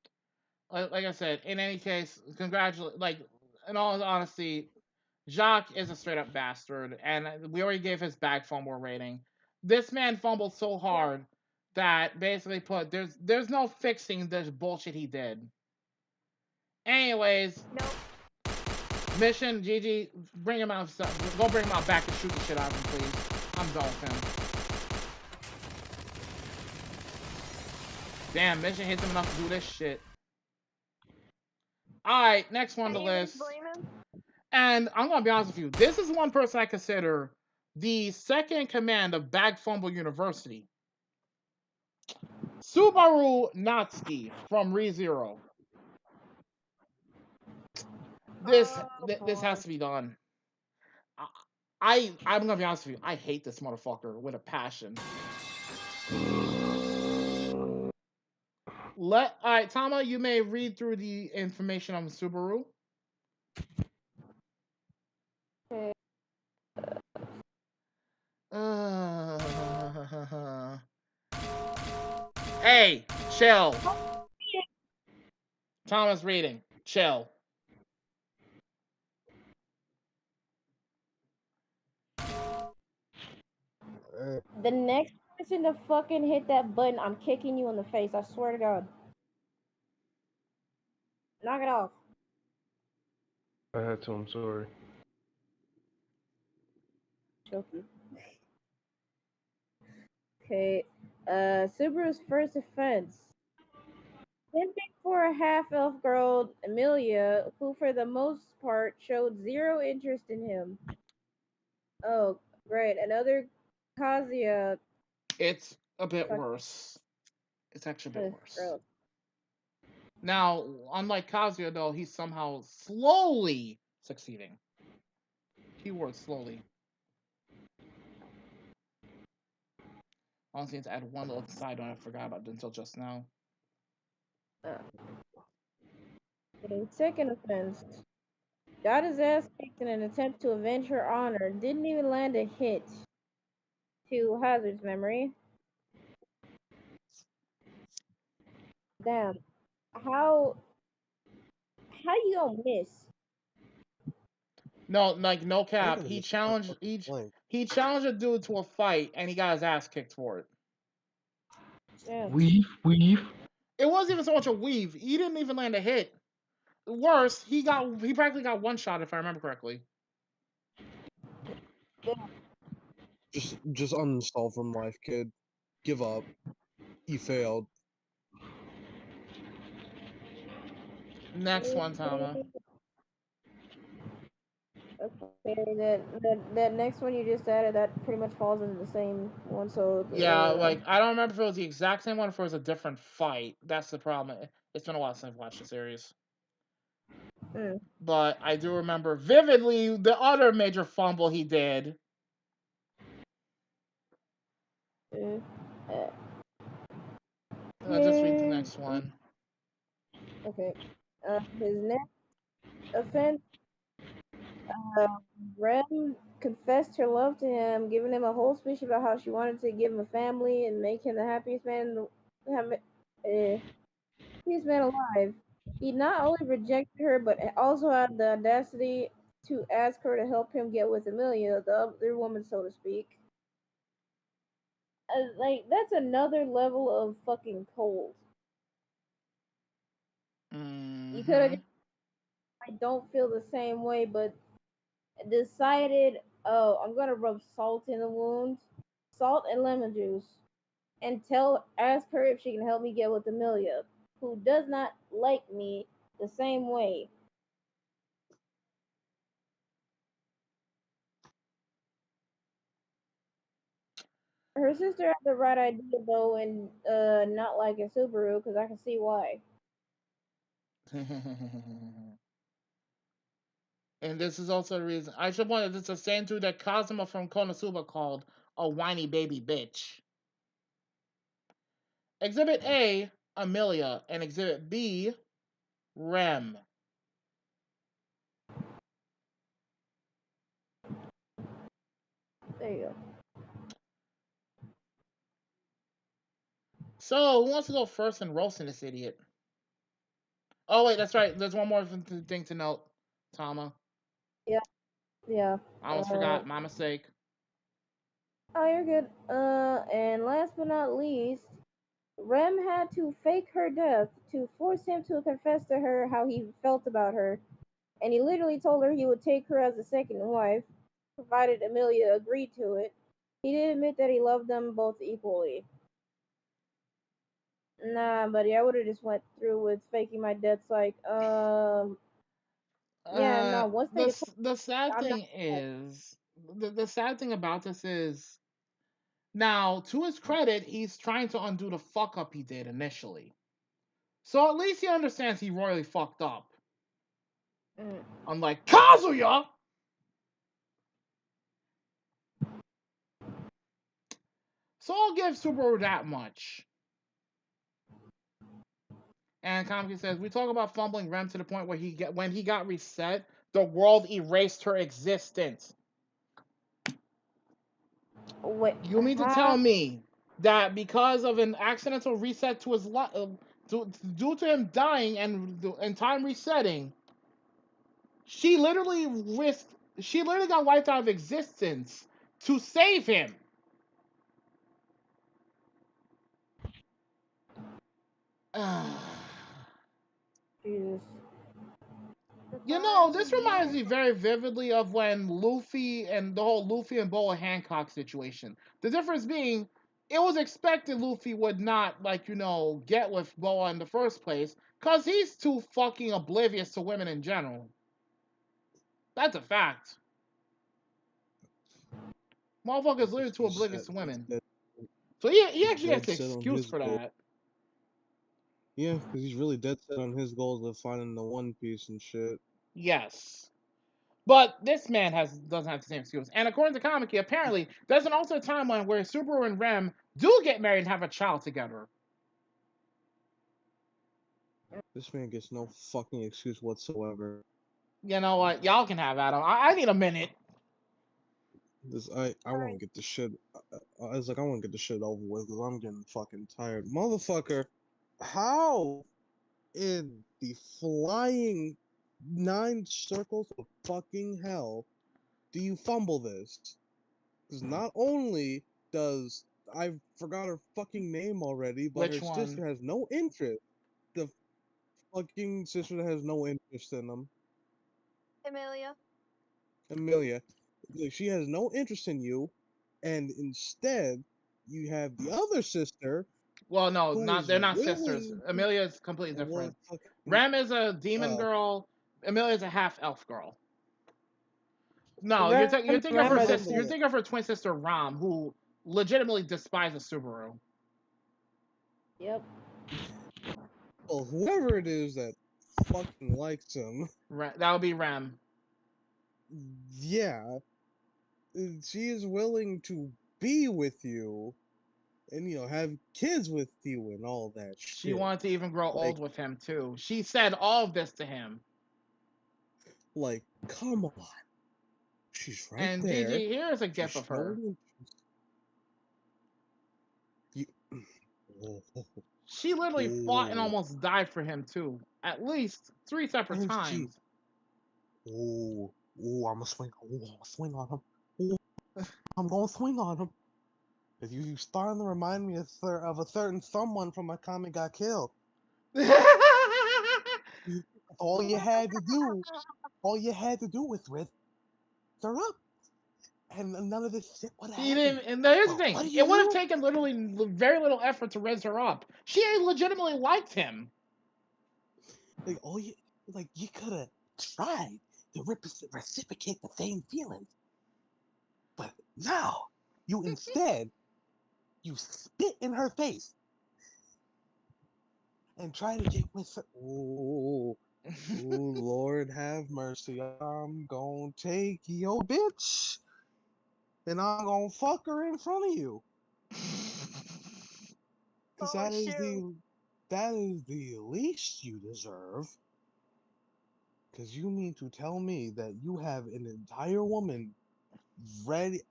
like I said, in any case, congratulations. Like, in all honesty, Jacques is a straight up bastard, and we already gave his back fumble rating. This man fumbled so hard that basically there's no fixing this bullshit he did. Anyways, Nope. mission GG, bring him out. Go bring him out back to shoot the shit out of him, please. I'm done with him. Damn, mission hits him enough to do this shit. Alright, next one on the list. And I'm gonna be honest with you, this is one person I consider the second in command of Bag Fumble University. Subaru Natsuki from ReZero. This has to be done. I'm gonna be honest with you, I hate this motherfucker with a passion. Alright, Tama, you may read through the information on Subaru. Okay. Hey, chill. Thomas reading. Chill. The next person to fucking hit that button, I'm kicking you in the face. I swear to God. Knock it off. I had to, I'm sorry. Choking. Okay. Subaru's first offense. Pimping for a half-elf girl, Amelia, who for the most part showed zero interest in him. Oh, great. Another Kazuya. It's a bit worse. It's actually a bit worse. Gross. Now, unlike Kazuya, though, he's somehow slowly succeeding. Keyword slowly. Honestly, to add one little side note I forgot about until just now. Okay, second offense. got his ass kicked in an attempt to avenge her honor. Didn't even land a hit. To Hazard's memory. Damn. How you gonna miss? No, like no I cap. gotta He miss my challenged fucking blank. he challenged a dude to a fight, and he got his ass kicked for it. Damn. Weave. It wasn't even so much a weave. He didn't even land a hit. Worse, he practically got one shot if I remember correctly. Just uninstall from life, kid. Give up. You failed. Next one, Tama. Okay, that next one you just added, that pretty much falls into the same one. So Yeah, like I don't remember if it was the exact same one or if it was a different fight. That's the problem. It's been a while since I've watched the series. But I do remember vividly the other major fumble he did. I'll just read the next one. Okay. His next offense, Rem confessed her love to him, giving him a whole speech about how she wanted to give him a family and make him the happiest man alive. He not only rejected her, but also had the audacity to ask her to help him get with Amelia, the other woman, so to speak. Like, that's another level of fucking cold. You could have. I don't feel the same way, but decided, oh, I'm gonna rub salt in the wound, salt and lemon juice, and ask her if she can help me get with Amelia, who does not like me the same way. Her sister had the right idea though, and not liking Subaru, because I can see why. And this is also the reason I should point out this is the same dude that Kazuma from Konosuba called a whiny baby bitch. Exhibit A, Amelia, and Exhibit B, Rem. There you go. So, who wants to go first in roasting this idiot? Oh, wait, that's right. There's one more thing to note, Tama. Yeah. I almost forgot. My mistake. Oh, you're good. And last but not least, Rem had to fake her death to force him to confess to her how he felt about her. And he literally told her he would take her as a second wife, provided Amelia agreed to it. He did admit that he loved them both equally. Nah, buddy, I would have just went through with faking my death. Like, yeah, no. Once they the sad thing is, the sad thing about this is, now to his credit, he's trying to undo the fuck up he did initially. So at least he understands he royally fucked up. Unlike Kazuya. So I'll give Subaru that much. And Kamiki says, we talk about fumbling Rem to the point where when he got reset, the world erased her existence. Wait, you mean to tell me that because of an accidental reset to his life, due to him dying and time resetting, she literally got wiped out of existence to save him? Jesus. You know, this reminds me very vividly of when Luffy and the whole Luffy and Boa Hancock situation. The difference being, it was expected Luffy would not, like, get with Boa in the first place, because he's too fucking oblivious to women in general. That's a fact. Motherfucker's literally too oblivious to women. So he actually gets excused for that. Yeah, because he's really dead set on his goals of finding the One Piece and shit. Yes. But this man doesn't have the same excuse. And according to Kamiki, apparently, there's an alternate timeline where Subaru and Rem do get married and have a child together. This man gets no fucking excuse whatsoever. You know what? Y'all can have Adam. I need a minute. I want to get this shit. I was like, I want to get this shit over with because I'm getting fucking tired, motherfucker. How in the flying 9 circles of fucking hell do you fumble this? Because not only does I forgot her fucking name already, but Which her one? sister has no interest. The fucking sister has no interest in them. Amelia. Amelia, like, she has no interest in you, and instead you have the other sister Well, no, who not is they're not sisters. willing to Amelia is completely what different. fucking Rem is a demon uh girl. Amelia is a half elf girl. No, you're Rem, thinking of Rem her is a sister. You're fumble. thinking of her twin sister Ram, who legitimately despises Subaru. Yep. Well, whoever it is that fucking likes him, That would be Rem. yeah, she is willing to be with you and have kids with you and all that She shit. wanted to even grow Like, old with him too. She said all of this to him. come on, she's right And there. Gigi, here's a She's gif of her. showing you. Oh, She literally fought and oh, almost died for him too. At least 3 separate and she. times. Oh, I'm gonna swing. Oh, I'm gonna swing on him. Oh, I'm gonna swing on him. If you starting to remind me of a certain someone from a comic got killed. All you had to do was with her up, and none of this shit would have He happened. didn't, and here's the But what thing. do It you would have do? taken literally very little effort to raise her up. She legitimately liked him. Like you could have tried to reciprocate the same feelings, but no, you instead you spit in her face and try to get with her. Oh, Lord have mercy. I'm gonna take your bitch and I'm gonna fuck her in front of you. Because Oh shoot. that is the least you deserve. Because you mean to tell me that you have an entire woman ready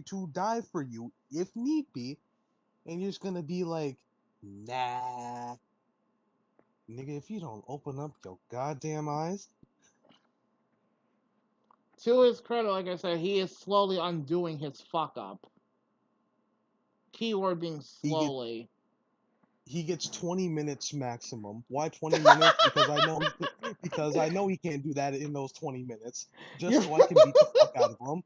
to die for you if need be, and you're just gonna be like, nah, nigga, if you don't open up your goddamn eyes. To his credit, like I said, he is slowly undoing his fuck up. Keyword being he get slowly. he gets 20 minutes maximum. Why 20 minutes? Because I know he can't do that in those 20 minutes. Just so I can beat the fuck out of him.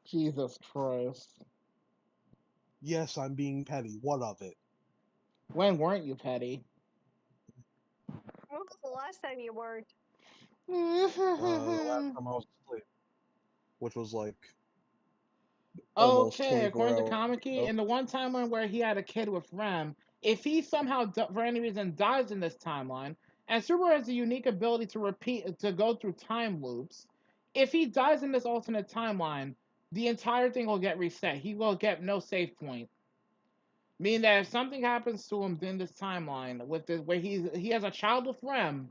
Jesus Christ. Yes, I'm being petty. What of it? When weren't you petty? When was the last time you worked? Last time I was asleep, which was like almost Okay, 24 according to hours Kamiki, ago. in the one timeline where he had a kid with Rem, if he somehow, for any reason, dies in this timeline, and Subaru has the unique ability to go through time loops, if he dies in this alternate timeline, the entire thing will get reset. He will get no save point. Meaning that if something happens to him in this timeline, where he has a child with Rem,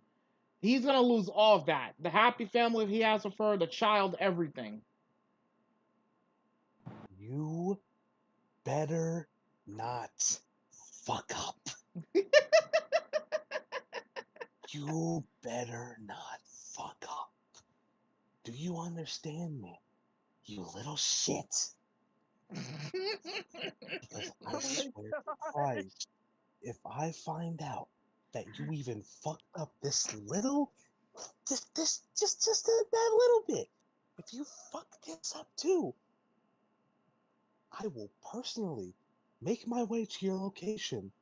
he's gonna lose all of that. The happy family he has with her, the child, everything. You better not fuck up. You better not fuck up. Do you understand me, you little shit? Because I Oh my swear to god. Christ, if I find out that you even fucked up this little, just that little bit, if you fuck this up too, I will personally make my way to your location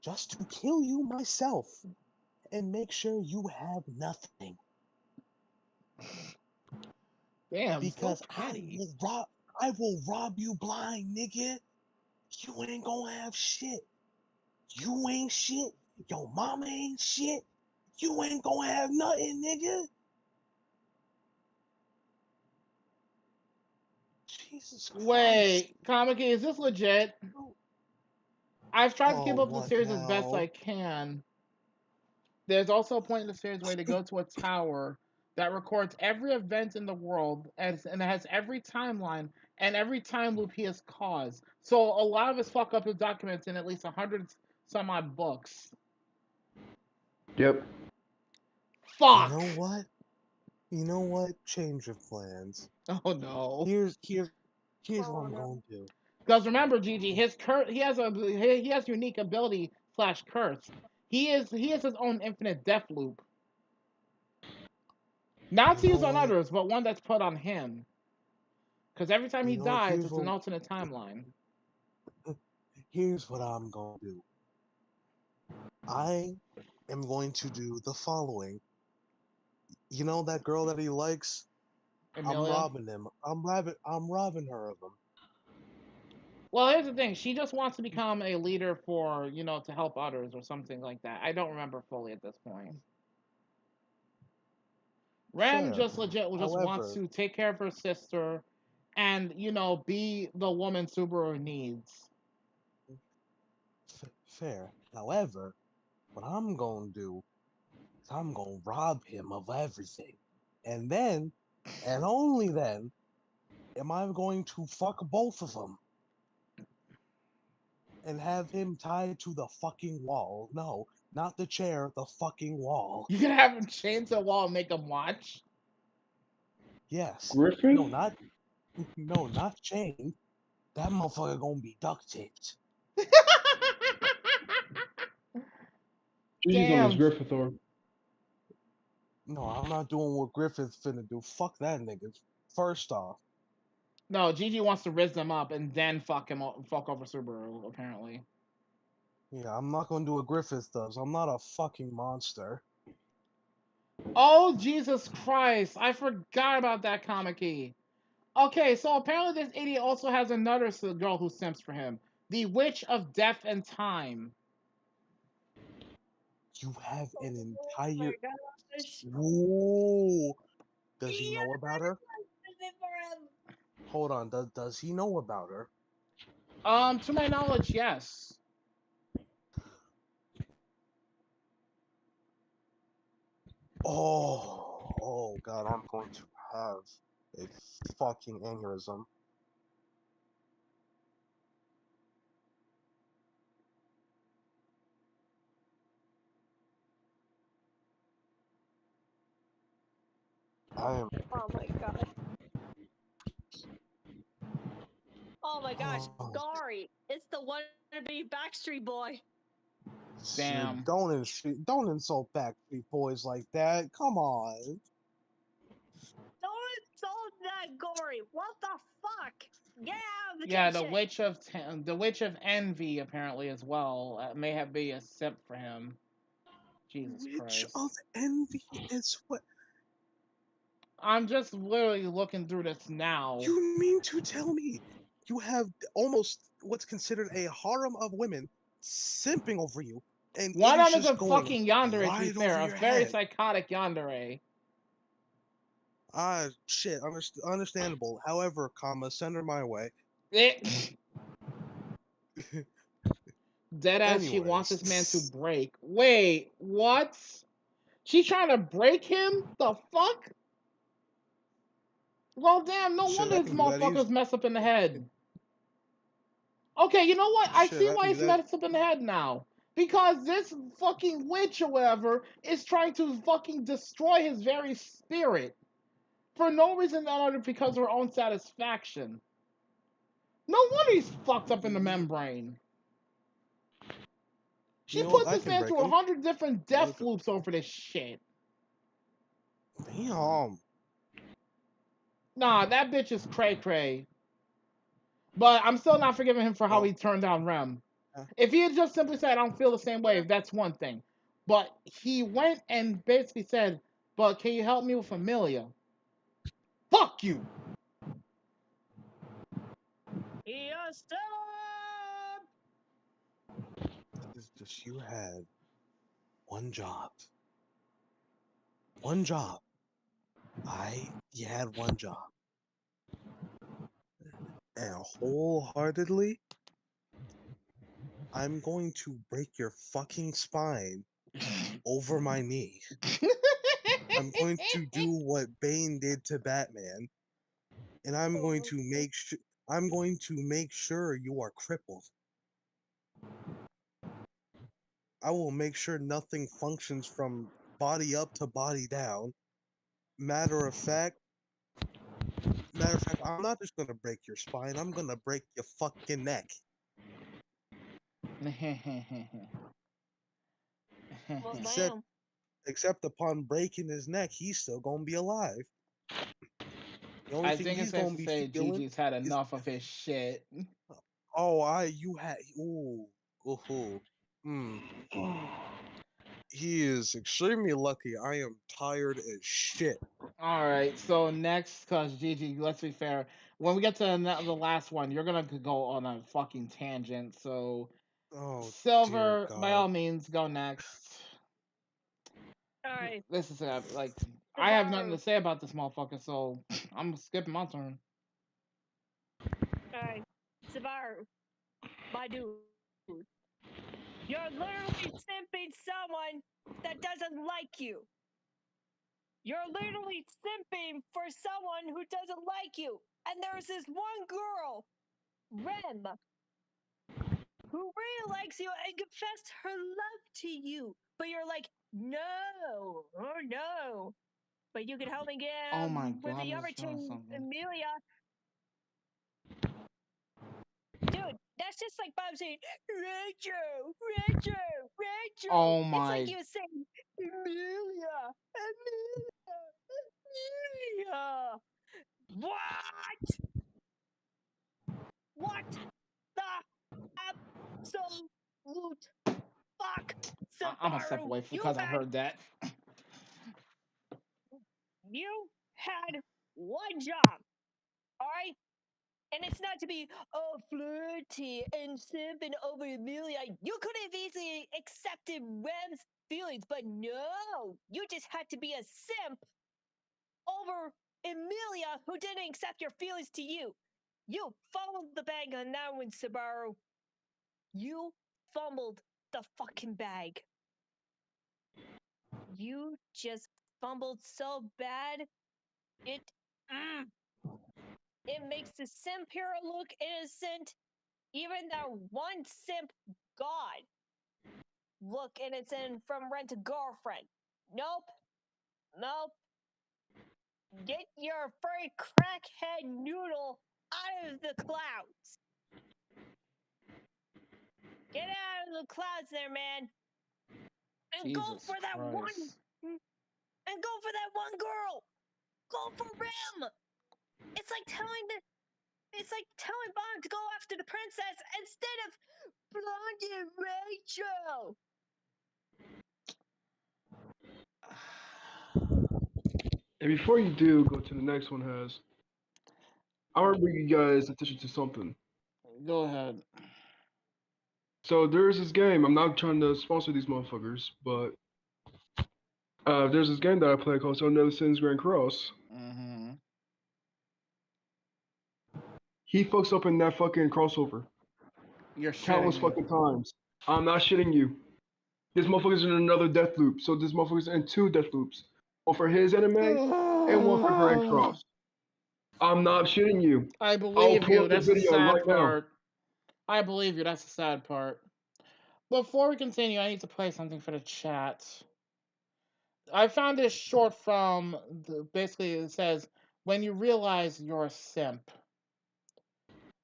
just to kill you myself and make sure you have nothing. Damn, so Because petty. I will rob you blind, nigga. You ain't gonna have shit. You ain't shit. Your mama ain't shit. You ain't gonna have nothing, nigga. Jesus Christ. Wait, Kamiki, is this legit? I've tried to Oh, keep up the what series as best now? I can. There's also a point in the series where they go to a tower that records every event in the world and it has every timeline and every time loop he has caused. So a lot of his fuck up is documented in at least 100 some odd books. Yep. Fuck! You know what? You know what? Change of plans. Oh no. Here's what Oh, I'm no. gonna do. Because remember, Gigi, his curse he has unique ability slash curse. He is his own infinite death loop. Not to You know use on what? others, but one that's put on him. Because every time he You know what? dies, it's an alternate timeline. Here's what I'm gonna do. I am going to do the following. You know that girl that he likes? I'm Amelia. robbing him. I'm robbing her of him. Well, here's the thing. She just wants to become a leader for, to help others or something like that. I don't remember fully at this point. Ren Fair. just just wants However, to take care of her sister and, be the woman Subaru needs. fair. However, what I'm gonna do is I'm gonna rob him of everything. And then, and only then, am I going to fuck both of them. And have him tied to the fucking wall. No, not the chair, the fucking wall. You can have him chained to the wall and make him watch. Yes. Griffin? No, not chained. That motherfucker gonna be duct taped. Gigi's on his Damn. Gryffindor. No, I'm not doing what Griffith's finna do. Fuck that nigga. First off, No, Gigi wants to riz them up and then fuck over Subaru, apparently. yeah, I'm not gonna do what Griffith does. I'm not a fucking monster. Oh, Jesus Christ. I forgot about that comic-y. Okay, so apparently this idiot also has another girl who simps for him. The Witch of Death and Time. You have an Oh my entire. gosh. Whoa. Does he Yeah, know about her? for him. Hold on. Does he know about her? To my knowledge, yes. Oh God! I'm going to have a fucking aneurysm. I am. Oh my gosh. Oh my gosh, Oh, Gary. It's the wannabe Backstreet Boy. Damn. Don't insult Backstreet Boys like that. Come on. Don't insult that Gory. What the fuck? Get out of the Yeah, kitchen. the Witch of Envy apparently as well may have been a simp for him. Jesus Witch Christ. of Envy is what? I'm just literally looking through this now. You mean to tell me you have almost what's considered a harem of women simping over you, and One it of is them is just a going fucking yandere, to be right fair. over A your very head? psychotic yandere. Ah, shit. Understandable. However, send her my way. Deadass, she wants this man to Anyways, break. Wait, what? She trying to break him? The fuck? Well, damn, no shit, wonder I this can do that motherfucker's easy. messed up in the head. Okay, you know what? I Shit, see I why can do he's that. messed up in the head now. Because this fucking witch or whatever is trying to fucking destroy his very spirit. For no reason other than because of her own satisfaction. No wonder he's fucked up in the membrane. She You know what? put I this can man break through him. 100 different death Look, loops over this shit. damn. Nah, that bitch is cray cray. But I'm still not forgiving him for how Well, he turned down Rem. uh, If he had just simply said, I don't feel the same way, that's one thing. But he went and basically said, but can you help me with Amelia? Fuck you! Yes, stop! it's just you had one job. One job. You had one job. And wholeheartedly, I'm going to break your fucking spine over my knee. I'm going to do what Bane did to Batman, and I'm going to make sure you are crippled. I will make sure nothing functions from body up to body down. Matter of fact, I'm not just gonna break your spine. I'm gonna break your fucking neck. Well, Except, damn. except upon breaking his neck, he's still gonna be alive. The only I thing think it's he's safe gonna to be say feeling Gigi's had is, enough of his shit. Hmm. He is extremely lucky. I am tired as shit. All right, so next, cause Gigi, let's be fair. When we get to the last one, you're gonna go on a fucking tangent. So, Oh dear Silver, by God. all means, go next. Alright, This is like I have nothing Subaru. to say about this motherfucker, so I'm skipping my turn. Alright, Subaru. My dude. You're literally simping someone that doesn't like you. You're literally simping for someone who doesn't like you. And there's this one girl, Rem, who really likes you and confessed her love to you. But you're like, no, oh no. But you can help me get Oh my with god, the I other just found two, something. Amelia. Dude, that's just like Bob saying, Rachel, Rachel, Rachel. Oh It's like my. you saying, Amelia, Amelia, Amelia. What? What the absolute fuck, I'm gonna step Subaru? away because I heard that. You had one job, all right? And it's not to be flirty and simping over Amelia. You could have easily accepted Rem's feelings, but no, you just had to be a simp over Amelia, who didn't accept your feelings to you. You fumbled the bag on that one, Subaru. You fumbled the fucking bag. You just fumbled so bad, it it makes the simp hero look innocent. Even that one simp god look innocent from Rent a Girlfriend. Nope. Nope. Get your furry crackhead noodle out of the clouds. Get out of the clouds there, man. And go Jesus for that one. Christ. And go for that one girl. Go for Rim. It's like telling Bond to go after the princess instead of Blondie Rachel. And before you do go to the next one, Has, I want to bring you guys attention to something. Go ahead. So there's this game. I'm not trying to sponsor these motherfuckers, but there's this game that I play called So Never Sins Grand Cross. Mm-hmm. He fucks up in that fucking crossover You're countless shitting me. fucking times. I'm not shitting you. This motherfucker's in another death loop. So this motherfucker's in two death loops. One for his anime and one for Grand Cross. I'm not shitting you. I I'll believe pull you. up the That's the video sad right now. part. I believe you. That's the sad part. Before we continue, I need to play something for the chat. I found this short from basically it says when you realize you're a simp.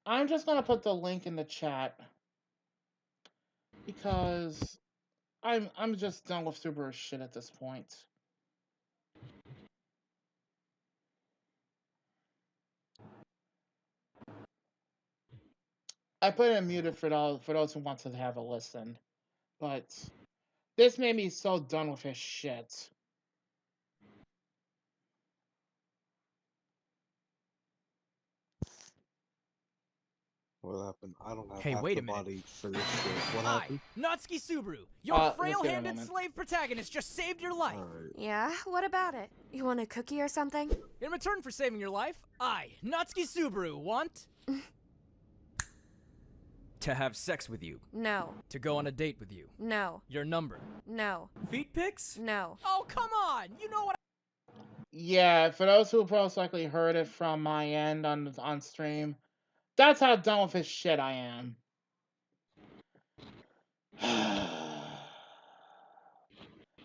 I'm just gonna put the link in the chat because I'm just done with super shit at this point. I put it muted for those who want to have a listen, but this made me so done with his shit. What happened? I don't have Hey, half wait the a minute. body for this shit. What Hi, happened? Natsuki Subaru. Your Let's give it a frail-handed moment. slave protagonist just saved your life. Alright. Yeah, what about it? You want a cookie or something? In return for saving your life, I, Natsuki Subaru, want... To have sex with you. No. To go on a date with you. No. Your number. No. Feet pics? No. Oh, come on! You know what Yeah, for those who most likely heard it from my end on stream, that's how done with his shit I am.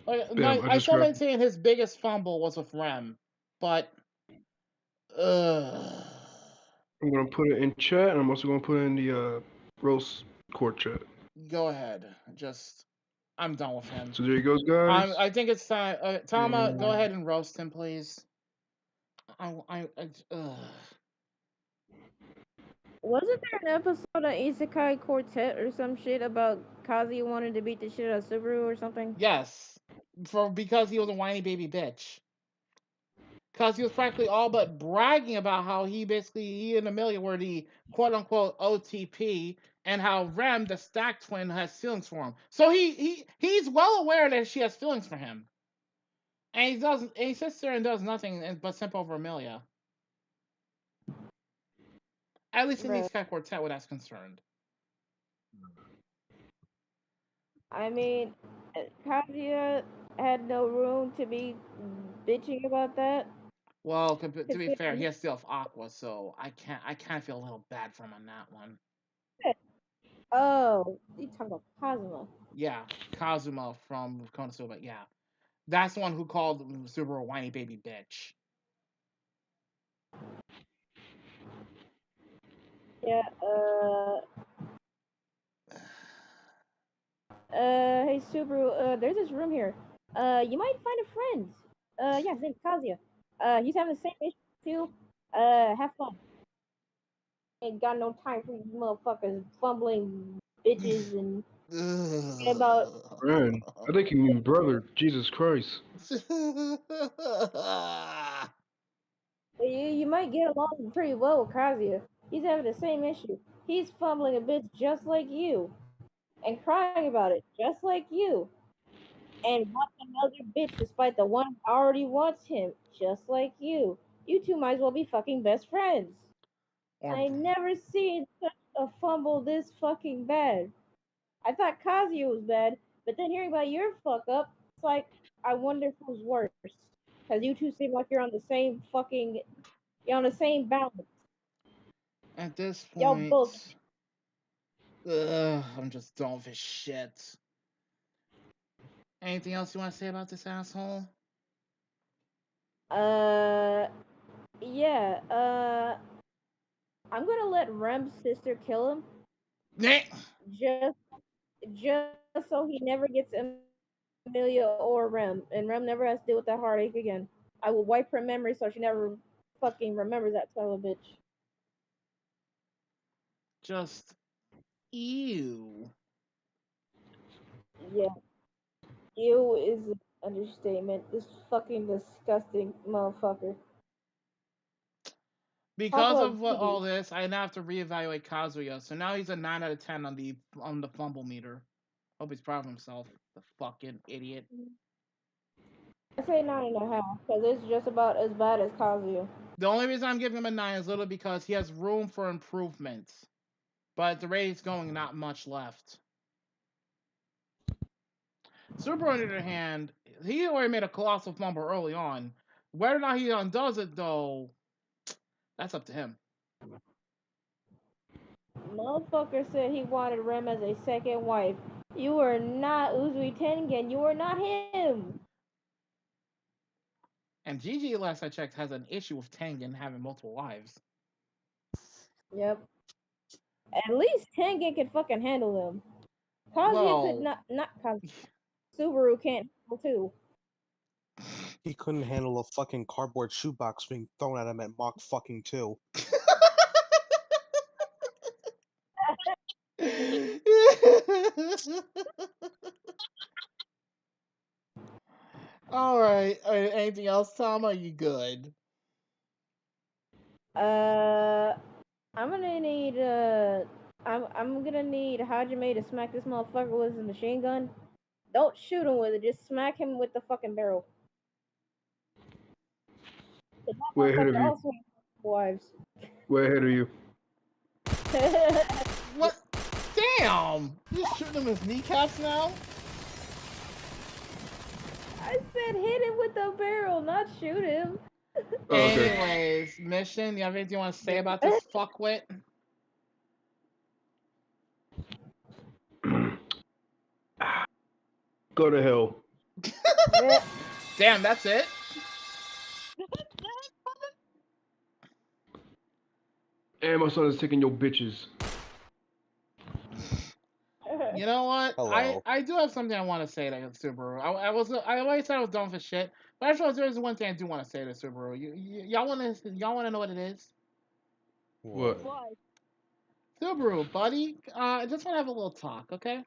I still maintain his biggest fumble was with Rem, but I'm gonna put it in chat, and I'm also gonna put it in the roast court chat. Go ahead. I'm done with him. So there you go, guys. I think it's time. Tama, go ahead and roast him, please. Wasn't there an episode of Isekai Quartet or some shit about Kazuya wanted to beat the shit out of Subaru or something? Yes, because he was a whiny baby bitch. Because he was practically all but bragging about how he and Amelia were the quote unquote OTP, and how Rem, the Stack twin, has feelings for him. So he's well aware that she has feelings for him, and he sits there and does nothing but simp over Amelia. At least in the Sky Quartet, where that's concerned. I mean, Kazuya had no room to be bitching about that. Well, to be fair, he has to deal with Aqua, so I kind of feel a little bad for him on that one. Oh, you talking about Kazuma? Yeah, Kazuma from Konosuba. Yeah, that's the one who called Subaru a whiny baby bitch. Yeah. Hey Subaru. There's this room here. You might find a friend. Yeah, his name's Kazuya. He's having the same issue too. Have fun. Ain't got no time for you motherfuckers fumbling bitches and about. Man, I think you mean brother. Jesus Christ. You might get along pretty well with Kazuya. He's having the same issue. He's fumbling a bitch just like you, and crying about it just like you, and wants another bitch despite the one who already wants him just like you. You two might as well be fucking best friends. I never seen such a fumble this fucking bad. I thought Kazuya was bad, but then hearing about your fuck up, it's like, I wonder who's worse. Because you two seem like you're on the same balance. At this Y'all point, both. I'm just done with his shit. Anything else you want to say about this asshole? Yeah, I'm gonna let Rem's sister kill him. Just so he never gets Amelia or Rem, and Rem never has to deal with that heartache again. I will wipe her memory so she never fucking remembers that son of a bitch. Just ew. Yeah. Ew is an understatement. This fucking disgusting motherfucker. Because of all this, I now have to reevaluate Kazuya. So now he's a 9 out of 10 on the fumble meter. Hope he's proud of himself. The fucking idiot. I say 9.5 because it's just about as bad as Kazuya. The only reason I'm giving him a 9 is literally because he has room for improvement. But the rate he's going, not much left. Super, on the other hand, he already made a colossal fumble early on. Whether or not he undoes it, though, that's up to him. Motherfucker said he wanted Rem as a second wife. You are not Uzui Tengen. You are not him. And Gigi, last I checked, has an issue with Tengen having multiple wives. Yep. At least Tengen can fucking handle them. Kazuya could not Kazuya. Subaru can't handle too. He couldn't handle a fucking cardboard shoebox being thrown at him at Mach fucking 2. All right. Anything else, Tom? Are you good? I'm gonna need I'm gonna need Hajime to smack this motherfucker with his machine gun. Don't shoot him with it. Just smack him with the fucking barrel. Way ahead of you. Wives. Way ahead of you. What? Damn! You shooting him his kneecaps now? I said hit him with the barrel, not shoot him. Oh, okay. Anyways, Mission, you have anything you want to say about this fuckwit? Go to hell. Damn, that's it? And my son is taking your bitches. You know what? Hello. I do have something I want to say to Subaru. I always said I was done for shit, but actually there's one thing I do want to say to Subaru. Y'all want to know what it is? What? What? Subaru, buddy, I just want to have a little talk, okay?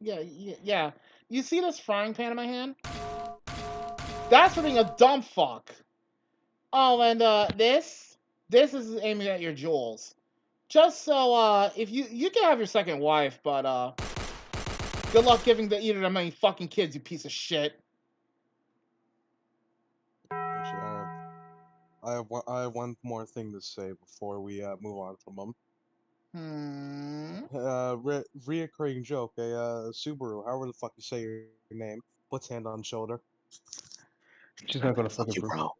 Yeah. You see this frying pan in my hand? That's for being a dumb fuck. Oh, and this is aiming at your jewels. Just so if you can have your second wife, but good luck giving the either of many fucking kids, you piece of shit. Actually, I have one more thing to say before we move on from them. Reoccurring joke. Subaru, however the fuck you say your name, puts hand on shoulder. She's not gonna fucking you, prove. bro.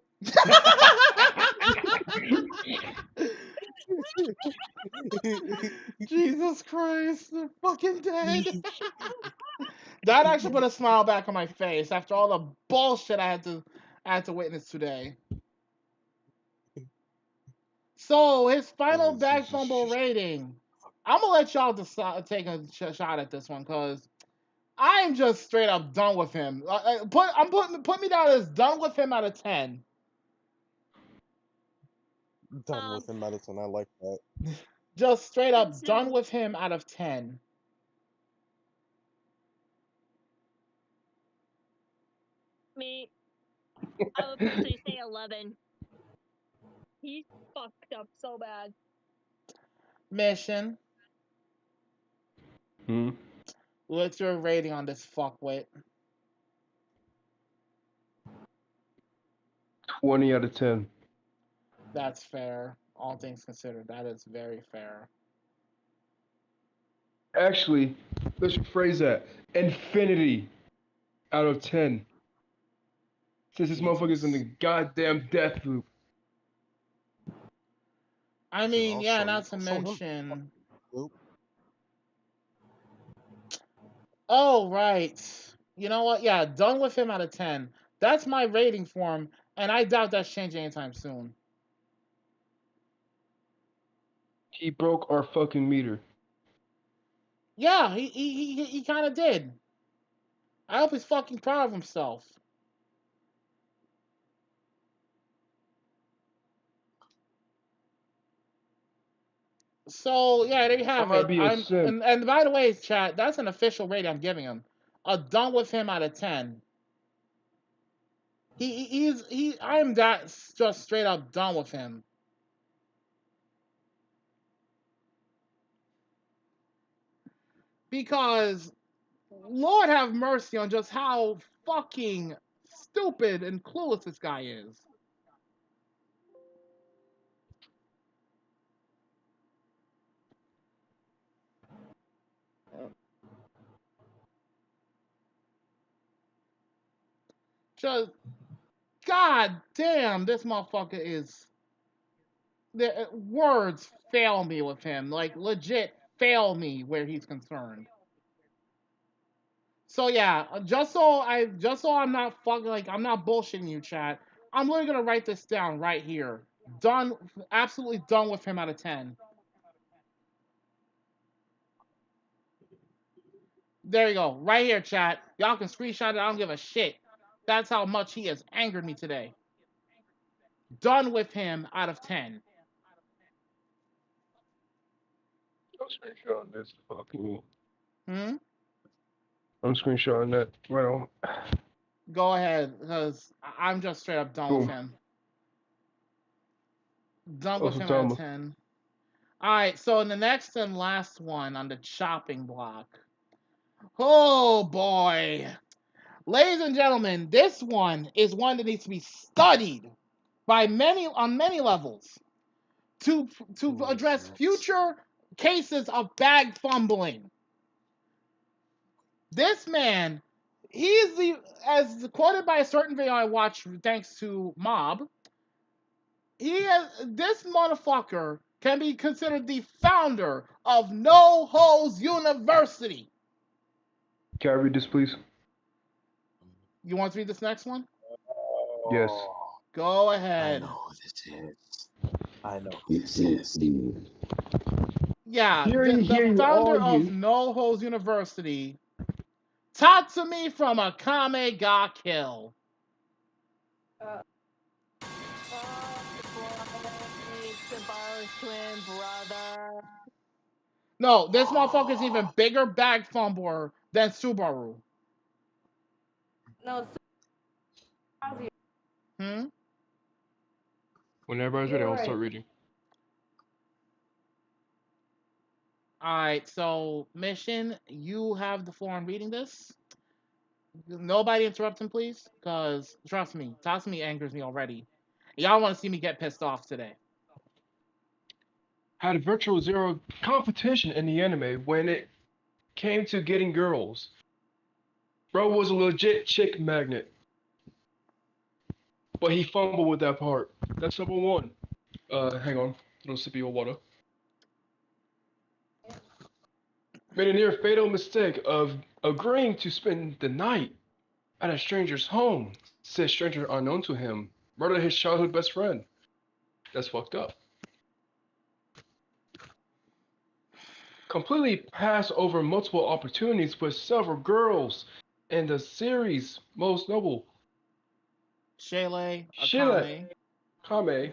Jesus Christ, they're fucking dead. That actually put a smile back on my face after all the bullshit I had to witness today. So his final bag fumble rating. I'm gonna let y'all decide, take a shot at this one, cause I'm just straight up done with him. Put me down as done with him out of 10. Done with him, medicine. I like that. Just straight up So- done with him out of 10. Me, I would personally say 11. He fucked up so bad. Mission. Hmm? What's your rating on this fuckwit? 20 out of 10. That's fair. All things considered, that is very fair. Actually, let's rephrase that. Infinity out of 10. Since this motherfucker's in the goddamn death loop. I mean, I'll yeah, show not you- to I'll show him. mention. Oop. Oh, right. You know what? Yeah, done with him out of 10. That's my rating for him, and I doubt that's changing anytime soon. He broke our fucking meter. Yeah, he kind of did. I hope he's fucking proud of himself. So yeah, there you have might it. be a simp. And by the way, chat, that's an official rating I'm giving him. A done with him out of 10. I'm that just straight up done with him. Because Lord have mercy on just how fucking stupid and clueless this guy is. Just, god damn, this motherfucker is. The words fail me with him. Like, legit fail me where he's concerned. So yeah, just so I'm not fucking, like, I'm not bullshitting you, chat. I'm literally gonna write this down right here. Done, absolutely done with him out of 10. There you go, right here, chat. Y'all can screenshot it. I don't give a shit. That's how much he has angered me today. Done with him out of 10. I'm screenshotting this fucking. Hmm. I'm screenshotting that right on. Go ahead, because I'm just straight up done with him. Done with him out of 10. Alright, so in the next and last one on the chopping block. Oh boy. Ladies and gentlemen, this one is one that needs to be studied by many on many levels to address future cases of bag fumbling. This man, he's as quoted by a certain video I watched thanks to Mob. This motherfucker can be considered the founder of No Hoes University. Can I read this, please? You want to read this next one? Yes. Go I ahead. know who this is. I know who this is. Yeah, Hear the you founder argue. of No Hoes University. Tatsumi from Akame ga Kill. Twin brother. No, this motherfucker's even bigger bag fumbler than Subaru. No, Hmm? When everybody's ready, You're I'll start right. reading. Alright, so Mission, you have the floor on reading this. Nobody interrupt him, please, because trust me, Tatsumi angers me already. Y'all want to see me get pissed off today. Had virtual zero competition in the anime when it came to getting girls. Bro was a legit chick magnet. But he fumbled with that part. That's number one. Hang on. Little sip of your water. Made a near fatal mistake of agreeing to spend the night at a stranger's home. Said stranger unknown to him. Murdered his childhood best friend. That's fucked up. Completely passed over multiple opportunities with several girls in the series. Most noble. Shayla, Shile, Akame, Kame,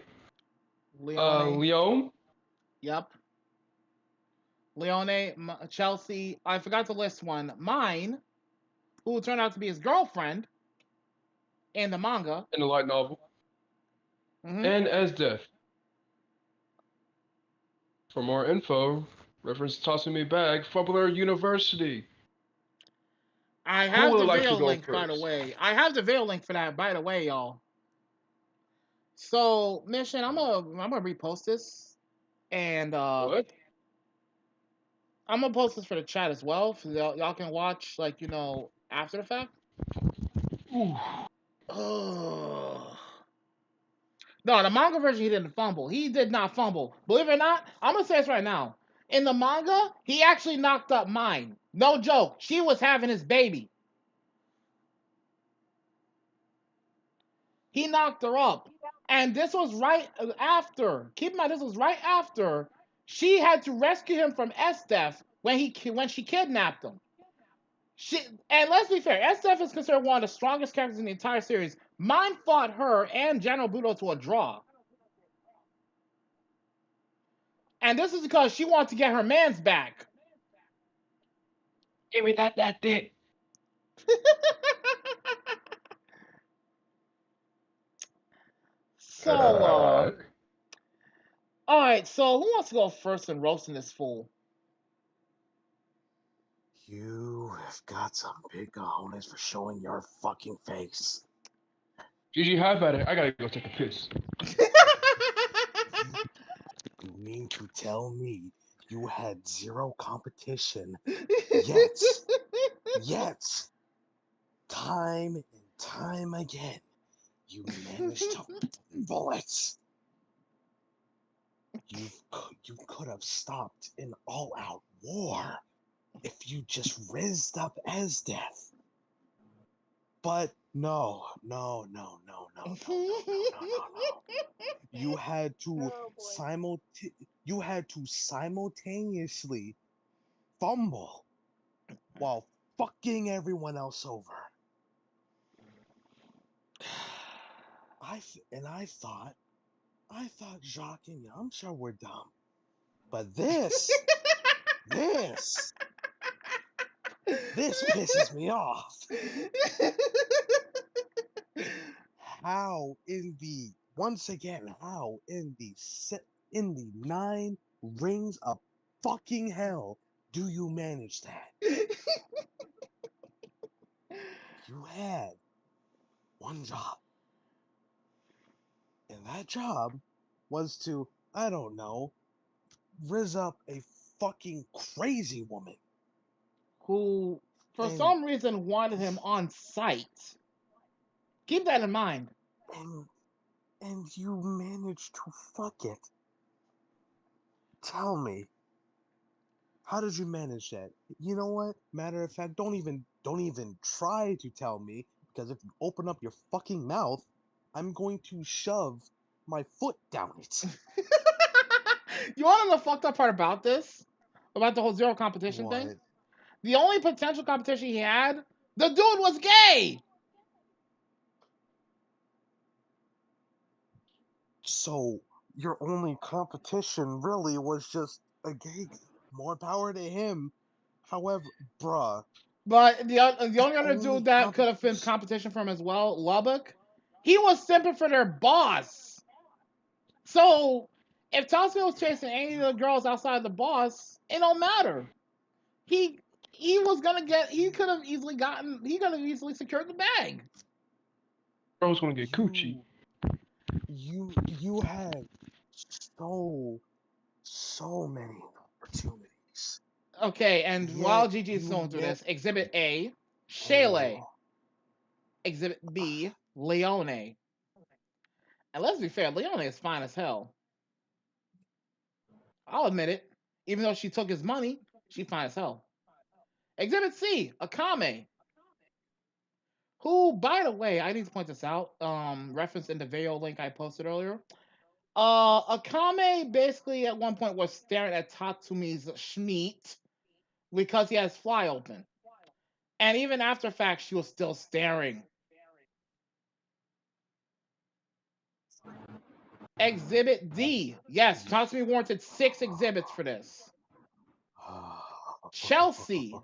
Leone. Leon, Yep. Leone, Chelsea. I forgot to list one. Mine, who turned out to be his girlfriend in the manga. in the light novel, and as death. For more info, reference Tossing Me Bag, Fumbler University. I Who have would the like to video go link, by the first? way. I have the video link for that, by the way, y'all. So, Mission, I'm gonna repost this, and What? I'm gonna post this for the chat as well, so y'all can watch, like, after the fact. Ooh. Oh. No, the manga version, he didn't fumble. He did not fumble. Believe it or not, I'm gonna say this right now. In the manga, he actually knocked up mine. No joke. She was having his baby. He knocked her up. And this was right after. Keep in mind, this was right after she had to rescue him from Estef when she kidnapped him. And let's be fair, Estef is considered one of the strongest characters in the entire series. Mine fought her and General Budo to a draw. And this is because she wanted to get her man's back. Give me that dick. So, alright, so who wants to go first in roasting this fool? You have got some big cojones for showing your fucking face. GG, have at it. I gotta go take a piss. You mean to tell me you had zero competition, yet, time and time again, you managed to fumble it. You could have stopped an all-out war if you just rizzed up as death. But no. You had to simultaneously fumble while fucking everyone else over. I thought Jacques and Yamcha were dumb, but this pisses me off. How in the 9 rings of fucking hell do you manage that? You had one job, and that job was to, I don't know, rizz up a fucking crazy woman Who for some reason, wanted him on site. Keep that in mind. And you managed to fuck it. Tell me, how did you manage that? You know what? Matter of fact, don't even try to tell me, because if you open up your fucking mouth, I'm going to shove my foot down it. You want to know the fucked up part about this? About the whole zero competition thing? The only potential competition he had, the dude was gay! So, your only competition really was just a gay. More power to him. However, bruh. But the only other dude that could have been competition for him as well, Lubbock, he was simping for their boss. So, if Toski was chasing any of the girls outside the boss, it don't matter. He was gonna get. He could have easily gotten. He could have easily secured the bag. Bro's gonna get coochie. You had so many opportunities. Okay, and while Gigi's going through this, Exhibit A, Shayla. Exhibit B, Leone. And let's be fair, Leone is fine as hell. I'll admit it. Even though she took his money, she's fine as hell. Exhibit C, Akame. Who, by the way, I need to point this out, referenced in the video link I posted earlier. Akame basically at one point was staring at Tatsumi's schmeat because he has fly open. And even after fact, she was still staring. Exhibit D. Yes, Tatsumi warranted 6 exhibits for this. Chelsea.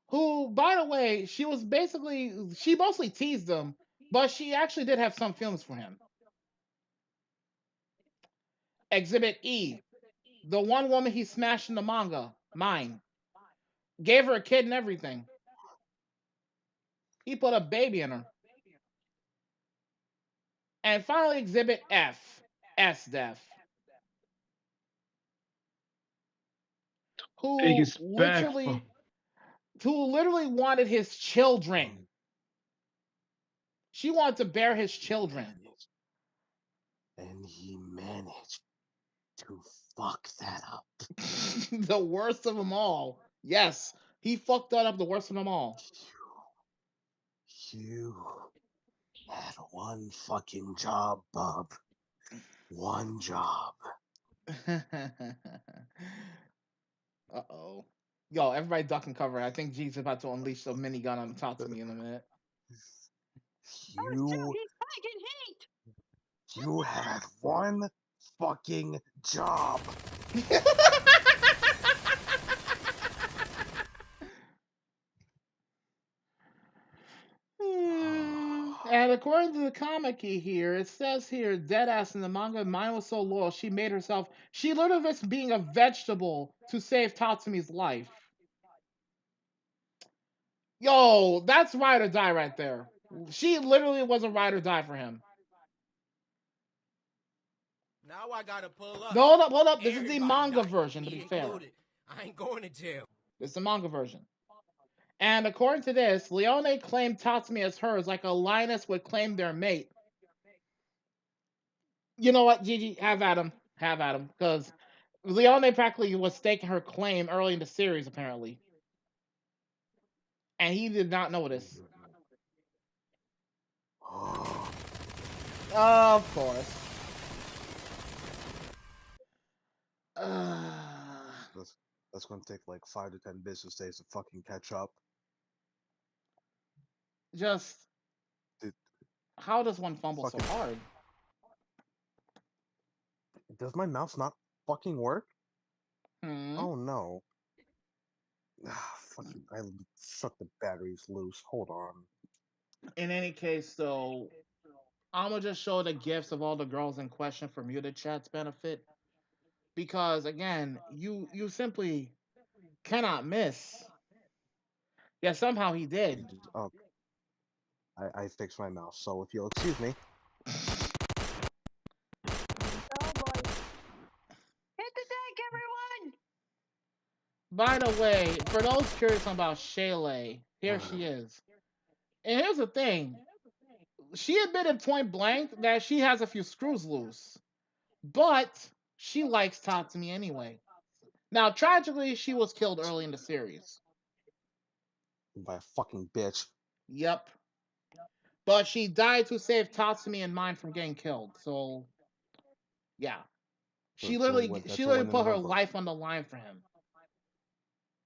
Who, by the way, she mostly teased him, but she actually did have some feelings for him. Exhibit E. The one woman he smashed in the manga, Mine. Gave her a kid and everything. He put a baby in her. And finally, Exhibit F. S-Def. Who literally wanted his children. She wanted to bear his children. And he managed to fuck that up. The worst of them all. Yes, he fucked that up, the worst of them all. You had one fucking job, bub. One job. Uh-oh. Yo, everybody duck and cover. I think G's about to unleash a minigun on top of me in a minute. You had one fucking job. And according to the comic here, it says here, deadass in the manga, Mine was so loyal, she made herself, she literally risked being a vegetable to save Tatsumi's life. Yo, that's ride or die right there. She literally was a ride or die for him. Now I gotta pull up. No, hold up. This is the manga version, to be fair. I ain't going to jail. This is the manga version. And according to this, Leone claimed Tatsumi as hers, like a lioness would claim their mate. You know what, Gigi? Have at him. Have at him. Because Leone practically was staking her claim early in the series, apparently. And he did not notice. Of course. That's gonna take like 5 to 10 business days to fucking catch up. Just how does one fumble so hard? Does my mouse not fucking work? Hmm. Oh no. Fucking, I shut the batteries loose. Hold on. In any case, though, I'm gonna just show the gifts of all the girls in question for muted chat's benefit. Because again, you simply cannot miss. Yeah, somehow he did. Oh, I fixed my mouse, so if you'll excuse me. Oh boy. Hit the deck, everyone! By the way, for those curious about Shayla, here she is. And here's the thing. She admitted point blank that she has a few screws loose. But she likes Tatsumi anyway. Now, tragically, she was killed early in the series. By a fucking bitch. Yep. But she died to save Tatsumi and mine from getting killed. So, yeah. She That's the literally one to put her remember. life on the line for him.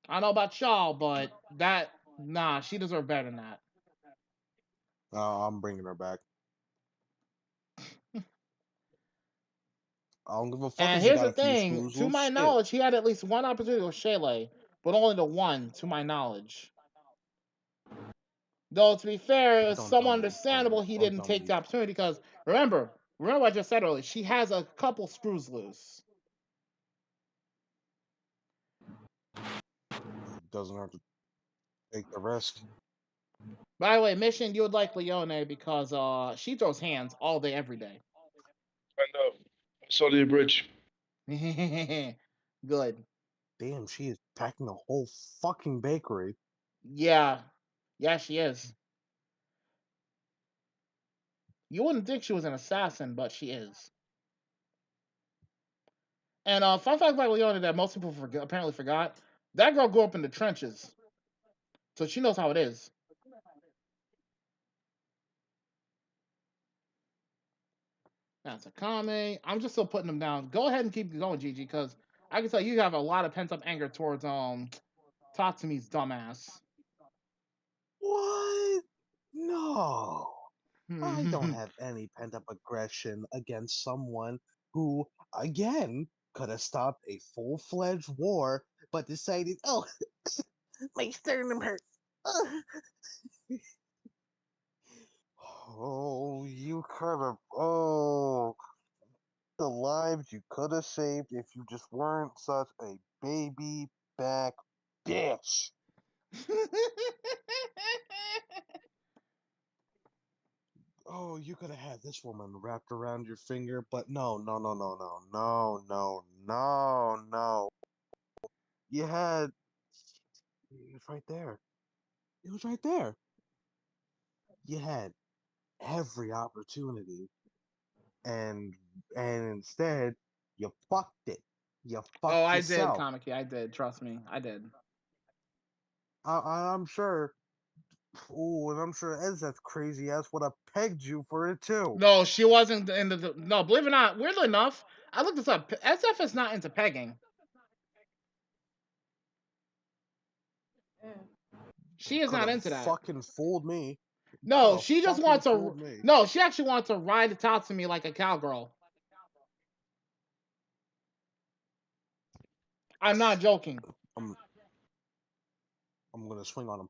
I don't know about y'all, but nah, she deserved better than that. I'm bringing her back. I don't give a fuck And if she here's got the a few thing, screws to loose. my Shit. knowledge, he had at least one opportunity with Shayla, but only the one, to my knowledge. Though, to be fair, it's Don't tell somewhat me. understandable he Don't didn't tell me take these. the opportunity because, remember what I just said earlier, she has a couple screws loose. Doesn't have to take the risk. By the way, Mission, you would like Leone because she throws hands all day, every day. I know. I saw the bridge. Good. Damn, she is packing a whole fucking bakery. Yeah. Yeah, she is. You wouldn't think she was an assassin, but she is. And fun fact about Leona that most people apparently forgot: that girl grew up in the trenches, so she knows how it is. That's a comment. I'm just still putting them down. Go ahead and keep going, Gigi, because I can tell you have a lot of pent up anger towards Tatsumi's dumbass. What? No. I don't have any pent up aggression against someone who, again, could have stopped a full fledged war, but decided, oh, my sternum hurts. Oh, you could have. Oh, the lives you could have saved if you just weren't such a baby back bitch. Oh, you could have had this woman wrapped around your finger, but no, no, no, no, no, no, no, no, no. You had. It was right there. It was right there. You had every opportunity, and instead you fucked it. You Oh, fucked I did, yourself. Kamiki. I did. Trust me, I did. I'm sure. Oh, and I'm sure Ez's crazy ass would have pegged you for it too. No, she wasn't into the. No, believe it or not, weirdly enough, I looked this up. SF is not into pegging. She is Could not have into that. fucking fooled me. Could No, have she just fucking wants to. fooled me. No, she actually wants to ride it out to me like a cowgirl. I'm not joking. I'm, I'm gonna swing on him.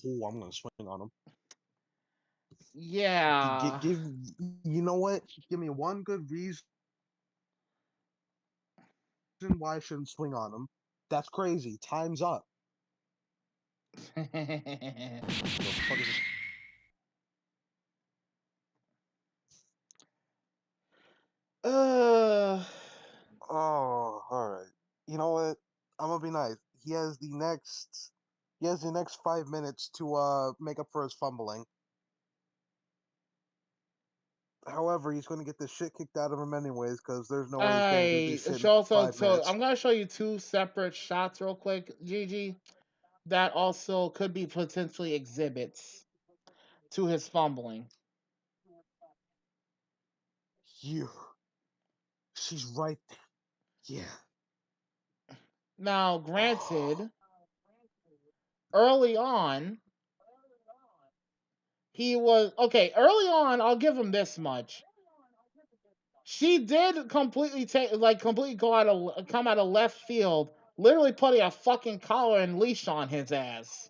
Oh, I'm gonna swing on him. Yeah. You know what? Give me one good reason why I shouldn't swing on him. That's crazy. Time's up. The fuck is this? uh, Oh, all right. You know what? I'm gonna be nice. He has the next. He has the next 5 minutes to make up for his fumbling. However, he's gonna get the shit kicked out of him anyways, because there's no way he's gonna do this I shit in also 5 minutes. I'm gonna show you two separate shots real quick, Gigi, that also could be potentially exhibits to his fumbling. You. She's right there. Yeah. Now, granted, early on, he was okay. Early on, I'll give him this much. She did completely come out of left field, literally putting a fucking collar and leash on his ass.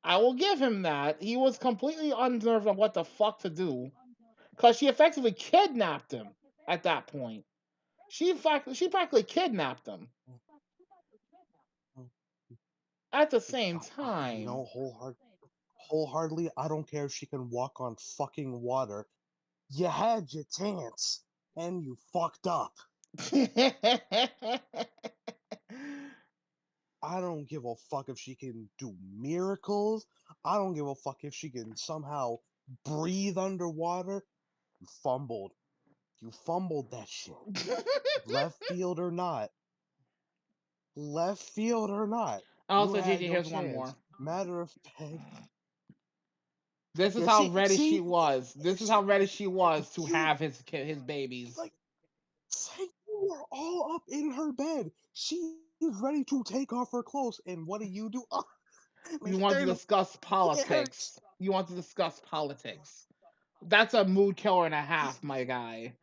I will give him that. He was completely unnerved on what the fuck to do, because she effectively kidnapped him at that point. She practically kidnapped him. At the same You know, time, wholeheartedly, I don't care if she can walk on fucking water. You had your chance, and you fucked up. I don't give a fuck if she can do miracles. I don't give a fuck if she can somehow breathe underwater. You fumbled. You fumbled that shit. Left field or not. Left field or not. You Also, had Gigi, your here's one more. chance. Matter of fact. This is Yeah, how ready she see, was. This is how ready she was to you have his babies. like say you were all up in her bed. She is ready to take off her clothes, and what do? Oh, my You want to sternum, discuss it hurts. politics. You want to discuss politics. That's a mood killer and a half, my guy.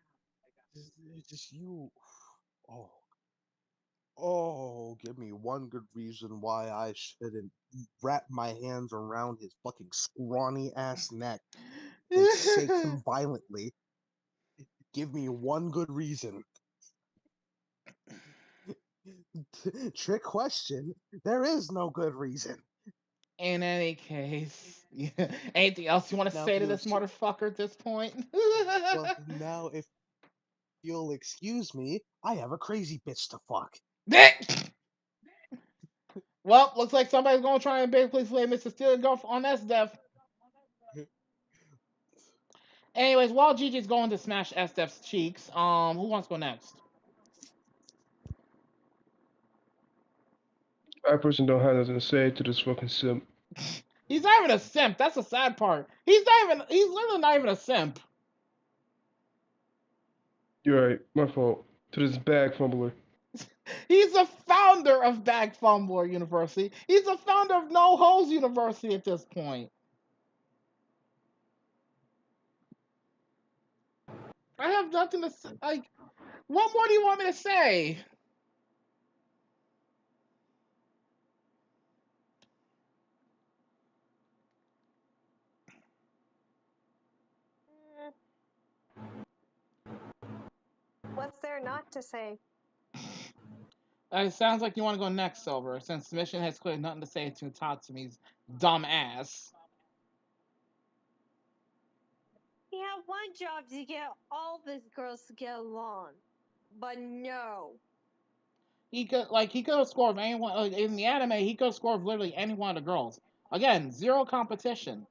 Just you. Oh, oh, give me one good reason why I shouldn't wrap my hands around his fucking scrawny ass neck and shake him violently. Give me one good reason. Trick question. There is no good reason. In any case, anything else you want to Now, say to this motherfucker at this point? well, now if you'll excuse me, I have a crazy bitch to fuck. Well, looks like somebody's gonna try and basically slay Mr. Steele and go on S Def. Anyways, while Gigi's going to smash S Def's cheeks, who wants to go next? I personally don't have nothing to say to this fucking simp. He's not even a simp. That's the sad part. He's literally not even a simp. You're right, my fault. To this bag fumbler. He's the founder of Bag Fumbler University. He's the founder of No Holes University at this point. I have nothing to say. Like, what more do you want me to say? What's there not to say? It sounds like you want to go next, Silver, since Mission has clearly nothing to say to Tatsumi's dumb ass. He had one job to get all these girls to get along, but no. He could have scored with anyone in the anime. He could have scored with literally any one of the girls. Again, zero competition.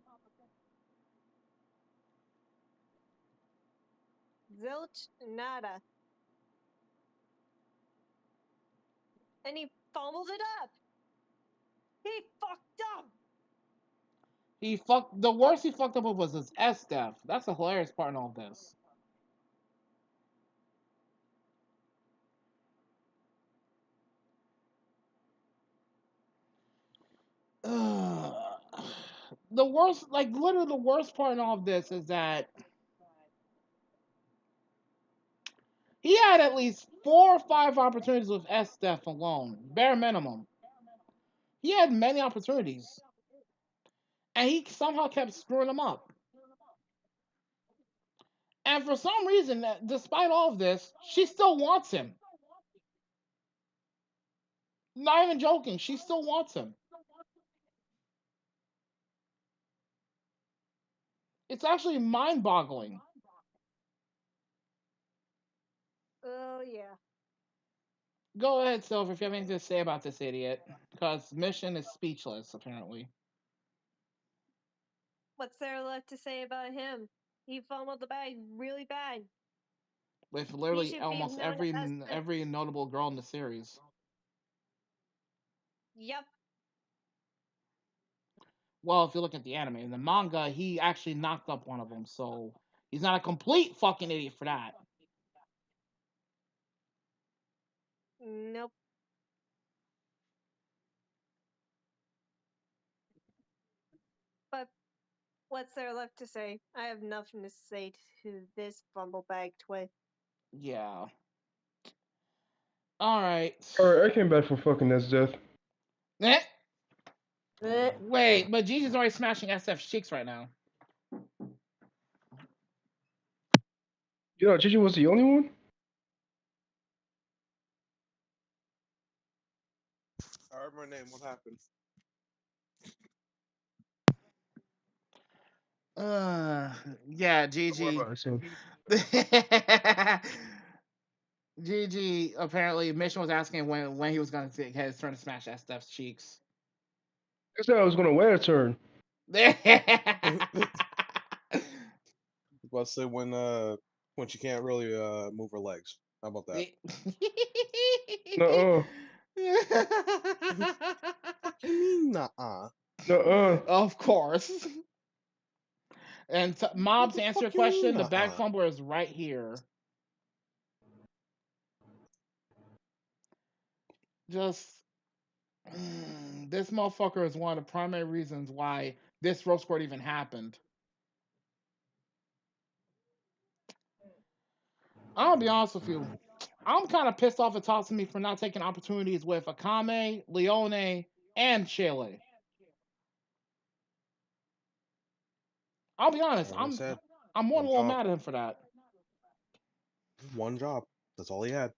Zilch nada. And he fumbled it up. He fucked up. The worst he fucked up with was his S Def. That's the hilarious part in all this. Ugh. The worst, like literally the worst part in all of this is that he had at least 4 or 5 opportunities with S Def alone, bare minimum. He had many opportunities, and he somehow kept screwing them up. And for some reason, despite all of this, she still wants him. Not even joking, she still wants him. It's actually mind-boggling. Oh yeah. Go ahead, Silver, if you have anything to say about this idiot, because Mission is speechless, apparently. What's there left to say about him? He fumbled the bag really bad. With He literally should be almost known as the... every notable girl in the series. Yep. Well, if you look at the anime, in the manga, he actually knocked up one of them, so he's not a complete fucking idiot for that. Nope. But what's there left to say? I have nothing to say to this fumble-bag twit. Yeah. Alright. Alright, I came back for fucking this death. Eh? Wait, but Gigi's already smashing SF's cheeks right now. You know, Gigi was the only one? I heard my name. What happened? Yeah, Don't worry Gigi. about it, son. GG, apparently, Mission was asking when he was going to get his turn to smash at Steph's cheeks. I said I was gonna wait a turn. Let's say when she can't really move her legs. How about that? Nuh-uh. What do you mean, nuh-uh? Nuh-uh. Of course. And Mob, What to the answer your fuck you mean, question, the bag nuh-uh? fumbler is right here. Just this motherfucker is one of the primary reasons why this roast court even happened. I'll be honest with you. I'm kind of pissed off at Tatsumi for not taking opportunities with Akame, Leone, and Chile. I'll be honest. Like I said, I'm more than one a little job. mad at him for that. One job. That's all he had.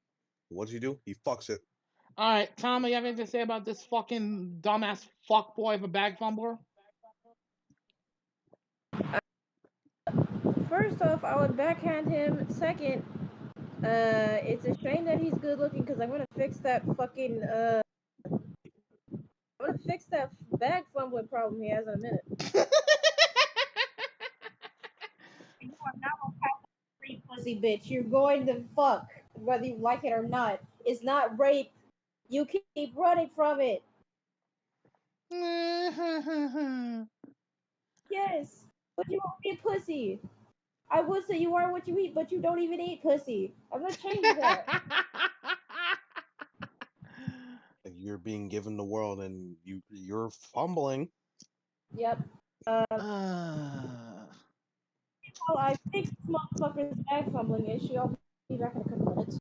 What does he do? He fucks it. All right, Tommy, you have anything to say about this fucking dumbass fuckboy of a bag fumbler? First off, I would backhand him. Second, it's a shame that he's good looking because I'm gonna fix that fucking I'm gonna fix that bag fumbling problem he has in a minute. You are not gonna pass a free pussy, bitch. You're going to fuck whether you like it or not. It's not rape. You keep running from it. Yes, but you don't eat pussy. I would say you are what you eat, but you don't even eat pussy. I'm gonna change that. Like, you're being given the world, and you're fumbling. Yep. Well, I fixed this motherfucker's bag fumbling issue. I'll be back in a couple minutes.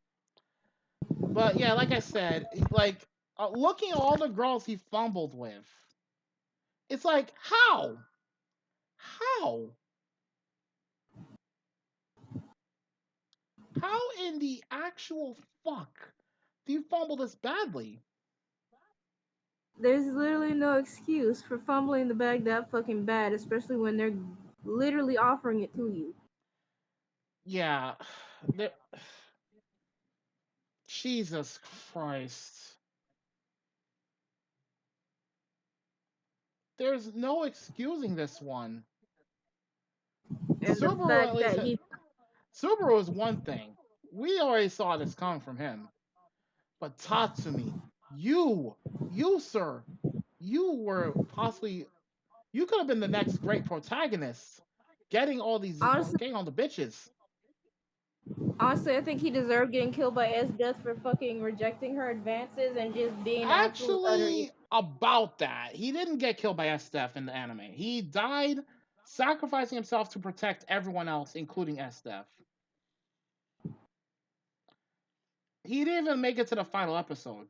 But yeah, like I said, like looking at all the girls he fumbled with, it's like how, how, how in the actual fuck do you fumble this badly? There's literally no excuse for fumbling the bag that fucking bad, especially when they're literally offering it to you. Yeah, Jesus Christ. There's no excusing this one. And the Subaru at fact least that he Subaru is one thing. We already saw this coming from him. But Tatsumi, you sir, you were possibly you could have been the next great protagonist, getting all honestly, getting all the bitches. honestly, I think he deserved getting killed by S Death for fucking rejecting her advances and just being absolute utter. Actually, about that, he didn't get killed by Steph in the anime. He died sacrificing himself to protect everyone else, including Steph. He didn't even make it to the final episode.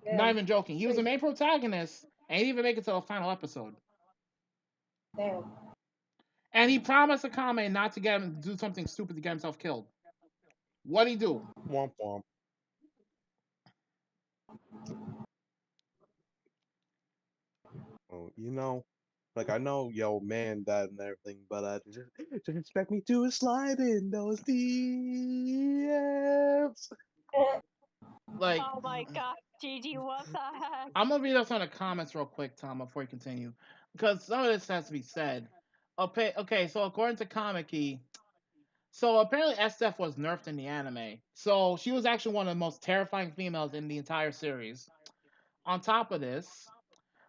Yeah. Not even joking. He was the main protagonist, and he didn't even make it to the final episode. Damn. And he promised Akame not to get him to do something stupid to get himself killed. What'd he do? Womp womp. Oh, like I know, yo, man, that and everything, but just expect me to slide in those DMs. Like, Oh my god, Gigi, what the heck? I'm gonna read up some of the comments real quick, Tom, before we continue, because some of this has to be said. Okay, so according to Kamiki, so apparently SF was nerfed in the anime, so she was actually one of the most terrifying females in the entire series. On top of this,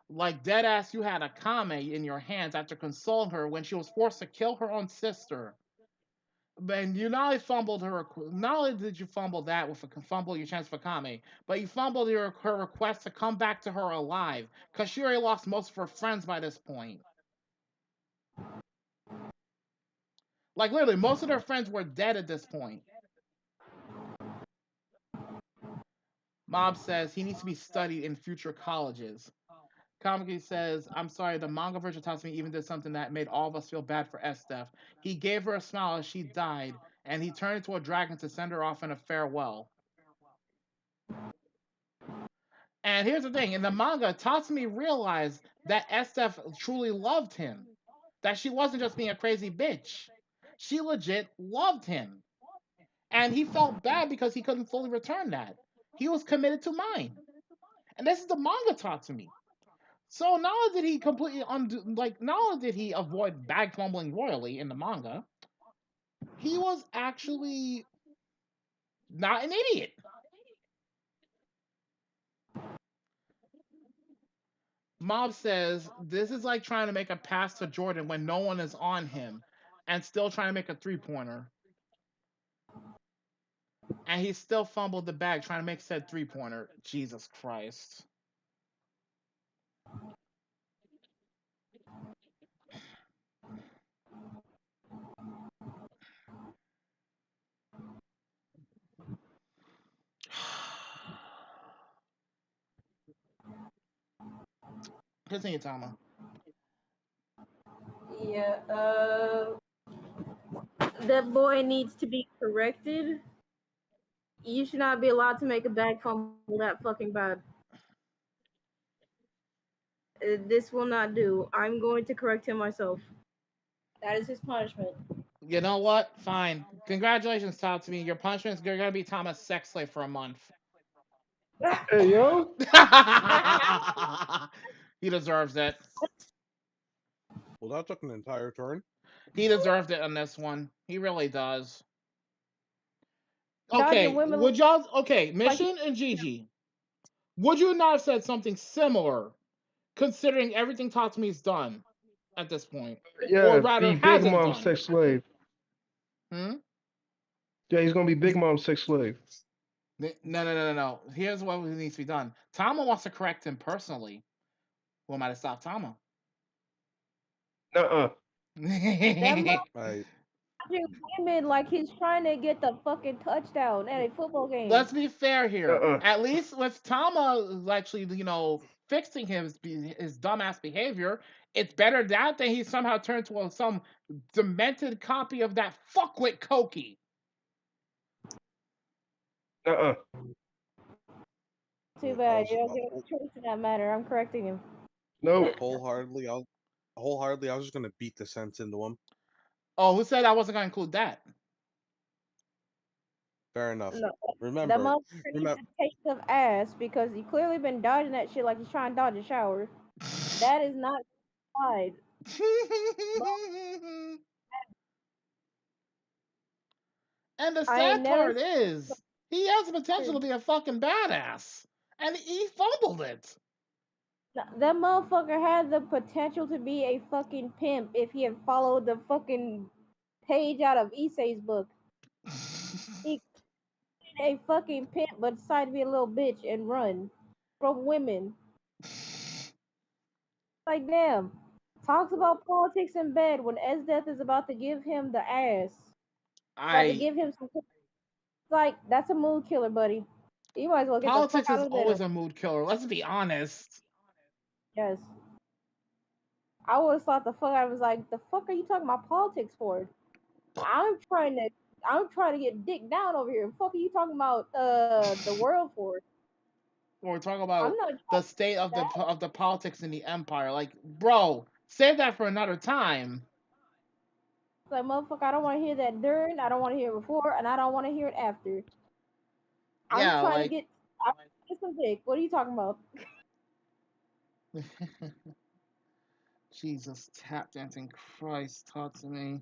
like deadass, you had Akame in your hands after consoling her when she was forced to kill her own sister. And you not only fumbled her, not only did you fumble that with a fumble your chance for Kame, but you fumbled her request to come back to her alive, because she already lost most of her friends by this point. Like literally, most of their friends were dead at this point. Mob says he needs to be studied in future colleges. Kamiki says, I'm sorry, the manga version of Tatsumi even did something that made all of us feel bad for Estef. He gave her a smile as she died, and he turned into a dragon to send her off in a farewell. And here's the thing, in the manga, Tatsumi realized that Estef truly loved him. That she wasn't just being a crazy bitch. She legit loved him. and he felt bad because he couldn't fully return that. He was committed to mine, and this is the manga taught to me. So not only did he completely undo, like, not only did he avoid bag fumbling royally in the manga, he was actually not an idiot. Mob says this is like trying to make a pass to Jordan when no one is on him, and still trying to make a 3-pointer, and he still fumbled the bag trying to make said 3-pointer. Jesus Christ. Continue, Tama. Yeah, that boy needs to be corrected. You should not be allowed to make a bag fumble that fucking bad. This will not do. I'm going to correct him myself. That is his punishment. You know what? Fine. Congratulations, Tatsumi. Your punishment is gonna be Tama's sex slave for a month. Hey yo, He deserves it. Well, that took an entire turn. He deserved it on this one. He really does. Dodging Okay, women would y'all? Okay, like Mission and Gigi. Would you not have said something similar, considering everything Tatsumi's done at this point, or yeah, rather be Big hasn't Mom's done? sex slave. Hmm. Yeah, he's gonna be Big Mom's sex slave. No. Here's what needs to be done. Tama wants to correct him personally. Who am I to stop Tama? Nuh-uh. that mother I dodging women like he's trying to get the fucking touchdown at a football game. Let's be fair here. Uh-uh. At least with Tama actually, fixing his dumbass behavior, it's better that than he somehow turned to some demented copy of that fuckwit Koki. Uh-uh. Too I bad. was You don't about give to a choice in that matter. I'm correcting him. Nope. wholeheartedly. I was just gonna beat the sense into him. Oh, who said I wasn't going to include that? Fair enough. No, that Remember, motherfucker needs remember. to take some ass because he clearly been dodging that shit like he's trying to dodge a shower. That is not fine. And the I ain't sad never part is, he has the potential to seen be a fucking badass, and he fumbled it. that motherfucker had the potential to be a fucking pimp if he had followed the fucking page out of Issei's book. He a fucking pimp but decided to be a little bitch and run from women. Like damn. Talks about politics in bed when Esdeath is about to give him the ass. About to I give him some like that's a mood killer, buddy. You might as well get the fuck Politics out is of the bed. always a mood killer. Let's be honest. Yes. I would have thought the fuck I was like, the fuck are you talking about politics for? I'm trying to I'm trying to get dick down over here. Fuck are you talking about the world for? When we're talking I'm about not the trying state of that. the politics in the empire, like, bro, save that for another time. Like motherfucker, I don't want to hear that during, I don't want to hear it before, and I don't want to hear it after. I'm Yeah, trying to like, get I'm trying to get some dick. What are you talking about? Jesus, tap dancing Christ, talk to me.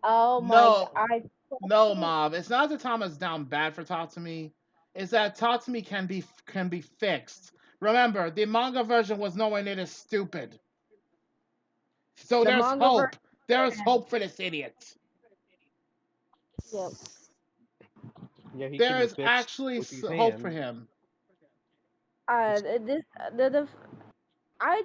Oh my god, No, no, mob. It's not that Thomas down bad for Tatsumi. It's that Tatsumi can be fixed. Remember, the manga version was nowhere near as stupid. So the there's manga version. hope. There's hope for this idiot. Yep. Yeah, he can There be is fixed actually with these hope for hands. him. This the I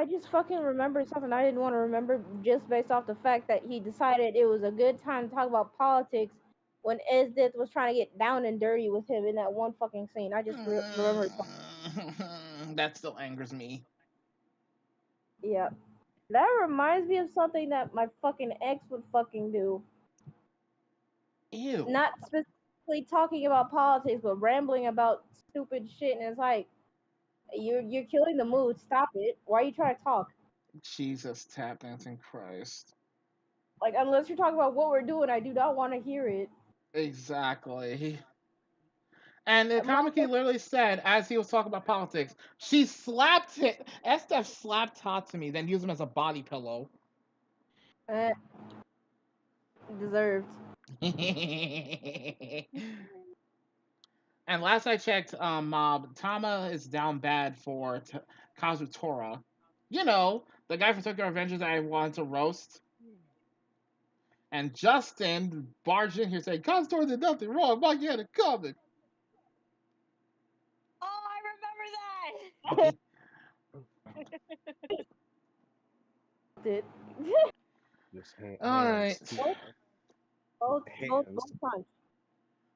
just fucking remembered something I didn't want to remember just based off the fact that he decided it was a good time to talk about politics when Esdith was trying to get down and dirty with him in that one fucking scene. I just remembered. That still angers me. Yeah, that reminds me of something that my fucking ex would fucking do. Ew. Not specifically talking about politics, but rambling about stupid shit. And it's like you're killing the mood. Stop it. Why are you trying to talk? Jesus, tap dancing Christ. Like, unless you're talking about what we're doing, I do not want to hear it. Exactly. And the comic he Motherfucker, literally said, as he was talking about politics, she slapped it. Estef slapped Tatsumi, then used him as a body pillow. deserved. And last I checked, Mob, Tama is down bad for Kazutora. You know, the guy from Tokyo Revengers that I wanted to roast. And Justin barged in here saying, Kazutora did nothing wrong. Why you had it coming? Oh, I remember that. Did. Just All hands. right. Both Hands. punch.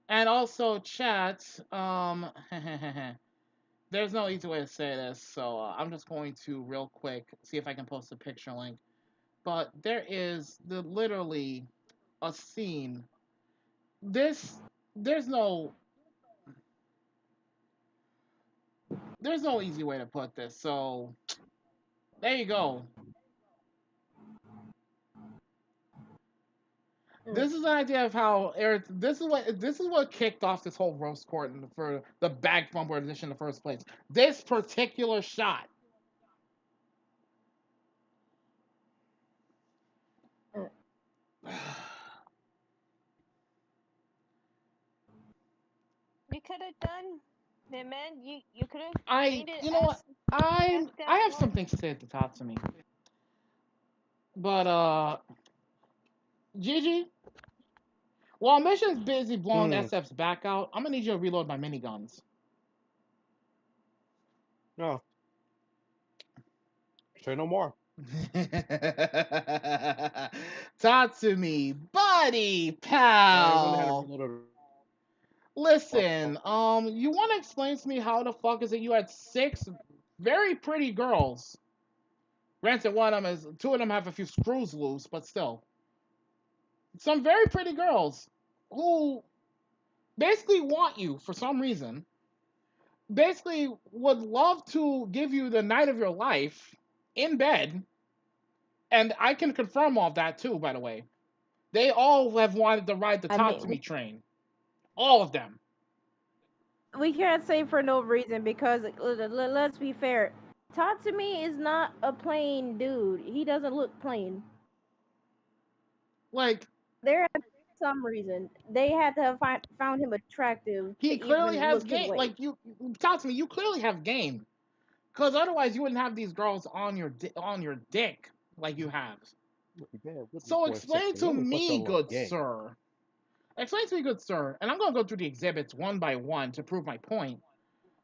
And also, chat, there's no easy way to say this, so I'm just going to real quick see if I can post a picture link. But there is literally a scene. There's no easy way to put this. So there you go. This is an idea of how Eric. This is what kicked off this whole roast court for the bag Fumbler edition in the first place. This particular shot. You could have done, man. You could have I made it you know what as I have one. some things to say at the top to me, but Gigi. While Mission's busy blowing SF's back out, I'm gonna need you to reload my miniguns. No. Say no more. Talk to me, buddy, I only had pal. to reload Listen, you want to explain to me how the fuck is it you had 6 very pretty girls? Granted, two of them have a few screws loose, but still, some very pretty girls who basically want you for some reason. Basically, would love to give you the night of your life in bed, and I can confirm all of that too. By the way, they all have wanted to ride the Talk to Me train. All of them. We can't say for no reason because let's be fair. Tatsumi is not a plain dude. He doesn't look plain. Like, There has to be some reason they had to have found him attractive he to clearly even has look his game. way. Like, you Talk to Me, you clearly have game, because otherwise you wouldn't have these girls on your dick like you have. So explain to me, good sir. Explain to me, good sir, and I'm gonna go through the exhibits one by one to prove my point.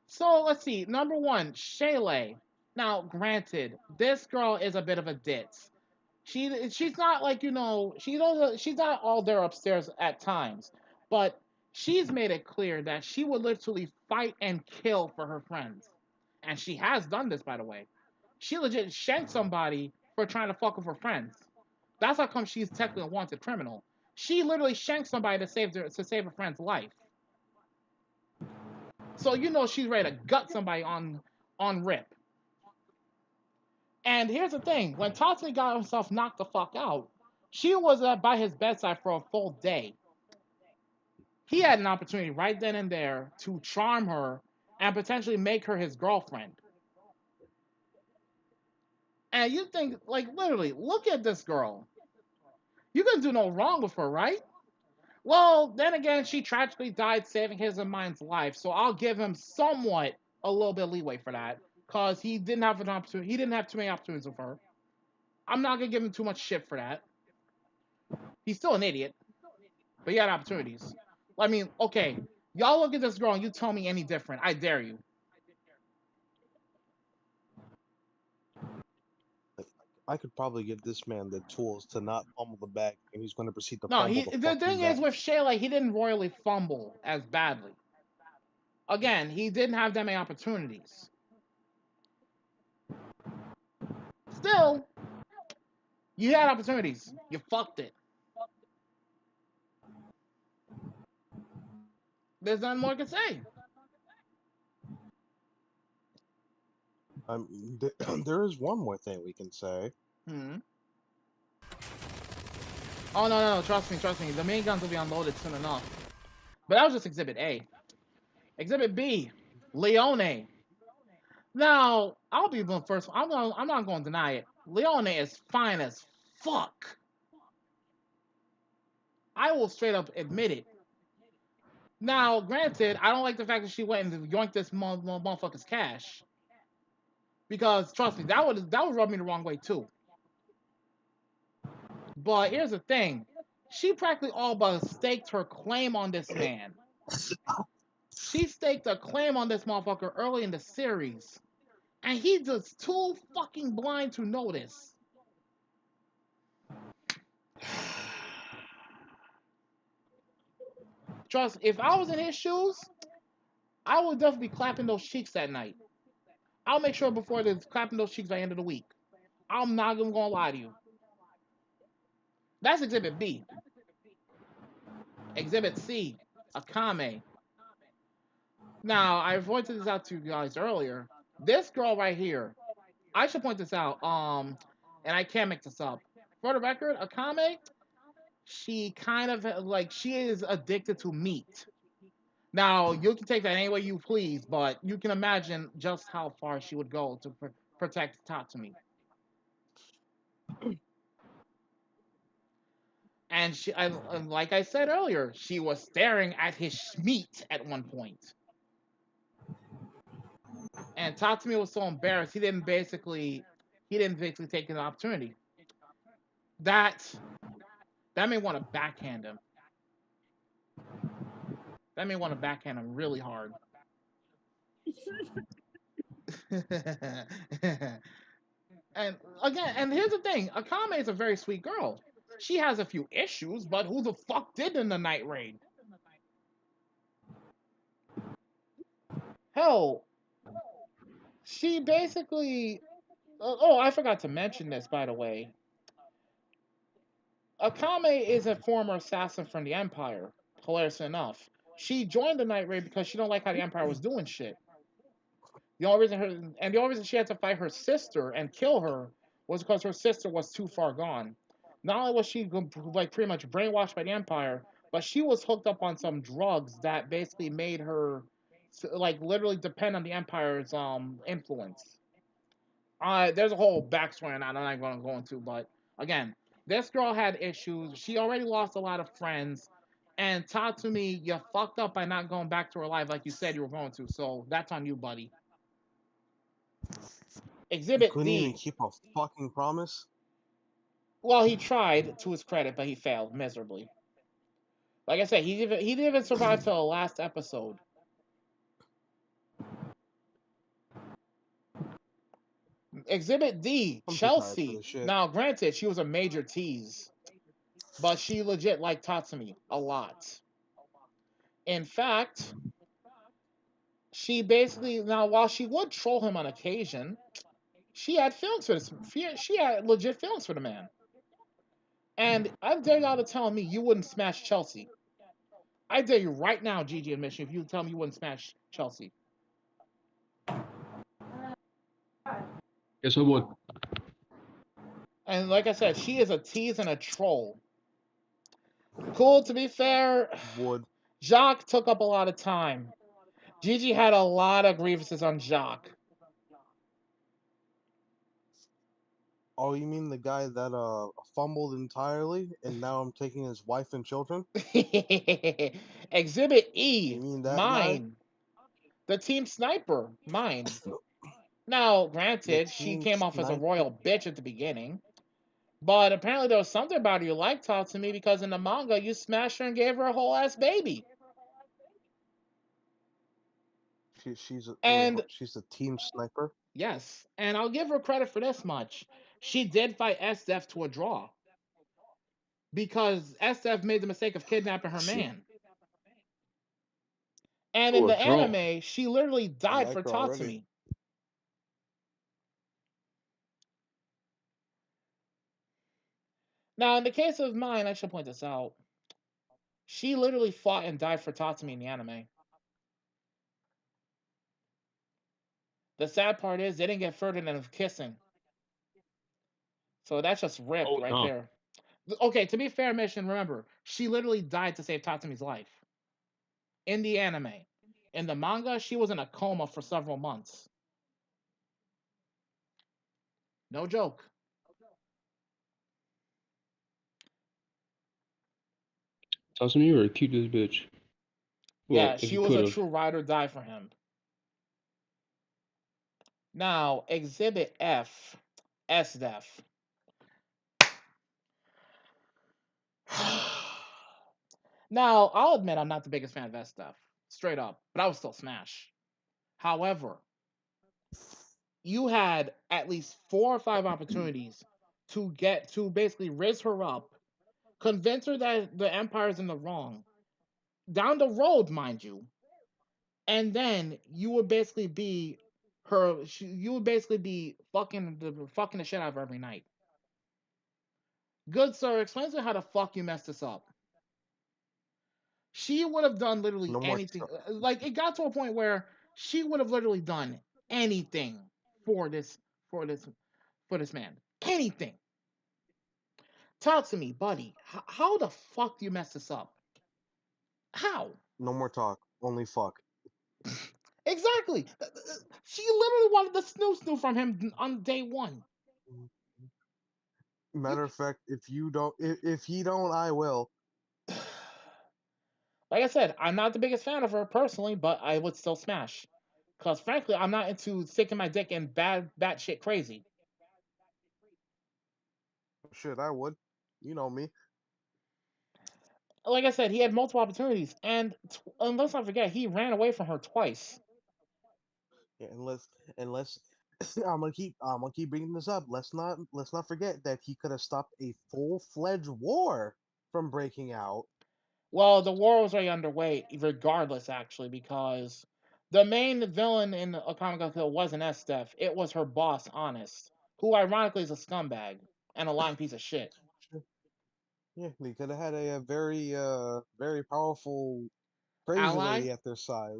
So let's see. Number 1, Shayla. Now, granted, this girl is a bit of a ditz. She's not like, she's not all there upstairs at times, but she's made it clear that she would literally fight and kill for her friends, and she has done this, by the way. She legit shanked somebody for trying to fuck with her friends. That's how come she's technically a wanted criminal. She literally shanked somebody to save her friend's life. So she's ready to gut somebody on rip. And here's the thing: when Tatsuya got himself knocked the fuck out, she was by his bedside for a full day. He had an opportunity right then and there to charm her and potentially make her his girlfriend. And you think, like, literally, look at this girl. You can do no wrong with her, right? Well, then again, she tragically died saving his and mine's life, so I'll give him somewhat a little bit of leeway for that, because he didn't have an opportunity. He didn't have too many opportunities with her. I'm not gonna give him too much shit for that. He's still an idiot, but he had opportunities. I mean, okay, y'all look at this girl and you tell me any different. I dare you. I could probably give this man the tools to not fumble the bag, and he's going to proceed to No, fumble the thing is with Shayla, he didn't royally fumble as badly. Again, he didn't have that many opportunities. Still, you had opportunities. You fucked it. There's nothing more I can say. There is one more thing we can say. Oh no, trust me. The main guns will be unloaded soon enough. But that was just Exhibit A. Exhibit B, Leone. Now, I'll be the first. I'm not going to deny it. Leone is fine as fuck. I will straight up admit it. Now, granted, I don't like the fact that she went and yoinked this motherfucker's cash. Because trust me, that would rub me the wrong way too. But here's the thing. She practically all but staked her claim on this man. She staked a claim on this motherfucker early in the series. And he's just too fucking blind to notice. Trust, if I was in his shoes, I would definitely be clapping those cheeks that night. I'll make sure before there's clapping those cheeks by the end of the week. I'm not even gonna lie to you. That's Exhibit B. Exhibit C, Akame. Now, I pointed this out to you guys earlier. This girl right here, I should point this out. And I can't make this up. For the record, Akame, she kind of like she is addicted to meat. Now, you can take that any way you please, but you can imagine just how far she would go to protect Tatsumi. And like I said earlier, she was staring at his meat at one point. And Tatsumi was so embarrassed, he didn't basically take an opportunity. That may want to backhand him. That may want to backhand him really hard. And again, and here's the thing, Akame is a very sweet girl. She has a few issues, but who the fuck did in the night raid? Hell, she basically. Oh, I forgot to mention this, by the way. Akame is a former assassin from the Empire. Hilarious enough, she joined the night raid because she don't like how the Empire was doing shit. The only reason she had to fight her sister and kill her was because her sister was too far gone. Not only was she like pretty much brainwashed by the Empire, but she was hooked up on some drugs that basically made her like literally depend on the Empire's influence. There's a whole backstory on that I'm not going to go into, but again, this girl had issues. She already lost a lot of friends, and Tatsumi, you fucked up by not going back to her life like you said you were going to. So that's on you, buddy. You Exhibit couldn't even D. keep a fucking promise. Well, he tried to his credit, but he failed miserably. Like I said, he didn't even survive till the last episode. Exhibit D, I'm too tired for Chelsea. this shit. Now, granted, she was a major tease, but she legit liked Tatsumi a lot. In fact, she basically now while she would troll him on occasion, she had feelings for this. She had legit feelings for the man. And I dare y'all to tell me you wouldn't smash Chelsea. I dare you right now, Gigi admission, if you tell me you wouldn't smash Chelsea. Yes, I would. And like I said, she is a tease and a troll. Cool, to be fair, Would. Jacques took up a lot of time. Gigi had a lot of grievances on Jacques. Oh, you mean the guy that fumbled entirely, and now I'm taking his wife and children? Exhibit E, You mean that guy? mine. The team sniper, mine. Now, The granted, she team came off as a sniper. royal bitch at the beginning. But apparently there was something about her you liked, Tatsumi, because in the manga you smashed her and gave her a whole ass baby. And She's a team sniper. yes, and I'll give her credit for this much. She did fight SF to a draw. Because SF made the mistake of kidnapping her man. And in To a the draw. anime, she literally I died like for her already. Tatsumi. Now, in the case of mine, I should point this out. She literally fought and died for Tatsumi in the anime. The sad part is they didn't get further than kissing. So that's just ripped Oh right no. there. Okay, to be fair, Mission, remember, she literally died to save Tatsumi's life in the anime. In the manga, she was in a coma for several months. No joke. Tatsumi would keep this bitch. Well, Yeah, if she he was could a have. true ride or die for him. Now, Exhibit F, SDEF. Now, I'll admit I'm not the biggest fan of SDEF, straight up, but I was still Smash. However, you had at least 4 or 5 opportunities to basically raise her up, convince her that the Empire's in the wrong, down the road, mind you, and then you would basically be you would basically be fucking the shit out of her every night. Good sir, explain to me how the fuck you messed this up. She would have done literally No more. anything. Like it got to a point where she would have literally done anything for this for this for this man. Anything. Talk to me, buddy. How the fuck do you mess this up? How? No more talk. Only fuck. Exactly. She literally wanted the snoo from him on day one. You, Matter of fact, if he don't, I will. like I said, I'm not the biggest fan of her personally, but I would still smash. Cause frankly, I'm not into sticking my dick in bad shit crazy. Shit, I would. You know me. Like I said, he had multiple opportunities, and let's not forget, he ran away from her twice. Yeah, unless I'm gonna keep bringing this up. Let's not forget that he could have stopped a full-fledged war from breaking out. Well, the war was already underway, regardless, actually, because the main villain in Akame Kill wasn't Estef. It was her boss, Honest, who ironically is a scumbag and a lying piece of shit. Yeah, they could have had a very powerful crazy Ally? lady at their side.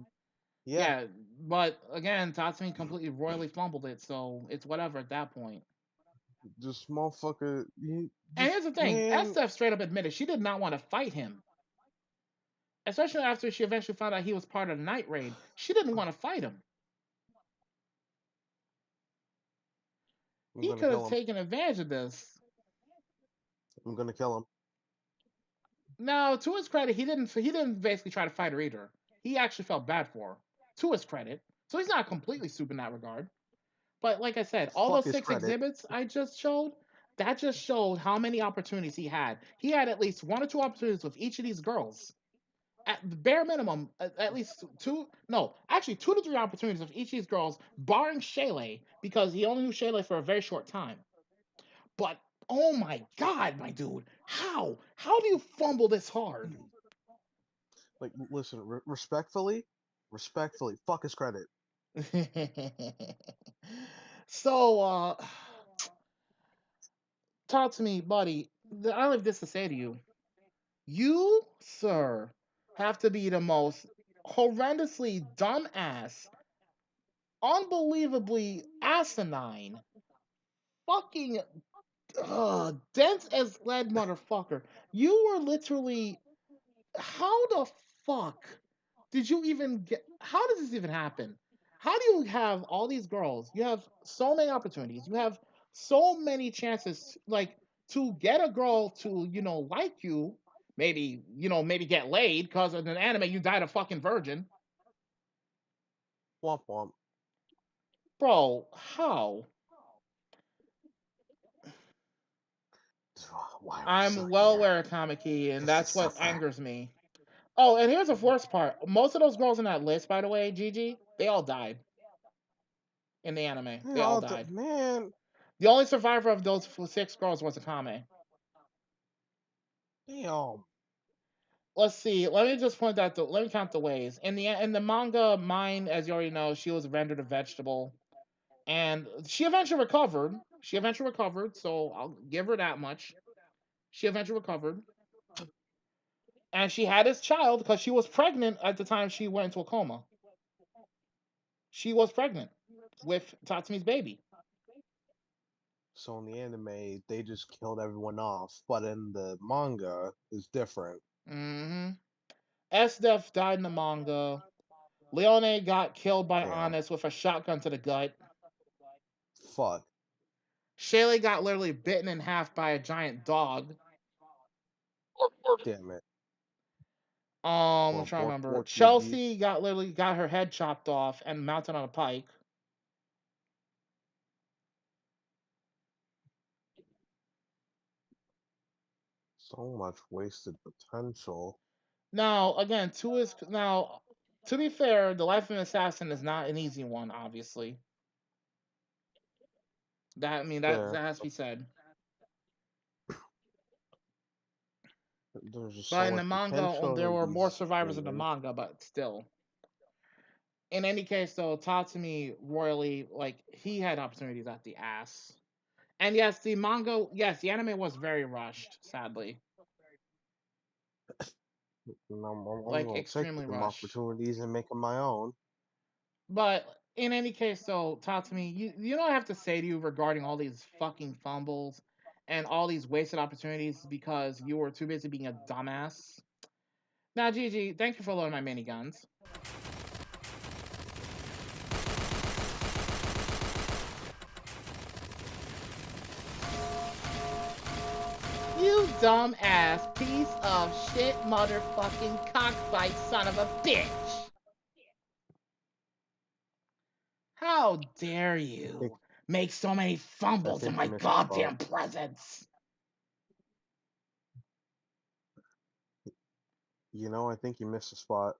Yeah, Yeah, but again, Tatsumi completely royally fumbled it, so it's whatever at that point. this motherfucker. And Just here's the thing, man, Estef straight up admitted she did not want to fight him. Especially after she eventually found out he was part of the night raid. She didn't want to fight him. I'm He gonna could have kill him. taken advantage of this. I'm gonna kill him. Now, to his credit, he didn't basically try to fight her either. He actually felt bad for her. To his credit. So he's not completely stupid in that regard. But like I said, all Fuck those his 6 credit. exhibits I just showed, that just showed how many opportunities he had. He had at least 1 or 2 opportunities with each of these girls. At the bare minimum, at least 2, no, actually 2 to 3 opportunities with each of these girls, barring Shayla, because he only knew Shayla for a very short time. But oh my god, my dude, how? How do you fumble this hard? Like, listen, respectfully, fuck his credit. So, talk to me, buddy. I have this to say to you. You, sir, have to be the most horrendously dumbass, unbelievably asinine, fucking dense as lead motherfucker. You were literally. How the fuck did you even get? How does this even happen? How do you have all these girls? You have so many opportunities. You have so many chances, like to get a girl to like you. Maybe maybe get laid because in an anime you died a fucking virgin, Womp womp. bro. How? Why are we I'm still well here? aware of Kamiki, and Just to that's what suffer. angers me. Oh, and here's the worst part. Most of those girls in that list, by the way, Gigi, they all died in the anime. They all died. Man, The only survivor of those 6 girls was Akame. damn. Let's see. Let me just point out. Let me count the ways. In the manga, mine, as you already know, she was rendered a vegetable, and she eventually recovered. She eventually recovered, so I'll give her that much. She eventually recovered, and she had his child because she was pregnant at the time she went into a coma. She was pregnant with Tatsumi's baby. So in the anime, they just killed everyone off, but in the manga, it's different. Mm-hmm. S-Def died in the manga. Leone got killed by Damn. Honest with a shotgun to the gut. Fuck. Shaylee got literally bitten in half by a giant dog. Damn it. I'm Well, trying to bork, remember. bork, Chelsea got literally got her head chopped off and mounted on a pike. So much wasted potential. Now, again, to be fair, the life of an assassin is not an easy one, obviously. That Fair. has to be said. There's just But so in the much manga, potential there in were more these survivors in the things. manga, but still. In any case, though, Tatsumi royally, like, he had opportunities at the ass. And yes, the anime was very rushed, sadly. And I'm Like, going to take extremely them rushed. opportunities and make them my own. But in any case, though, Tatsumi, you know what I have to say to you regarding all these fucking fumbles and all these wasted opportunities because you were too busy being a dumbass? Now, Gigi, thank you for loading my miniguns. You dumb ass piece of shit motherfucking cockfight son of a bitch! How dare you make so many fumbles in my goddamn presence? You know, I think you missed a spot.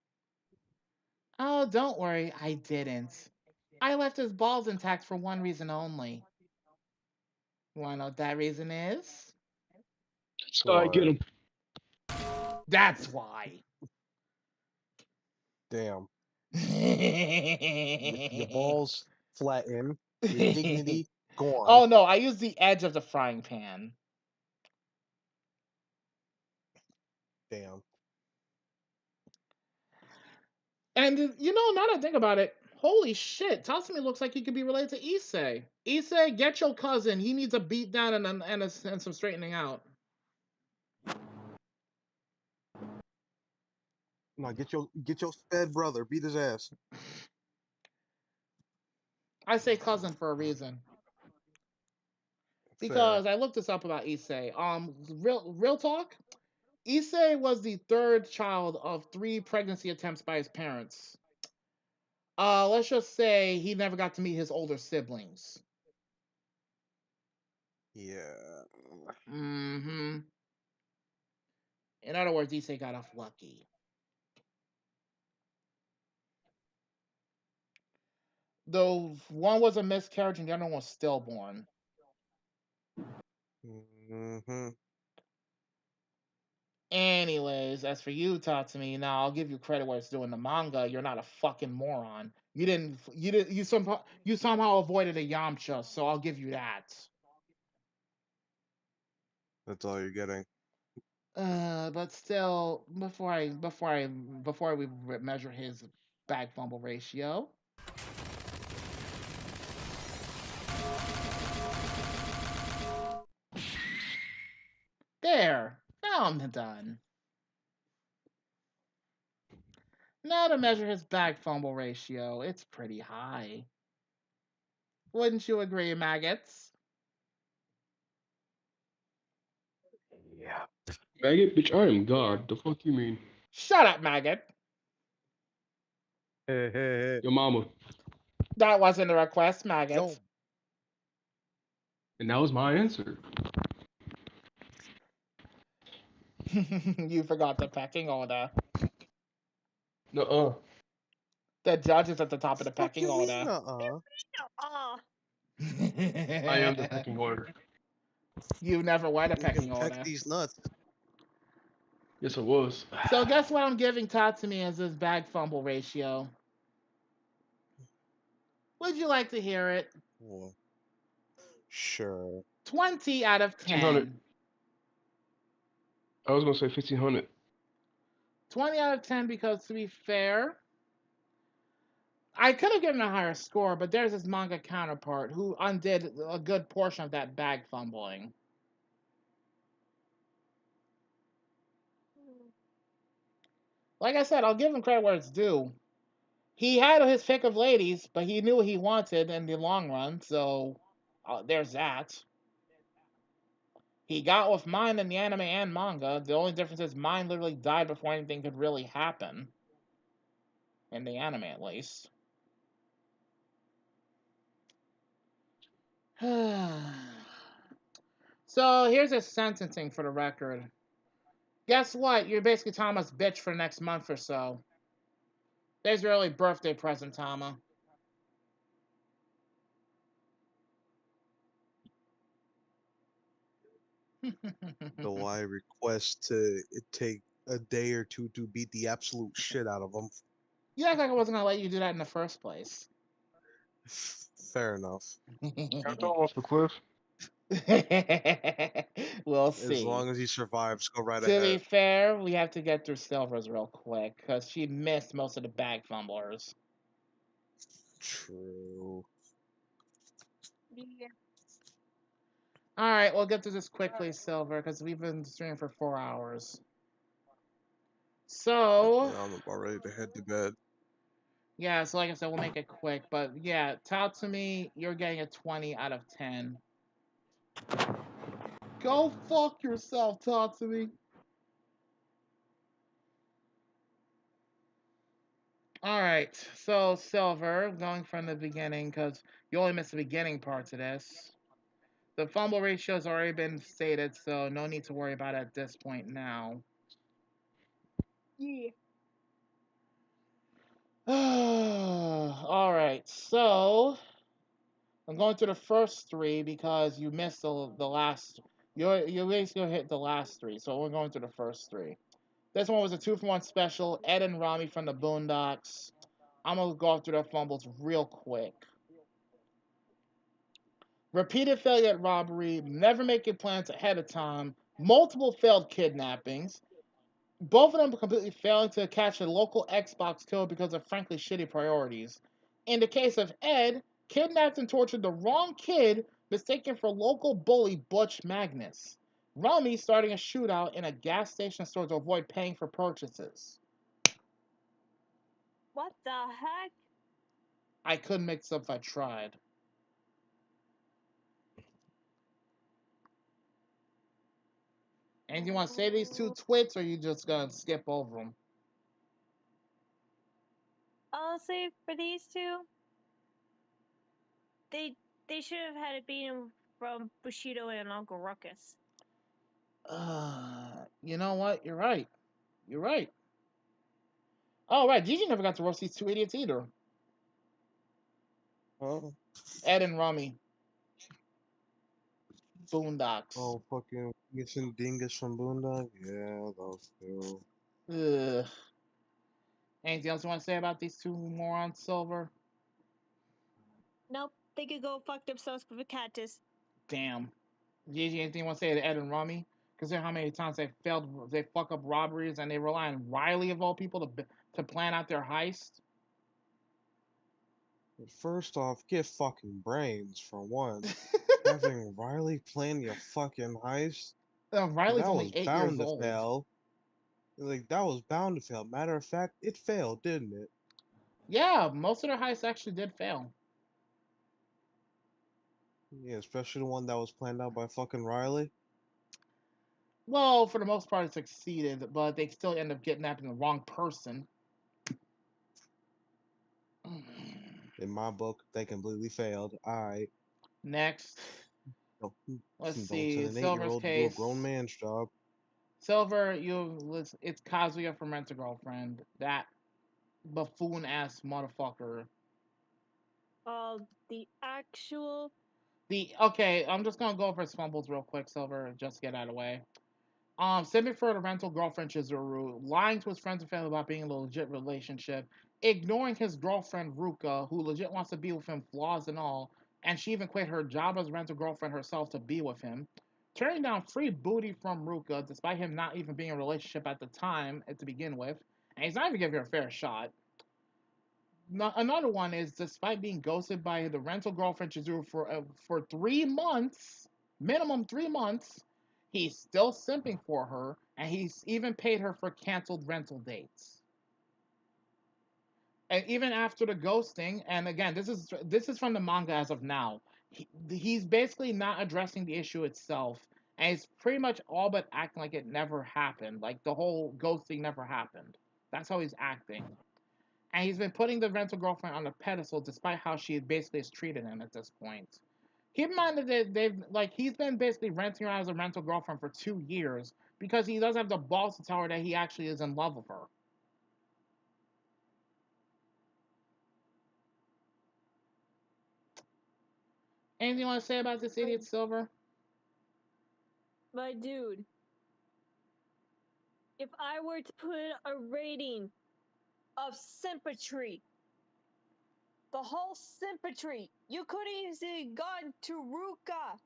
Oh, don't worry, I didn't. I left his balls intact for one reason only. Wanna know what that reason is? Sky, get him. That's why. Damn. Your balls flatten. Your dignity gone. Oh no, I used the edge of the frying pan. Damn. And you know, now that I think about it, holy shit, Tatsumi looks like he could be related to Issei. Issei, get your cousin. He needs a beat down and some straightening out. Now get your sped brother. Beat his ass. I say cousin for a reason. Fair. Because I looked this up about Issei. Real talk. Issei was the third child of 3 pregnancy attempts by his parents. Let's just say he never got to meet his older siblings. Yeah. Mm-hmm. In other words, Issei got off lucky. Though one was a miscarriage and the other one was stillborn. Mm-hmm. Anyways, as for you, Tatsumi, now I'll give you credit where it's due in the manga. You're not a fucking moron. You somehow avoided a Yamcha, so I'll give you that. That's all you're getting. But still, before we measure his bag fumble ratio. There. Now I'm done. Now to measure his bag fumble ratio, it's pretty high. Wouldn't you agree, maggots? Yeah. Maggot, bitch, I am God. The fuck you mean? Shut up, maggot. Your mama. That wasn't a request, maggot. Yo. And that was my answer. You forgot the pecking order. Nuh-uh. The judge is at the top of the Fuck pecking you order. mean? I am the pecking order. You never were the You pecking can peck order. these nuts. Yes, I was. So guess what I'm giving Tatsumi as his bag fumble ratio? Would you like to hear it? Well, sure. 20 out of 10. 1,500. I was gonna say 1,500. 20 out of 10 because, to be fair, I could have given a higher score, but there's his manga counterpart who undid a good portion of that bag fumbling. Like I said, I'll give him credit where it's due. He had his pick of ladies, but he knew what he wanted in the long run, so there's that. He got with mine in the anime and manga. The only difference is mine literally died before anything could really happen. In the anime, at least. So, here's his sentencing for the record. Guess what? You're basically Tama's bitch for the next month or so. There's your early birthday present, Tama. So I request to it take a day or two to beat the absolute shit out of them. You act like I wasn't gonna let you do that in the first place. Fair enough. I throw him off the cliff. We'll As see. long as he survives, go right To be ahead. fair, we have to get through Silver's real quick, because she missed most of the bag fumblers. True. Yeah. Alright, we'll get through this quickly, Silver, because we've been streaming for 4 hours. So, Yeah, I'm about ready to head to bed. yeah, so like I said, we'll make it quick. But yeah, Tatsumi, you're getting a 20 out of 10. Go fuck yourself, Tatsumi. Alright, so Silver, going from the beginning, because you only missed the beginning parts of this. The fumble ratio has already been stated, so no need to worry about it at this point now. Yeah. Alright, so I'm going to the first three because you missed the last. You're basically gonna hit the last three, so we're going to the first three. This one was a 2-for-1 special. Ed and Rami from the Boondocks. I'm gonna go through their fumbles real quick. Repeated failure at robbery, never making plans ahead of time, multiple failed kidnappings. Both of them completely failing to catch a local Xbox killer because of frankly shitty priorities. In the case of Ed, kidnapped and tortured the wrong kid, mistaken for local bully Butch Magnus. Rami starting a shootout in a gas station store to avoid paying for purchases. What the heck? I couldn't mix up if I tried. And you want to say these two twits, or you just gonna skip over them? Honestly, for these two, they should have had it being from Bushido and Uncle Ruckus. You know what? You're right. You're right. Oh, right. Gigi never got to roast these two idiots either. Oh. Ed and Rami. Boondocks. Oh, fucking missing dingus from Boondock? Yeah, those two. Ugh. Anything else you want to say about these two morons, Silver? Nope, they could go fuck themselves with a cactus. Damn. Gigi, anything you want to say to Ed and Rami? Consider how many times they fuck up robberies, and they rely on Riley of all people to plan out their heist. First off, get fucking brains for one. Having Riley plan your fucking heist, Riley's that only was 8 bound years to old. fail. Like, that was bound to fail. Matter of fact, it failed, didn't it? Yeah, most of their heists actually did fail. Yeah, especially the one that was planned out by fucking Riley. Well, for the most part, it succeeded, but they still end up kidnapping the wrong person. In my book, they completely failed. Alright. Next. Don't, Let's don't see. send an Silver's 8-year-old to do a case. grown man's job. Silver, it's Kazuya from Rent a Girlfriend. That buffoon ass motherfucker. The actual. Okay, I'm just gonna go over his fumbles real quick, Silver, just to get out of the way. Sending for the rental girlfriend Chizuru, lying to his friends and family about being in a legit relationship, ignoring his girlfriend Ruka, who legit wants to be with him, flaws and all, and she even quit her job as rental girlfriend herself to be with him. Turning down free booty from Ruka, despite him not even being in a relationship at the time to begin with, and he's not even giving her a fair shot. another one is, despite being ghosted by the rental girlfriend Chizuru for 3 months, minimum 3 months, he's still simping for her, and he's even paid her for canceled rental dates. And even after the ghosting, and again, this is from the manga as of now. He's basically not addressing the issue itself, and it's pretty much all but acting like it never happened, like the whole ghosting never happened. That's how he's acting. And he's been putting the rental girlfriend on a pedestal, despite how she basically has treated him at this point. Keep in mind that he's been basically renting her as a rental girlfriend for 2 years because he doesn't have the balls to tell her that he actually is in love with her. Anything you want to say about this idiot, Silver? My dude, if I were to put a rating of sympatry, the whole sympatry, you could have easily gone to Ruka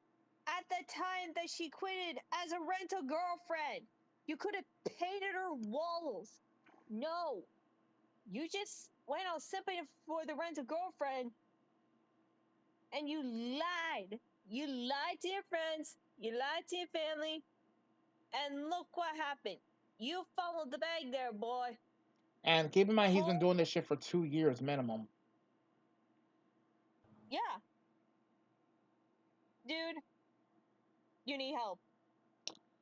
at the time that she quitted as a rental girlfriend. You could have painted her walls. No, you just went on sympathy for the rental girlfriend, and you lied. You lied to your friends, you lied to your family, and look what happened. You followed the bag there, boy. And keep in mind, he's been doing this shit for 2 years minimum. Yeah. Dude, you need help.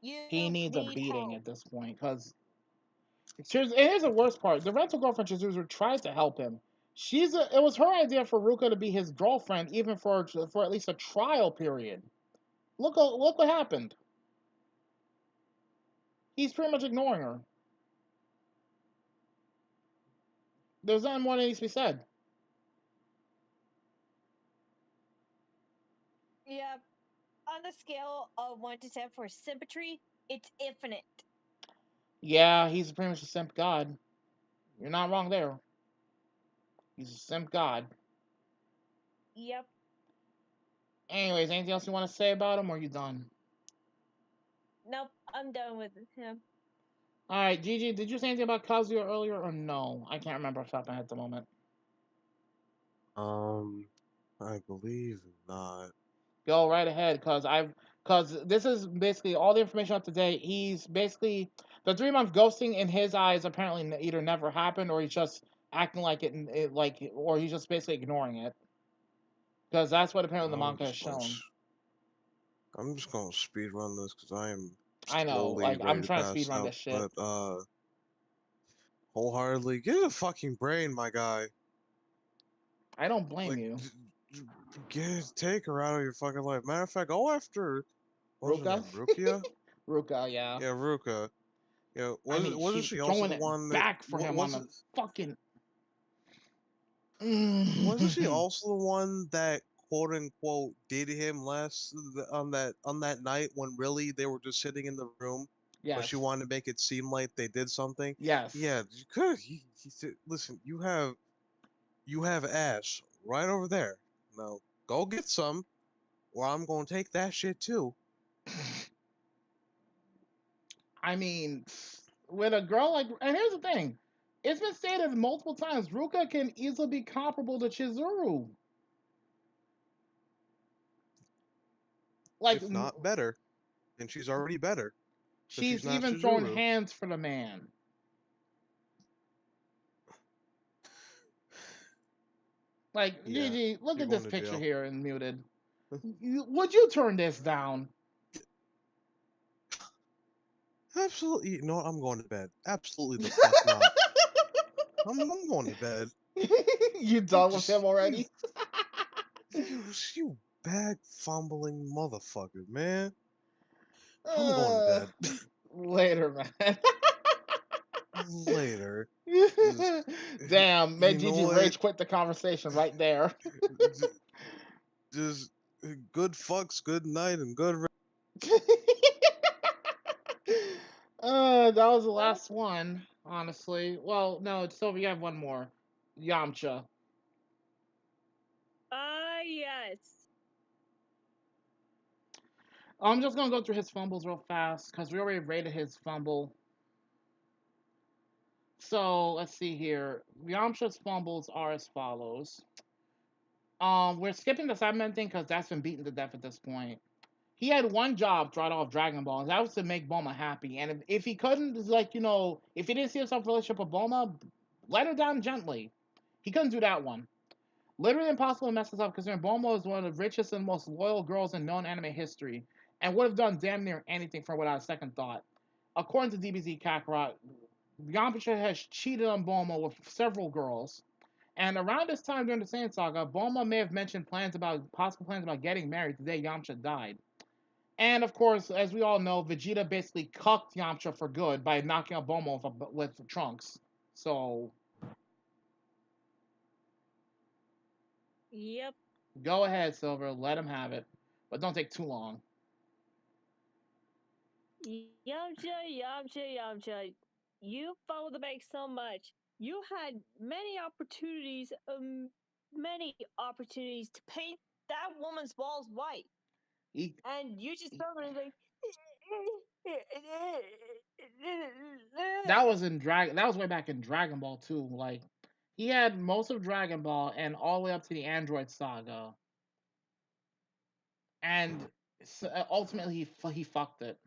He needs a beating at this point, because here's the worst part. The rental girlfriend Chizuru tried to help him. It was her idea for Ruka to be his girlfriend, even for at least a trial period. Look what happened. He's pretty much ignoring her. There's nothing more that needs to be said. Yeah, on the scale of 1 to 10 for sympatry, it's infinite. Yeah, he's pretty much a simp god. You're not wrong there. He's a simp god. Yep. Anyways, anything else you want to say about him, or are you done? Nope, I'm done with him. Alright, Gigi, did you say anything about Kazuya earlier, or no? I can't remember off the top of my head at the moment. I believe not. Go right ahead, because this is basically all the information up to date. He's basically, the 3 month ghosting in his eyes apparently either never happened, or he's just acting like or he's just basically ignoring it. Because that's what apparently the manga has shown. I'm just gonna speed run this because I am I know, slowly I'm ready to trying to pass speed run out. this shit. But wholeheartedly, get a fucking brain, my guy. I don't blame Like, you. take her out of your fucking life. Matter of fact, go after what's her Ruka? name, Rukia? Ruka, yeah. Yeah, Ruka. Yeah, She's she also throwing the it one that back for him on the fucking. Wasn't she also the one that quote unquote dated him on that night when really they were just sitting in the room, but she Yes. wanted to make it seem like they did something? Yes. Yeah, you could. He said, "Listen, you have ass right over there. Now go get some, or I'm gonna take that shit too." I mean, with a girl like, and here's the thing, it's been stated multiple times, Ruka can easily be comparable to Chizuru. Like, If not better, and she's already better, because she's she's not even throwing Chizuru. hands for the man. Like, Yeah, Gigi, look you're at this going to picture jail. here and muted. Would you turn this down? Absolutely. You know what? I'm going to bed. Absolutely the fuck not. I'm going to bed. You done with him already? You bag fumbling motherfucker, man. I'm going to bed. Later, man. Later. Damn, made You know Gigi what? rage quit the conversation right there. Just good fucks, good night, and good. That was the last one, honestly. Well, no, Sylvia, you have one more. Yamcha. Yes. I'm just gonna go through his fumbles real fast because we already rated his fumble. So let's see here. Yamcha's fumbles are as follows. We're skipping the Cyberman thing because that's been beaten to death at this point. He had one job right off Dragon Ball, and that was to make Bulma happy. And if he couldn't, like, if he didn't see himself in a relationship with Bulma, let her down gently. He couldn't do that one. Literally impossible to mess this up considering Bulma is one of the richest and most loyal girls in known anime history, and would have done damn near anything for her without a second thought. According to DBZ Kakarot, Yamcha has cheated on Bulma with several girls. And around this time during the Saiyan Saga, Bulma may have mentioned possible plans about getting married the day Yamcha died. And of course, as we all know, Vegeta basically cucked Yamcha for good by knocking out Bulma with Trunks. So Yep. go ahead, Silver, let him have it, but don't take too long. Yamcha. You followed the bank so much. You had many opportunities to paint that woman's walls white, He, and you just stubbornly like. that was way back in Dragon Ball too. Like he had most of Dragon Ball and all the way up to the Android Saga, and ultimately he fucked it.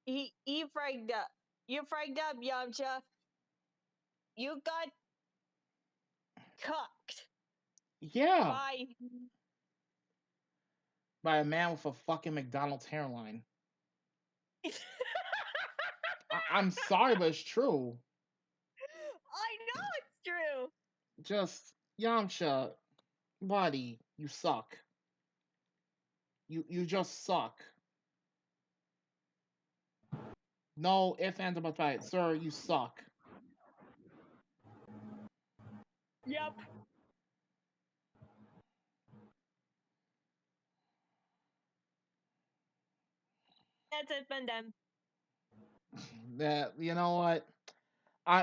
He fragged up. You fragged up, Yamcha. You got cucked Yeah, by. by a man with a fucking McDonald's hairline. I'm sorry, but it's true. I know it's true. Just Yamcha, buddy, you suck. You just suck. No ifs, ands, or buts about it. Sir, you suck. Yep. That's it, been done. That you know what?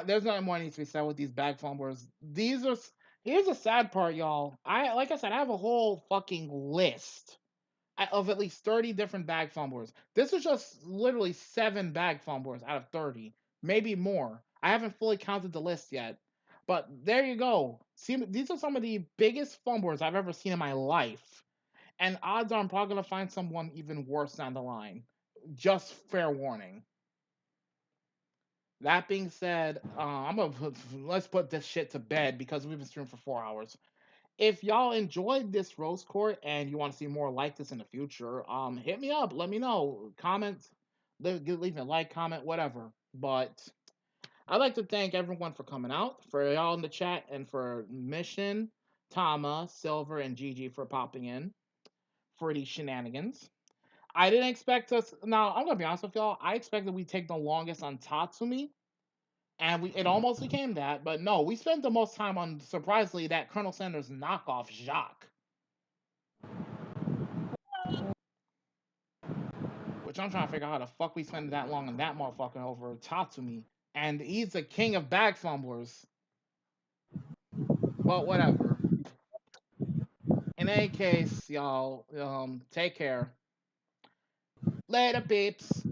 There's nothing more needs to be said with these bag fumblers. Here's the sad part, y'all. Like I said, I have a whole fucking list of at least 30 different bag fumblers. This is just literally 7 bag fumblers out of 30, maybe more. I haven't fully counted the list yet. But there you go. See, these are some of the biggest fumblers I've ever seen in my life. And odds are I'm probably going to find someone even worse down the line. Just fair warning. That being said, let's put this shit to bed because we've been streaming for 4 hours. If y'all enjoyed this Rose Court and you want to see more like this in the future, hit me up. Let me know. Comment, leave a like, comment, whatever. But I'd like to thank everyone for coming out, for y'all in the chat, and for Mission, Tama, Silver, and Gigi for popping in for these shenanigans. I didn't expect us. Now I'm gonna be honest with y'all. I expected we'd take the longest on Tatsumi, and it almost became that. But no, we spent the most time on surprisingly that Colonel Sanders knockoff Jacques. Which I'm trying to figure out how the fuck we spend that long on that motherfucker over Tatsumi. And he's the king of bag fumblers. But whatever. In any case, y'all, take care. Later, peeps.